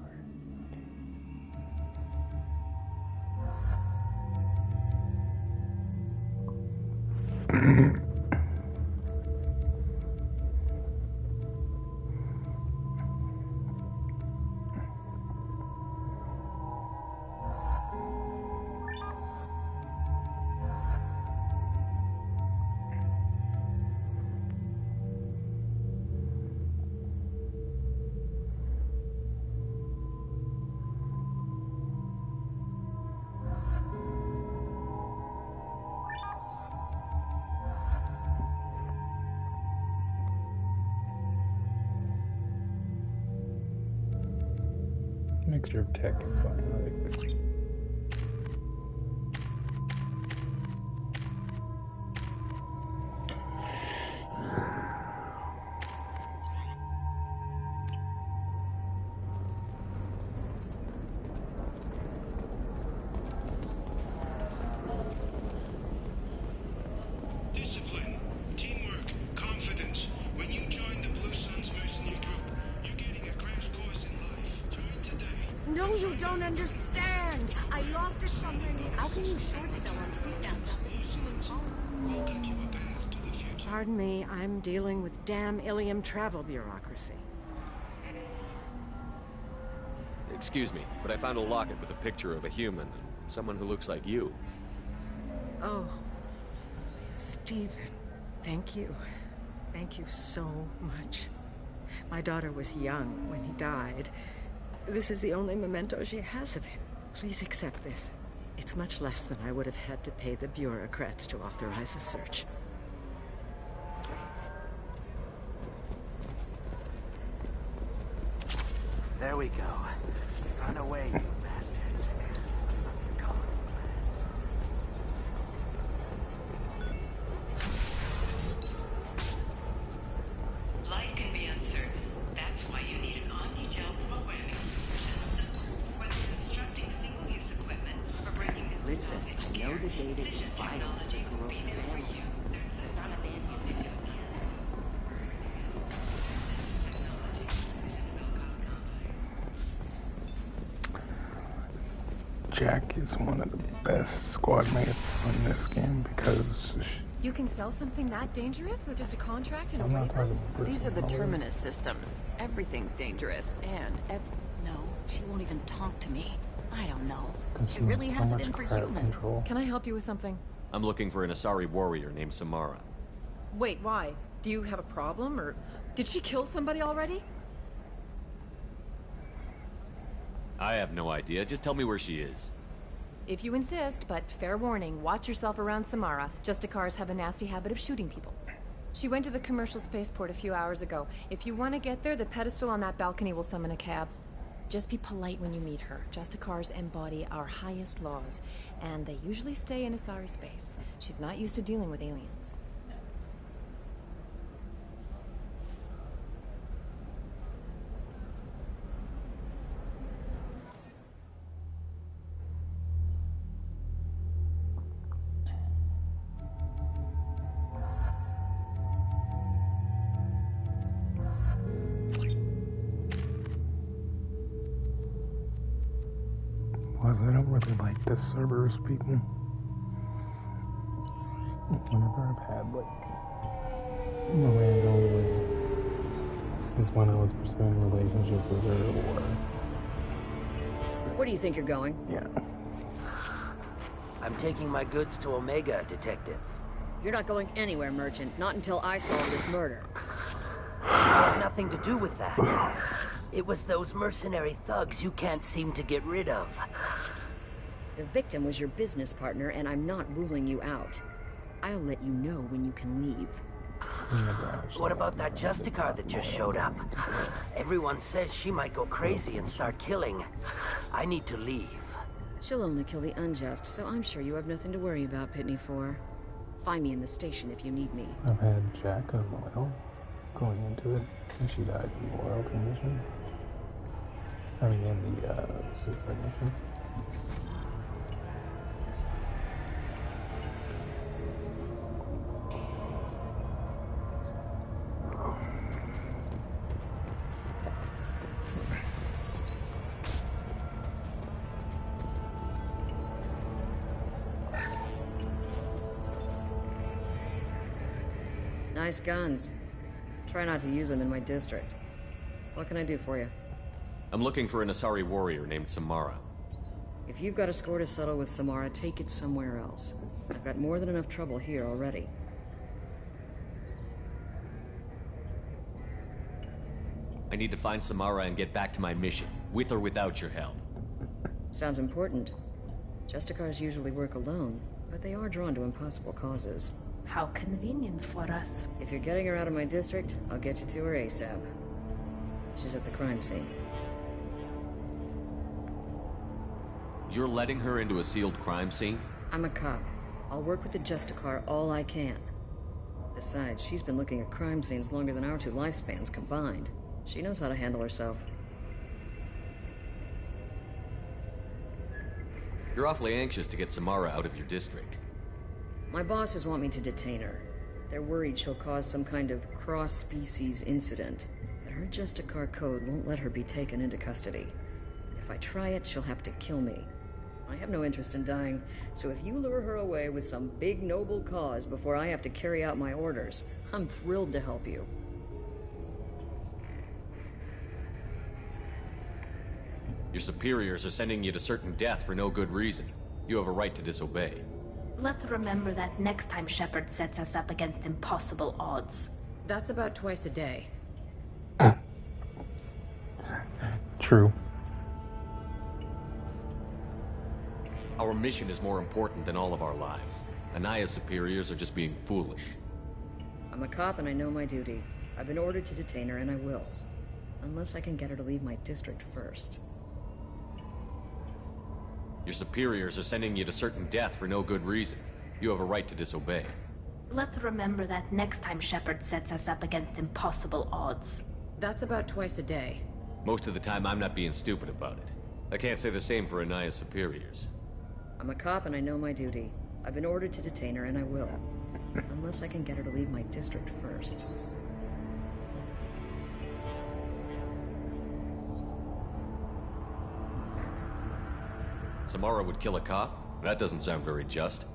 Mixture of tech and fun. I like this. Discipline, teamwork, confidence. When you join the Blue Suns mercenary group, you're getting a crash course in life. Join today. No, you don't understand. I lost it somewhere near. How can you short sell on printouts after this human colony? We'll cut you a path to the future. Pardon me, I'm dealing with damn Ilium travel bureaucracy. Excuse me, but I found a locket with a picture of a human. Someone who looks like you. Oh, Stephen, thank you. Thank you so much. My daughter was young when he died. This is the only memento she has of him. Please accept this. It's much less than I would have had to pay the bureaucrats to authorize a search. There we go. Run away, you bastards. Life can be uncertain. That's why you need an Omni-Gel programming solution. Whether constructing single-use equipment or breaking new Listen, salvage I gear, know the data is precision vital to technology the will be corrosive there for family. you. There's It's not a Dante's video. Jack is one of the best squad mates in this game because You can sell something that dangerous with just a contract and a I'm not waiver? talking about These are the personal knowledge. Terminus systems. Everything's dangerous, and No, she won't even talk to me. I don't know. Because She really has it in for crowd humans. control. Can I help you with something? I'm looking for an Asari warrior named Samara. Wait, why? Do you have a problem, or did she kill somebody already? I have no idea. Just tell me where she is. If you insist, but fair warning, watch yourself around Samara. Justicars have a nasty habit of shooting people. She went to the commercial spaceport a few hours ago. If you want to get there, the pedestal on that balcony will summon a cab. Just be polite when you meet her. Justicars embody our highest laws, and they usually stay in Asari space. She's not used to dealing with aliens. Was I don't really like the Cerberus people. Whenever I've had like Miranda is when I was pursuing a relationship with her or Where do you think you're going? yeah. I'm taking my goods to Omega, Detective. You're not going anywhere, Merchant. Not until I solve this murder. I had nothing to do with that. It was those mercenary thugs you can't seem to get rid of. The victim was your business partner, and I'm not ruling you out. I'll let you know when you can leave. What about that Justicar that just showed up? Everyone says she might go crazy and start killing. I need to leave. She'll only kill the unjust, so I'm sure you have nothing to worry about, Pitney 4. Find me in the station if you need me. I've had Jack as loyal going into it, and she died in the loyalty mission. I mean, in the suicide mission. Nice guns. Try not to use them in my district. What can I do for you? I'm looking for an Asari warrior named Samara. If you've got a score to settle with Samara, take it somewhere else. I've got more than enough trouble here already. I need to find Samara and get back to my mission, with or without your help. Sounds important. Justicars usually work alone, but they are drawn to impossible causes. How convenient for us. If you're getting her out of my district, I'll get you to her ASAP. She's at the crime scene. You're letting her into a sealed crime scene? I'm a cop. I'll work with the Justicar all I can. Besides, she's been looking at crime scenes longer than our two lifespans combined. She knows how to handle herself. You're awfully anxious to get Samara out of your district. My bosses want me to detain her. They're worried she'll cause some kind of cross-species incident, that her Justicar code won't let her be taken into custody. If I try it, she'll have to kill me. I have no interest in dying, so if you lure her away with some big noble cause before I have to carry out my orders, I'm thrilled to help you. Your superiors are sending you to certain death for no good reason. You have a right to disobey. Let's remember that next time Shepard sets us up against impossible odds. That's about twice a day. True. Our mission is more important than all of our lives. Anaya's superiors are just being foolish. I'm a cop and I know my duty. I've been ordered to detain her and I will. Unless I can get her to leave my district first. Your superiors are sending you to certain death for no good reason. You have a right to disobey. Let's remember that next time Shepard sets us up against impossible odds. That's about twice a day. Most of the time, I'm not being stupid about it. I can't say the same for Anaya's superiors. I'm a cop and I know my duty. I've been ordered to detain her and I will. Unless I can get her to leave my district first. Samara would kill a cop? That doesn't sound very just.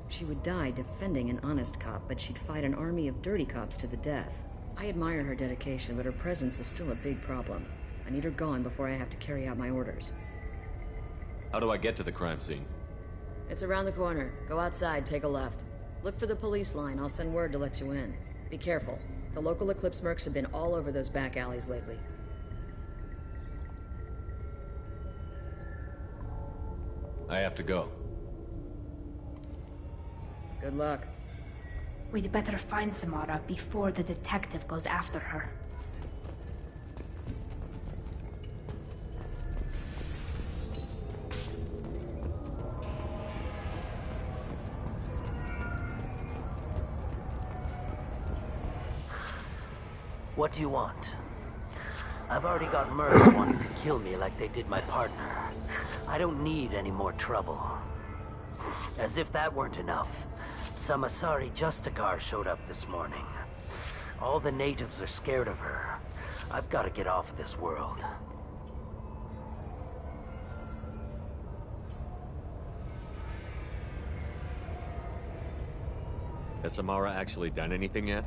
She would die defending an honest cop, but she'd fight an army of dirty cops to the death. I admire her dedication, but her presence is still a big problem. I need her gone before I have to carry out my orders. How do I get to the crime scene? It's around the corner. Go outside, take a left. Look for the police line. I'll send word to let you in. Be careful. The local Eclipse mercs have been all over those back alleys lately. I have to go. Good luck. We'd better find Samara before the detective goes after her. What do you want? I've already got mercs wanting to kill me like they did my partner. I don't need any more trouble. As if that weren't enough, some Asari Justicar showed up this morning. All the natives are scared of her. I've got to get off of this world. Has Samara actually done anything yet?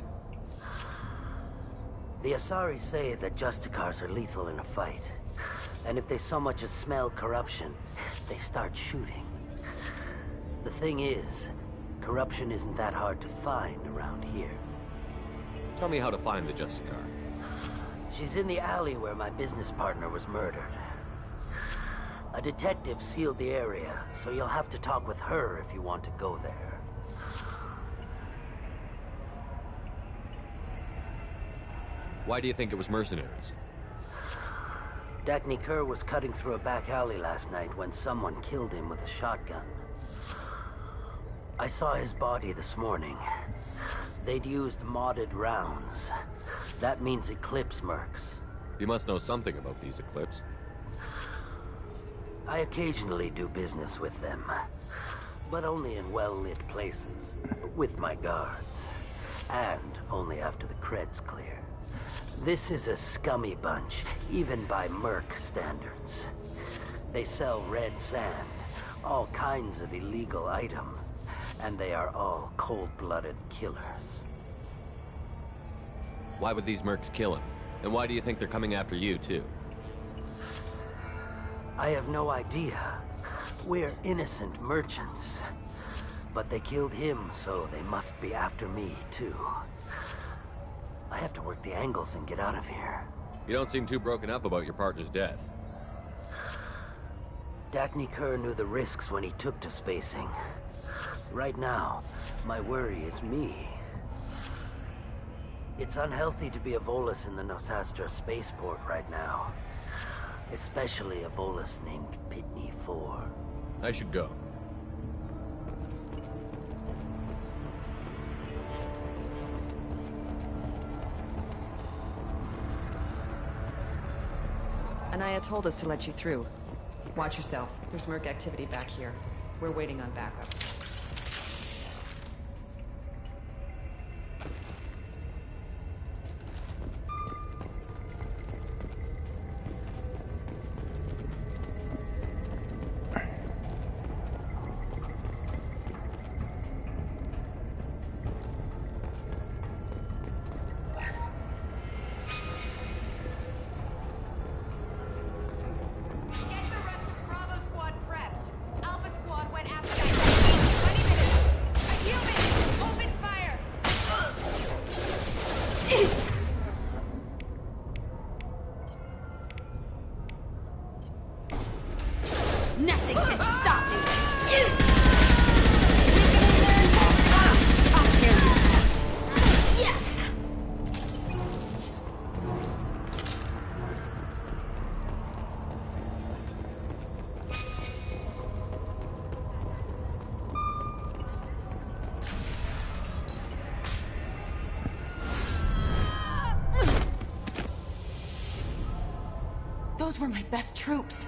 The Asari say that Justicars are lethal in a fight. And if they so much as smell corruption, they start shooting. The thing is, corruption isn't that hard to find around here. Tell me how to find the Justicar. She's in the alley where my business partner was murdered. A detective sealed the area, so you'll have to talk with her if you want to go there. Why do you think it was mercenaries? Dagny Kerr was cutting through a back alley last night when someone killed him with a shotgun. I saw his body this morning. They'd used modded rounds. That means Eclipse mercs. You must know something about these Eclipse. I occasionally do business with them, but only in well-lit places, with my guards, and only after the cred's clear. This is a scummy bunch, even by merc standards. They sell red sand, all kinds of illegal items, and they are all cold-blooded killers. Why would these mercs kill him? And why do you think they're coming after you, too? I have no idea. We're innocent merchants. But they killed him, so they must be after me, too. I have to work the angles and get out of here. You don't seem too broken up about your partner's death. Dagny Kerr knew the risks when he took to spacing. Right now, my worry is me. It's unhealthy to be a Volus in the Nosastra spaceport right now. Especially a Volus named Pitney 4. I should go. Anaya told us to let you through. Watch yourself. There's merc activity back here. We're waiting on backup. Nothing can stop me! Yes! Those were my best troops.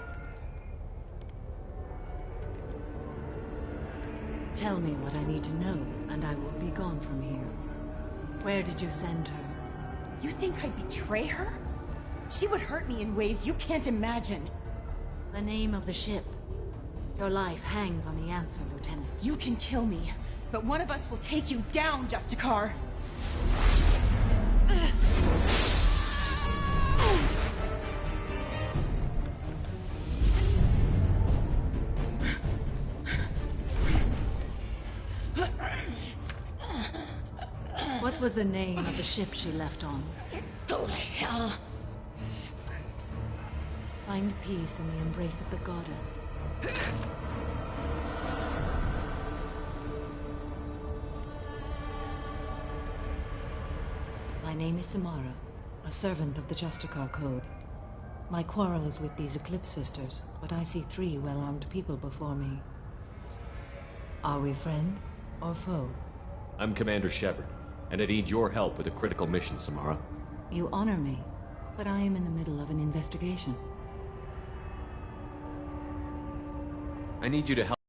Tell me what I need to know, and I will be gone from here. Where did you send her? You think I'd betray her? She would hurt me in ways you can't imagine. The name of the ship. Your life hangs on the answer, Lieutenant. You can kill me, but one of us will take you down, Justicar! What was the name of the ship she left on? Go to hell! Find peace in the embrace of the goddess. My name is Samara, a servant of the Justicar Code. My quarrel is with these Eclipse Sisters, but I see 3 well-armed people before me. Are we friend or foe? I'm Commander Shepard, and I need your help with a critical mission, Samara. You honor me, but I am in the middle of an investigation. I need you to help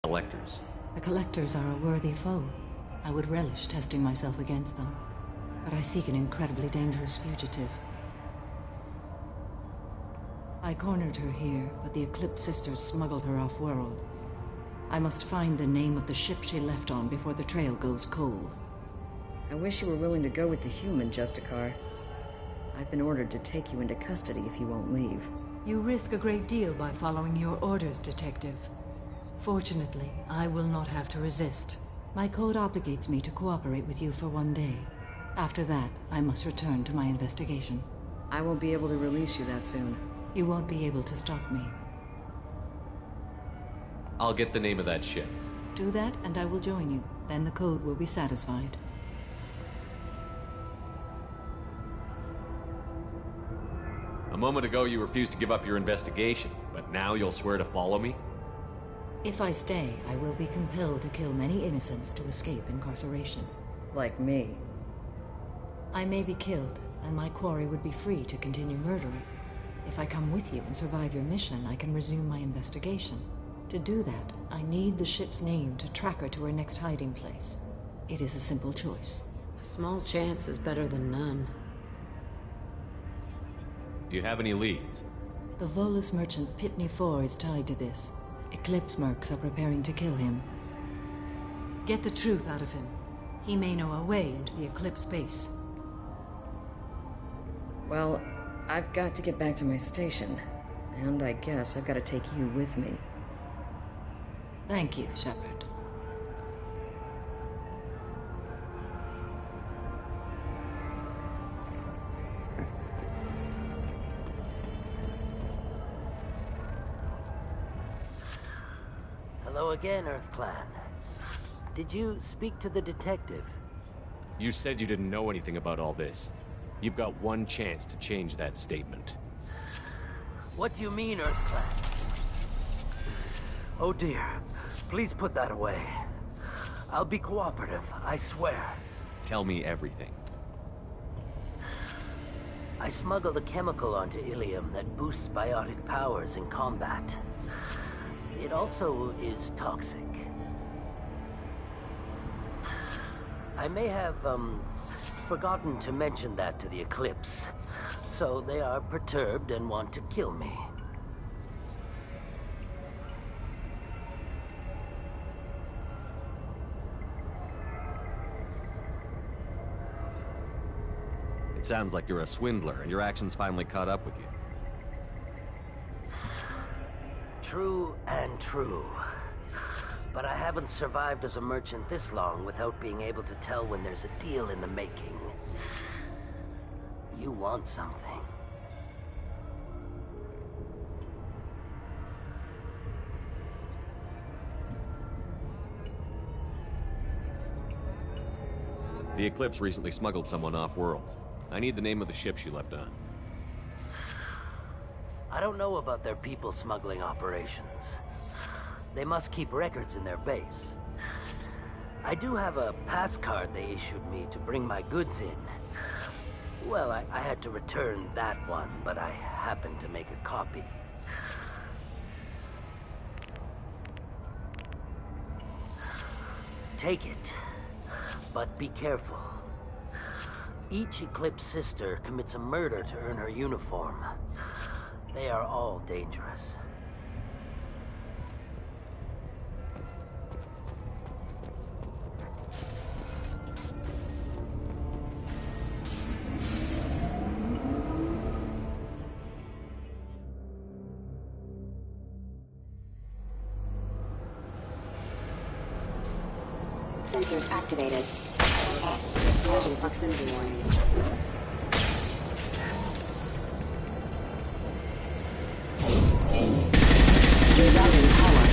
the Collectors. The Collectors are a worthy foe. I would relish testing myself against them, but I seek an incredibly dangerous fugitive. I cornered her here, but the Eclipse Sisters smuggled her off-world. I must find the name of the ship she left on before the trail goes cold. I wish you were willing to go with the human, Justicar. I've been ordered to take you into custody if you won't leave. You risk a great deal by following your orders, Detective. Fortunately, I will not have to resist. My code obligates me to cooperate with you for 1 day. After that, I must return to my investigation. I won't be able to release you that soon. You won't be able to stop me. I'll get the name of that ship. Do that, and I will join you. Then the code will be satisfied. A moment ago, you refused to give up your investigation, but now you'll swear to follow me? If I stay, I will be compelled to kill many innocents to escape incarceration. Like me. I may be killed, and my quarry would be free to continue murdering. If I come with you and survive your mission, I can resume my investigation. To do that, I need the ship's name to track her to her next hiding place. It is a simple choice. A small chance is better than none. Do you have any leads? The Volus merchant Pitney 4 is tied to this. Eclipse mercs are preparing to kill him. Get the truth out of him. He may know a way into the Eclipse base. Well, I've got to get back to my station. And I guess I've got to take you with me. Thank you, Shepard. Hello again, Earth Clan. Did you speak to the detective? You said you didn't know anything about all this. You've got 1 chance to change that statement. What do you mean, Earth Clan? Oh dear. Please put that away. I'll be cooperative, I swear. Tell me everything. I smuggled a chemical onto Ilium that boosts biotic powers in combat. It also is toxic. I may have, forgotten to mention that to the Eclipse. So they are perturbed and want to kill me. It sounds like you're a swindler, and your actions finally caught up with you. True and true. But I haven't survived as a merchant this long without being able to tell when there's a deal in the making. You want something. The Eclipse recently smuggled someone off-world. I need the name of the ship she left on. I don't know about their people smuggling operations. They must keep records in their base. I do have a pass card they issued me to bring my goods in. Well, I had to return that one, but I happened to make a copy. Take it, but be careful. Each Eclipse sister commits a murder to earn her uniform. They are all dangerous. Sensors activated. Vision proximity warning. Rerouting power.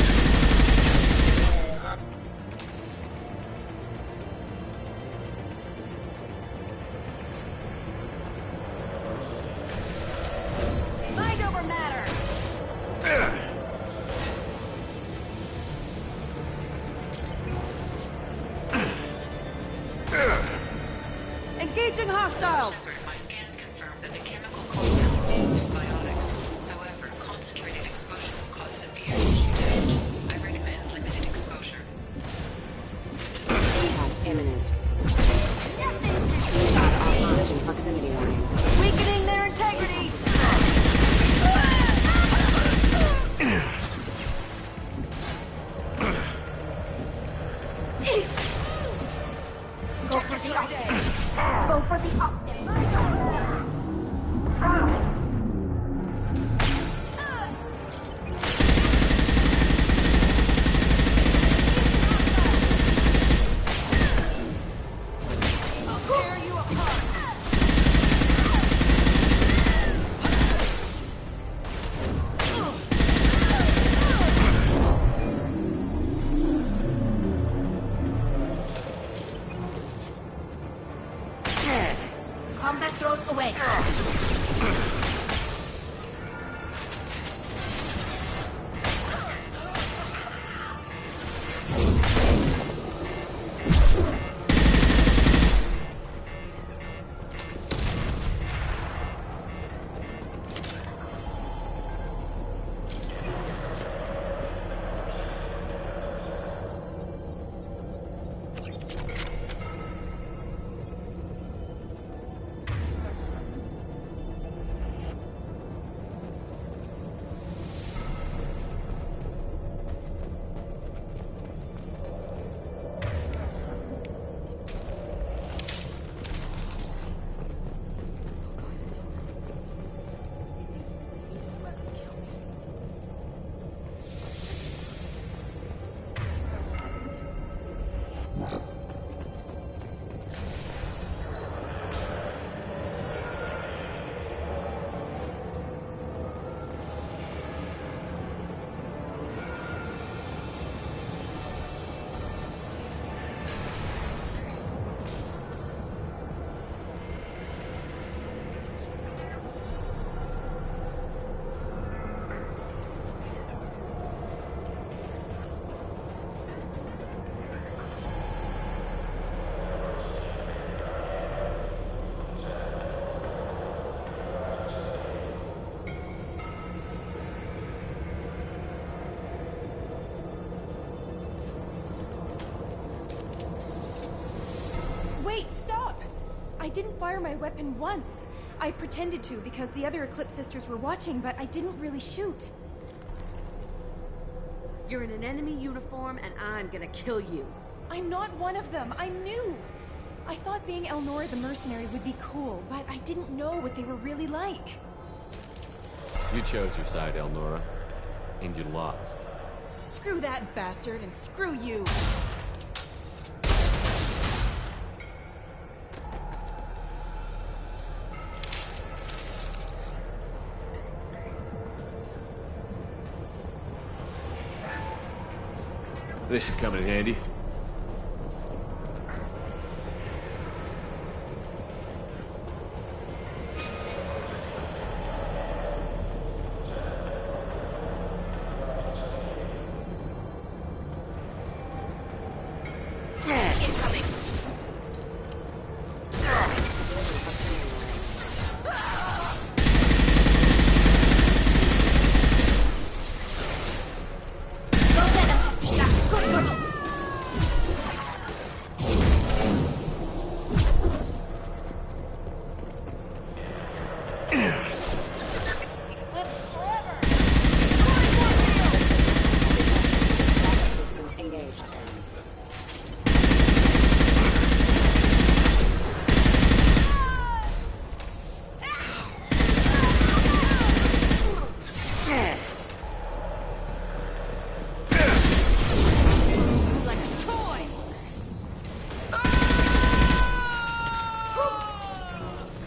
Mind over matter! Engaging hostiles! My scans confirm that the chemical compound induced biotics. However, concentrated exposure will cause severe tissue damage. I recommend limited exposure. Impact imminent. Vision proximity warning. Weakening their integrity! Go for the optim. Go for the optim. I'll tear you apart! Combat thrown away. Wait, stop! I didn't fire my weapon once. I pretended to because the other Eclipse sisters were watching, but I didn't really shoot. You're in an enemy uniform, and I'm gonna kill you. I'm not one of them. I'm new. I thought being Elnora the mercenary would be cool, but I didn't know what they were really like. You chose your side, Elnora, and you lost. Screw that bastard, and screw you! This should come in handy.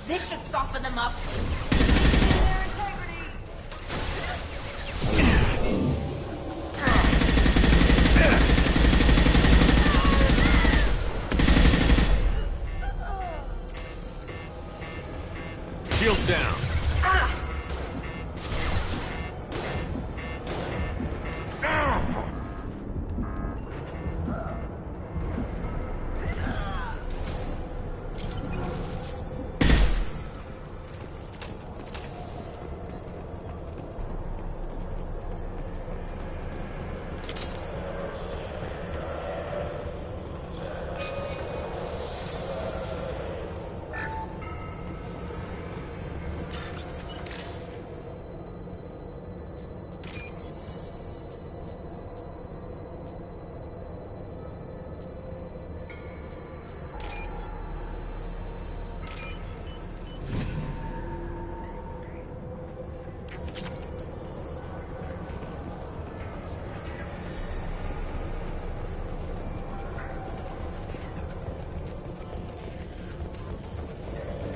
This should soften them up. Shields down.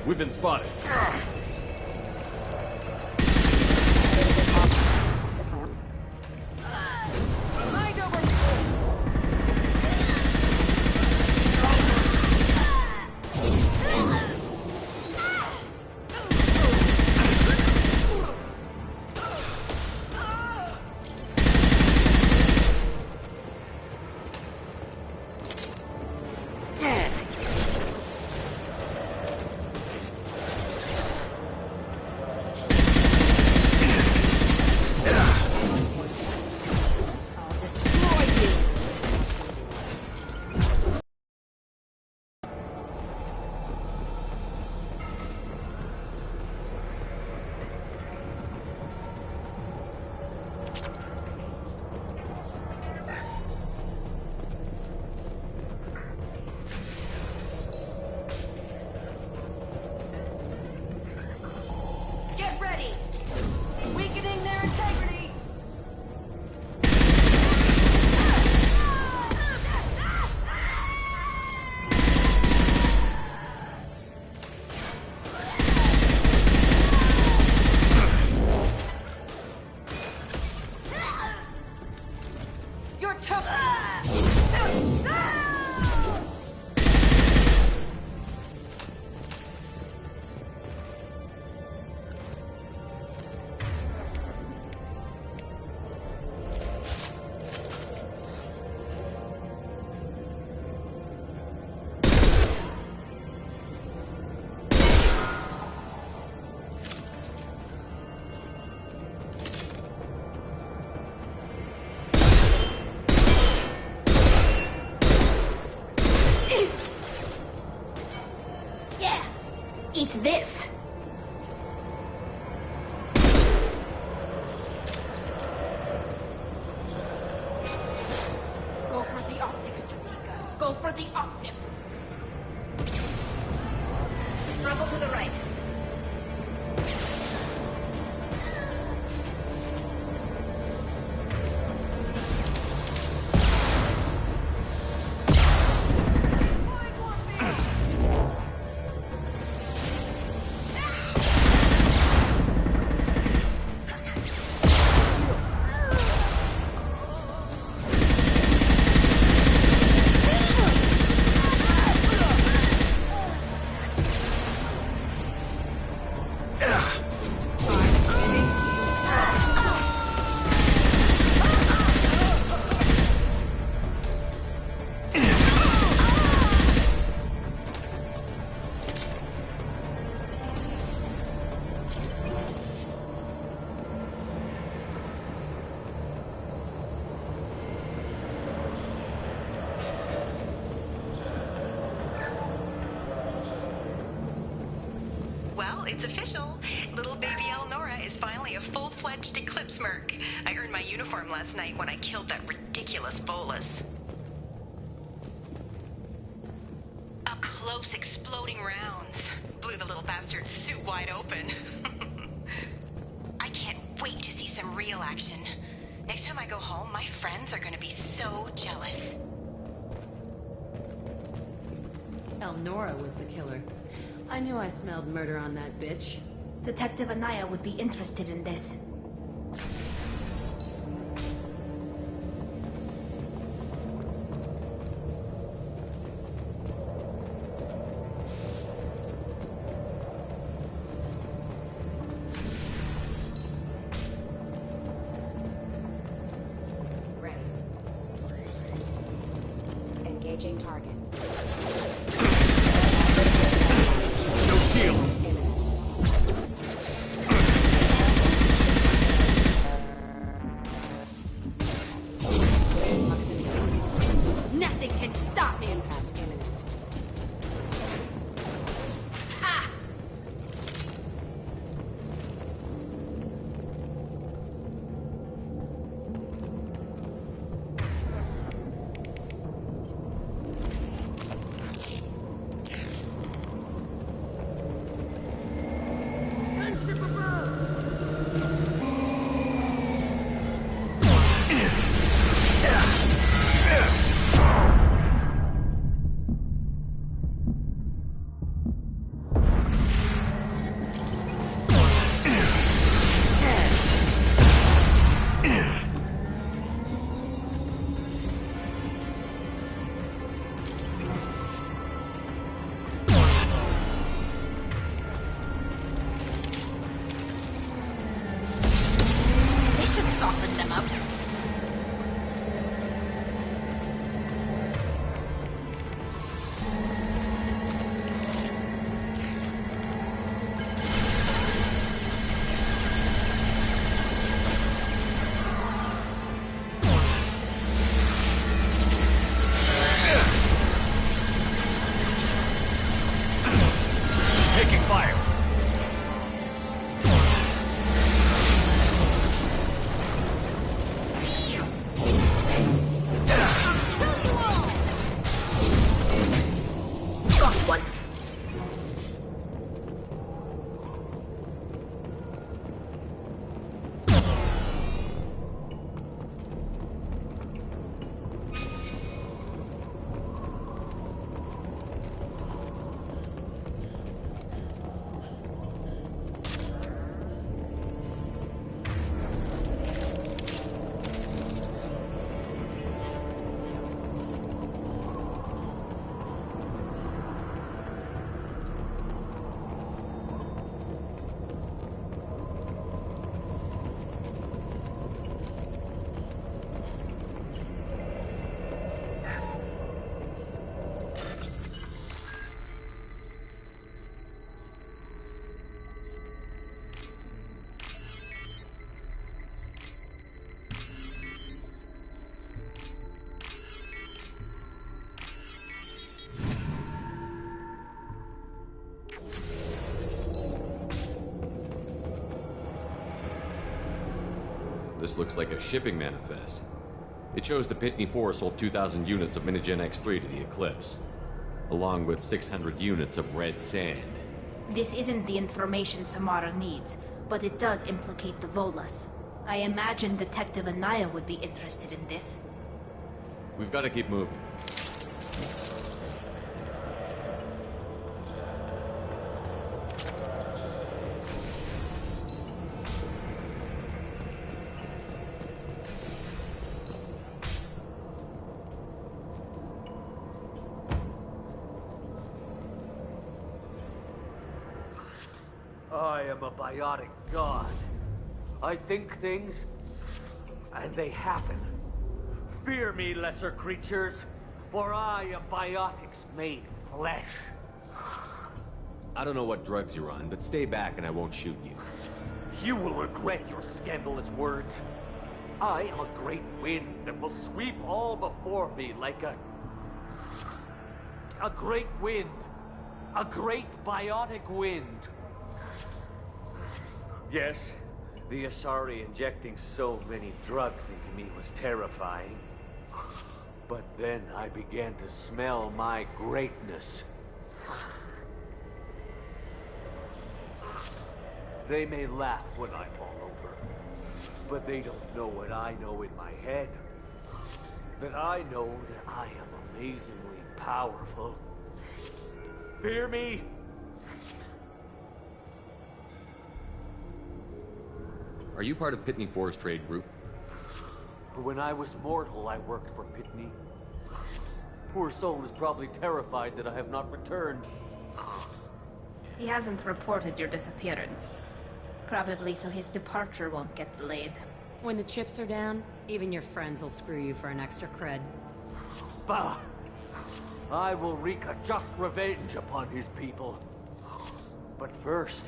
We've been spotted. Eat this! Go for the optics, Chatika. Go for the optics! Struggle to the right. Well, it's official. Little baby Elnora is finally a full-fledged Eclipse Merc. I earned my uniform last night when I killed that ridiculous Volus. Up close, exploding rounds. Blew the little bastard's suit wide open. I can't wait to see some real action. Next time I go home, my friends are gonna be so jealous. Elnora was the killer. I knew I smelled murder on that bitch. Detective Anaya would be interested in this. Ready. Engaging target. No shield! Nothing can stop me! Impact imminent. Ah! They should soften them up. Taking fire! Got one. This looks like a shipping manifest. It shows the Pitney 4 sold 2,000 units of Minigen X3 to the Eclipse, along with 600 units of red sand. This isn't the information Samara needs, but it does implicate the Volas. I imagine Detective Anaya would be interested in this. We've got to keep moving. I am a biotic god. I think things, and they happen. Fear me, lesser creatures, for I am biotics made flesh. I don't know what drugs you're on, but stay back and I won't shoot you. You will regret your scandalous words. I am a great wind that will sweep all before me like a great wind. A great biotic wind. Yes, the Asari injecting so many drugs into me was terrifying. But then I began to smell my greatness. They may laugh when I fall over, but they don't know what I know in my head. That I know that I am amazingly powerful. Fear me, are you part of Pitney 4's trade group? When I was mortal, I worked for Pitney. Poor soul is probably terrified that I have not returned. He hasn't reported your disappearance. Probably so his departure won't get delayed. When the chips are down, even your friends will screw you for an extra cred. Bah! I will wreak a just revenge upon his people. But first,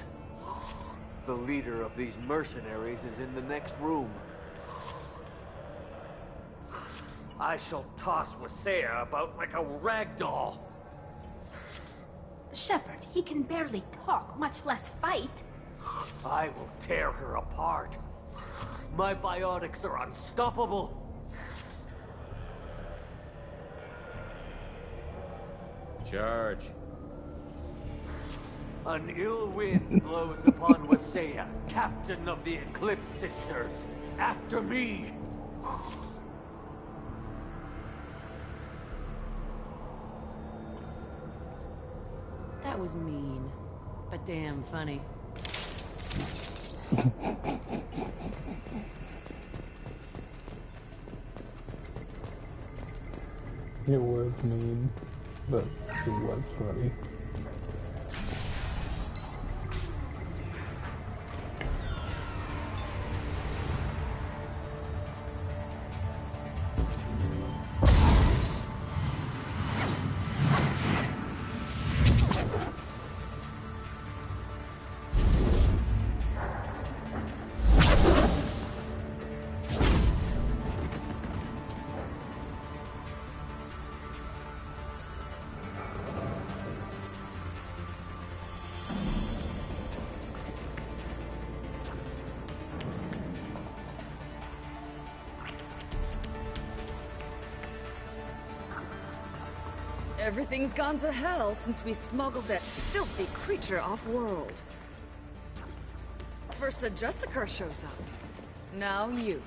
the leader of these mercenaries is in the next room. I shall toss Wasea about like a rag doll. Shepard, he can barely talk, much less fight. I will tear her apart. My biotics are unstoppable. Charge. An ill wind blows upon Wasea, captain of the Eclipse Sisters. After me! That was mean, but damn funny. It was mean, but it was funny. Everything's gone to hell since we smuggled that filthy creature off-world. First a Justicar shows up. Now you.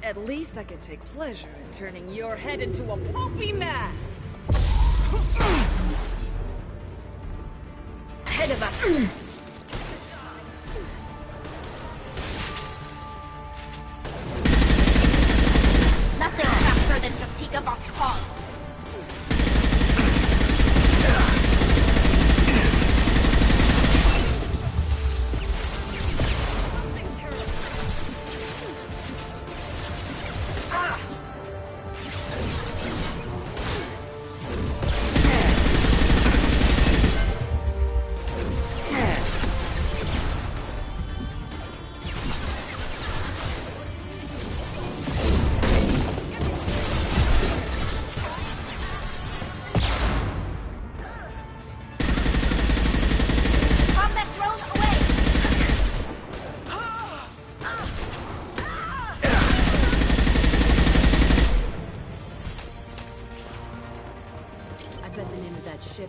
At least I can take pleasure in turning your head into a pulpy mass! Ahead of us! Nothing faster than Jatiga Boskal.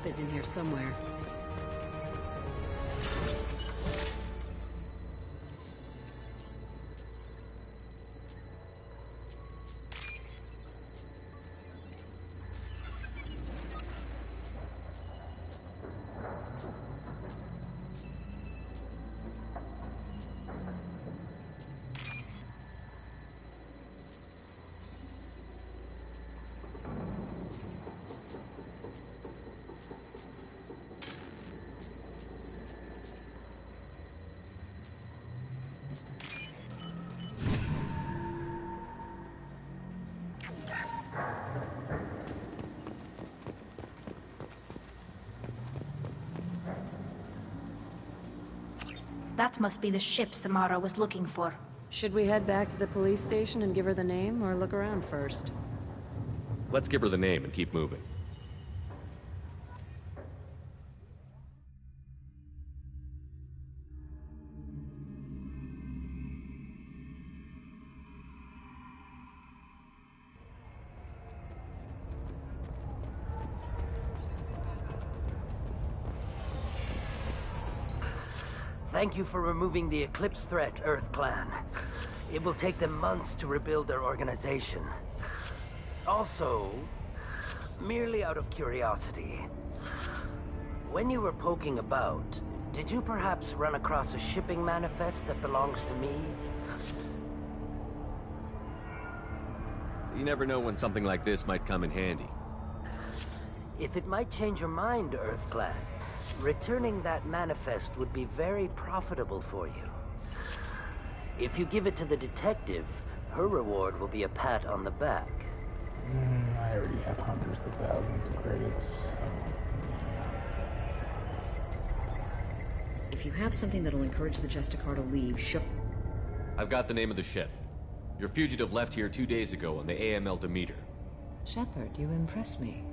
Is in here somewhere. That must be the ship Samara was looking for. Should we head back to the police station and give her the name, or look around first? Let's give her the name and keep moving. Thank you for removing the Eclipse threat, Earth Clan. It will take them months to rebuild their organization. Also, merely out of curiosity, when you were poking about, Did you perhaps run across a shipping manifest that belongs to me? You never know when something like this might come in handy. If it might change your mind, Earthclan, returning that manifest would be very profitable for you. If you give it to the detective, her reward will be a pat on the back. I already have hundreds of thousands of credits. If you have something that'll encourage the Justicar to leave, I've got the name of the ship. Your fugitive left here 2 days ago on the AML Demeter. Shepard, you impress me.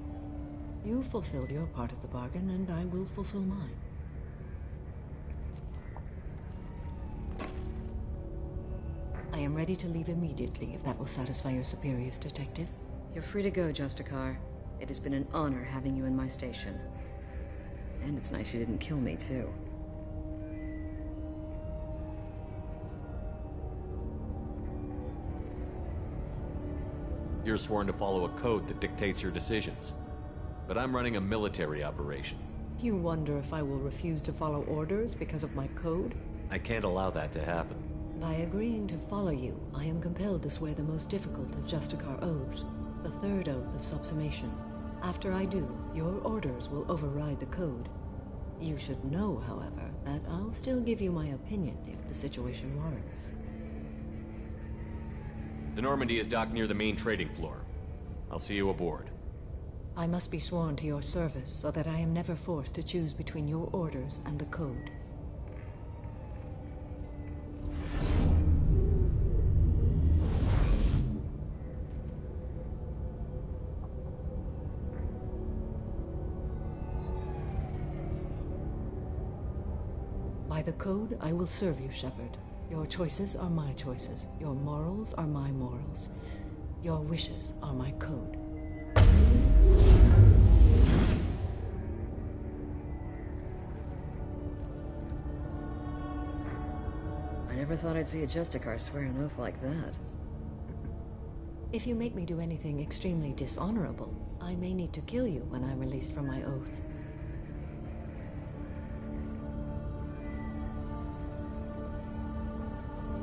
You fulfilled your part of the bargain, and I will fulfill mine. I am ready to leave immediately, if that will satisfy your superiors, Detective. You're free to go, Justicar. It has been an honor having you in my station. And it's nice you didn't kill me, too. You're sworn to follow a code that dictates your decisions. But I'm running a military operation. You wonder if I will refuse to follow orders because of my code? I can't allow that to happen. By agreeing to follow you, I am compelled to swear the most difficult of Justicar oaths, the third oath of subsumation. After I do, your orders will override the code. You should know, however, that I'll still give you my opinion if the situation warrants. The Normandy is docked near the main trading floor. I'll see you aboard. I must be sworn to your service so that I am never forced to choose between your orders and the code. By the code, I will serve you, Shepard. Your choices are my choices. Your morals are my morals. Your wishes are my code. I never thought I'd see a Justicar swear an oath like that. If you make me do anything extremely dishonorable, I may need to kill you when I'm released from my oath.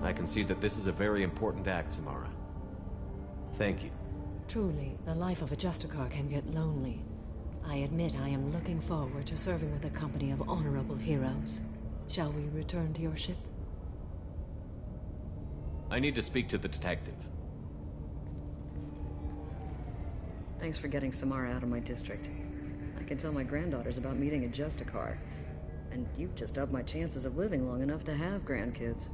I can see that this is a very important act, Samara. Thank you. Truly, the life of a Justicar can get lonely. I admit I am looking forward to serving with a company of honorable heroes. Shall we return to your ship? I need to speak to the detective. Thanks for getting Samara out of my district. I can tell my granddaughters about meeting a Justicar. And you've just upped my chances of living long enough to have grandkids.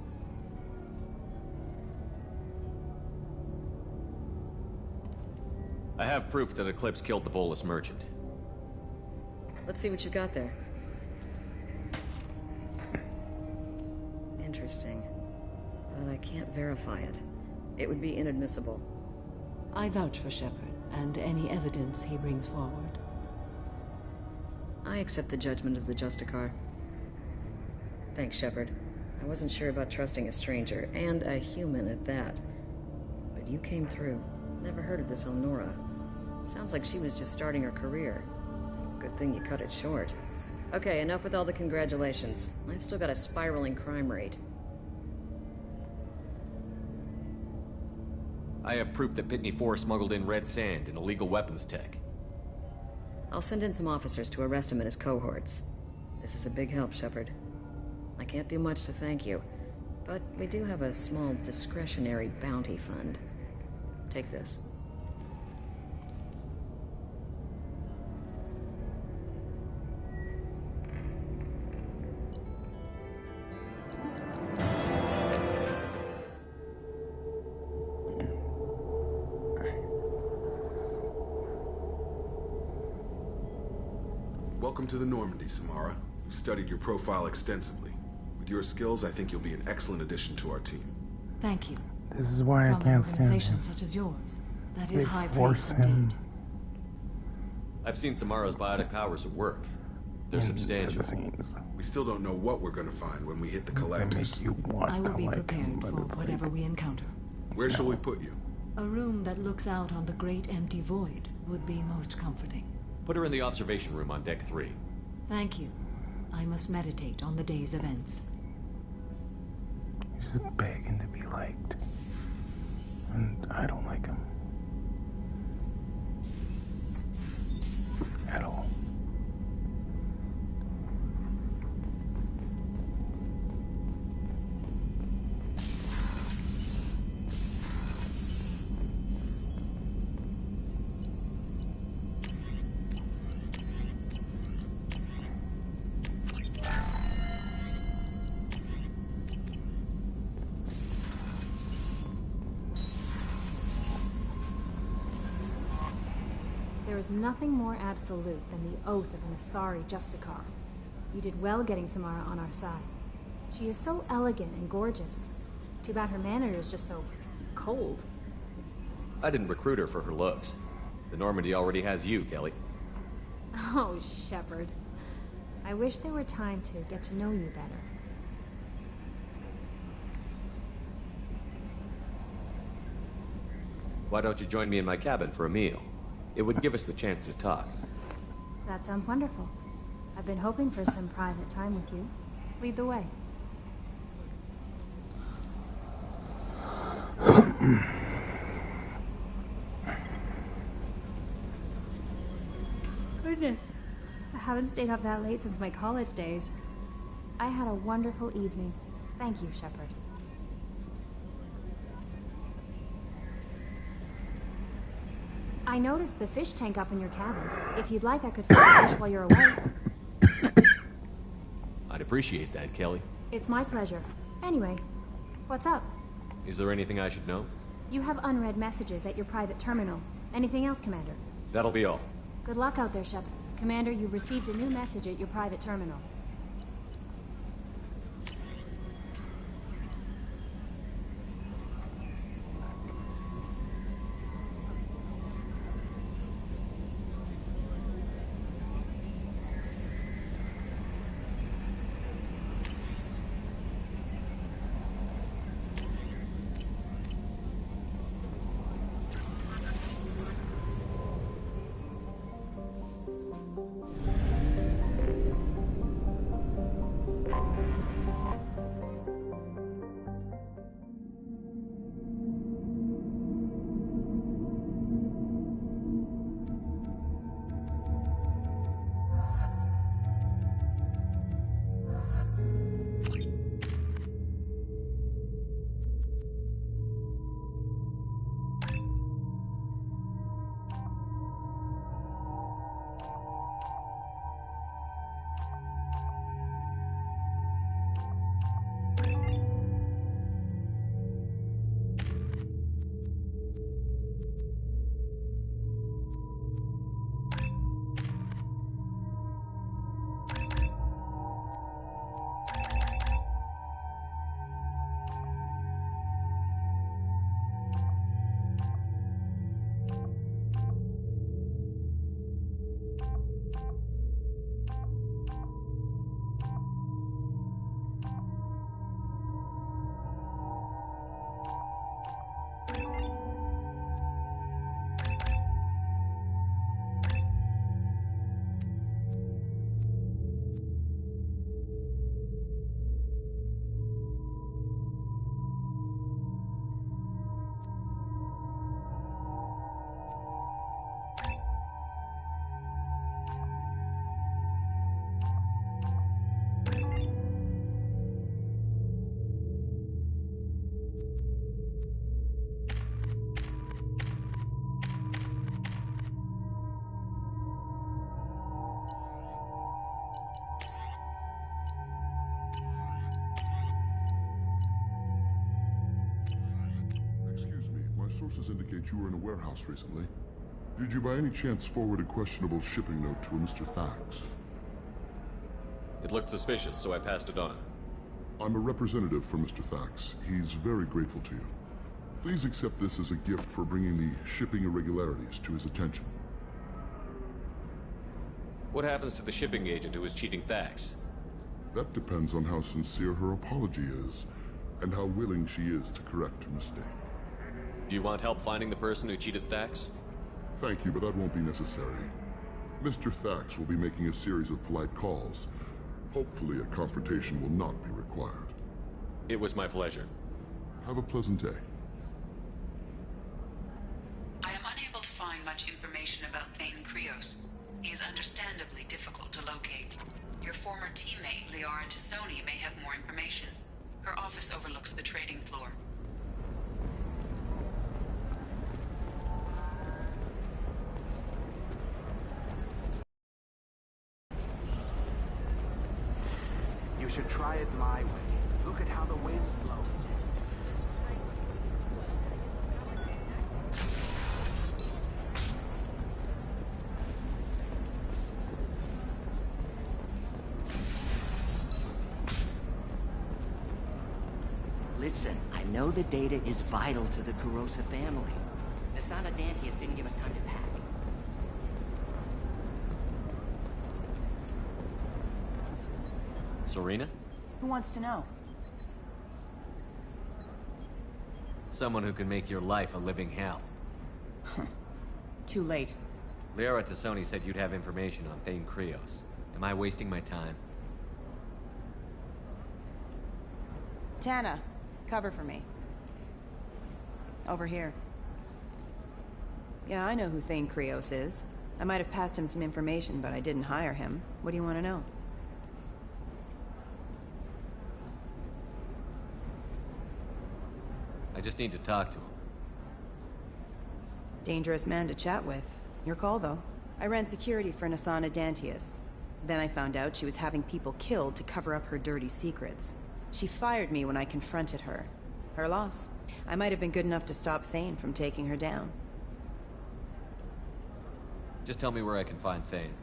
I have proof that Eclipse killed the Volus merchant. Let's see what you got there. Interesting. But I can't verify it. It would be inadmissible. I vouch for Shepard, and any evidence he brings forward. I accept the judgment of the Justicar. Thanks, Shepard. I wasn't sure about trusting a stranger, and a human at that. But you came through. Never heard of this Elnora. Sounds like she was just starting her career. Good thing you cut it short. Okay, enough with all the congratulations. I've still got a spiraling crime rate. I have proof that Pitney 4 smuggled in red sand and illegal weapons tech. I'll send in some officers to arrest him and his cohorts. This is a big help, Shepard. I can't do much to thank you, but we do have a small discretionary bounty fund. Take this. Welcome to the Normandy, Samara. We've studied your profile extensively. With your skills, I think you'll be an excellent addition to our team. Thank you. This is why I From can't an stand organization him. such as yours, that They is high force praise him indeed. I've seen Samara's biotic powers at work. They're substantial. We still don't know what we're gonna find when we hit the collectors. I will be prepared for whatever we encounter. Where shall we put you? A room that looks out on the great empty void would be most comforting. Put her in the observation room on deck 3. Thank you. I must meditate on the day's events. He's begging to be liked. And I don't like him. At all. There is nothing more absolute than the oath of an Asari Justicar. You did well getting Samara on our side. She is so elegant and gorgeous. Too bad her manner is just so cold. I didn't recruit her for her looks. The Normandy already has you, Kelly. Oh, Shepard. I wish there were time to get to know you better. Why don't you join me in my cabin for a meal? It would give us the chance to talk. That sounds wonderful. I've been hoping for some private time with you. Lead the way. Goodness. I haven't stayed up that late since my college days. I had a wonderful evening. Thank you, Shepard. I noticed the fish tank up in your cabin. If you'd like, I could fry fish while you're away. I'd appreciate that, Kelly. It's my pleasure. Anyway, what's up? Is there anything I should know? You have unread messages at your private terminal. Anything else, Commander? That'll be all. Good luck out there, Shepard. Commander, you've received a new message at your private terminal. Sources indicate you were in a warehouse recently. Did you by any chance forward a questionable shipping note to a Mr. Thax? It looked suspicious, so I passed it on. I'm a representative for Mr. Thax. He's very grateful to you. Please accept this as a gift for bringing the shipping irregularities to his attention. What happens to the shipping agent who was cheating Thax? That depends on how sincere her apology is, and how willing she is to correct her mistake. Do you want help finding the person who cheated Thax? Thank you, but that won't be necessary. Mr. Thax will be making a series of polite calls. Hopefully a confrontation will not be required. It was my pleasure. Have a pleasant day. I am unable to find much information about Thane Krios. He is understandably difficult to locate. Your former teammate, Liara Tassoni, may have more information. Her office overlooks the trading floor. You should try it my way. Look at how the wind's blowing. Listen, I know the data is vital to the Kurosa family. Asana Dantius didn't give us time to pack. Serena? Who wants to know? Someone who can make your life a living hell. Too late. Liara Tassoni said you'd have information on Thane Krios. Am I wasting my time? Tana, cover for me. Over here. Yeah, I know who Thane Krios is. I might have passed him some information, but I didn't hire him. What do you want to know? I just need to talk to him. Dangerous man to chat with. Your call, though. I ran security for Asana Dantius. Then I found out she was having people killed to cover up her dirty secrets. She fired me when I confronted her. Her loss. I might have been good enough to stop Thane from taking her down. Just tell me where I can find Thane.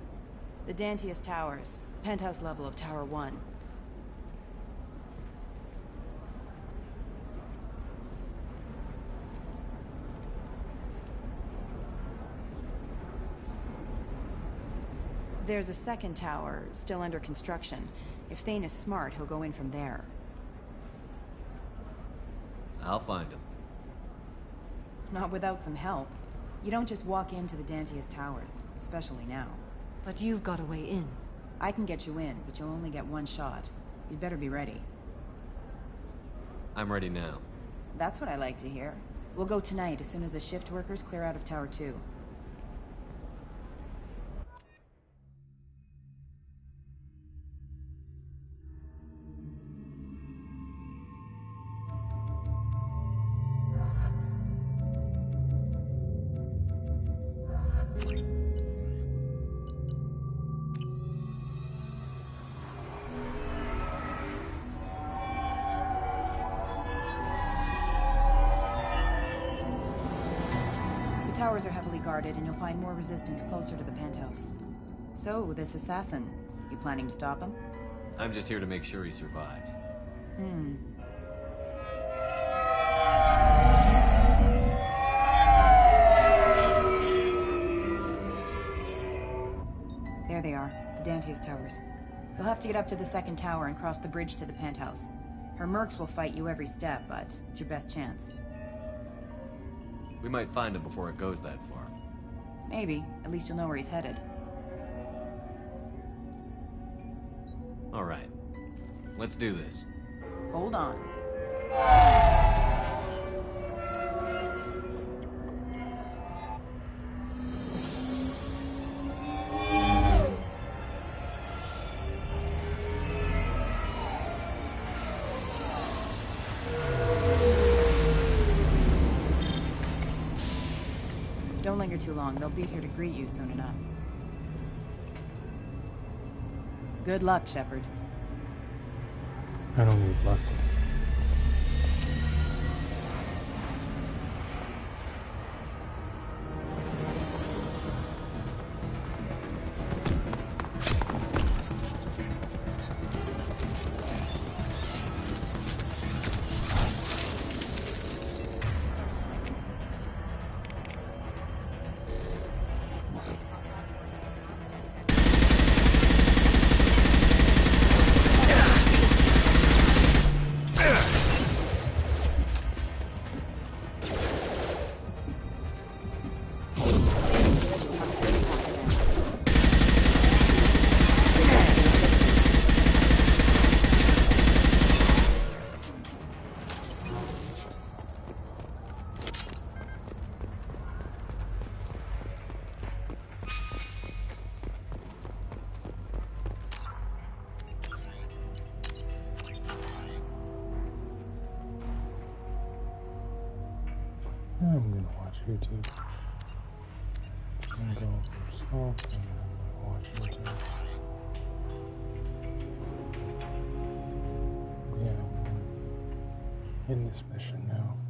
The Dantius Towers. Penthouse level of Tower 1. There's a second tower, still under construction. If Thane is smart, he'll go in from there. I'll find him. Not without some help. You don't just walk into the Dantius Towers, especially now. But you've got a way in. I can get you in, but you'll only get one shot. You'd better be ready. I'm ready now. That's what I like to hear. We'll go tonight as soon as the shift workers clear out of Tower 2. The towers are heavily guarded, and you'll find more resistance closer to the penthouse. So, this assassin, you planning to stop him? I'm just here to make sure he survives. There they are, the Dantius Towers. You'll have to get up to the second tower and cross the bridge to the penthouse. Her mercs will fight you every step, but it's your best chance. We might find him before it goes that far. Maybe. At least you'll know where he's headed. All right. Let's do this. Hold on. Don't linger too long. They'll be here to greet you soon enough. Good luck, Shepard. I don't need luck. watch YouTube. And go for smoke and then watch YouTube. Yeah, I'm in this mission now.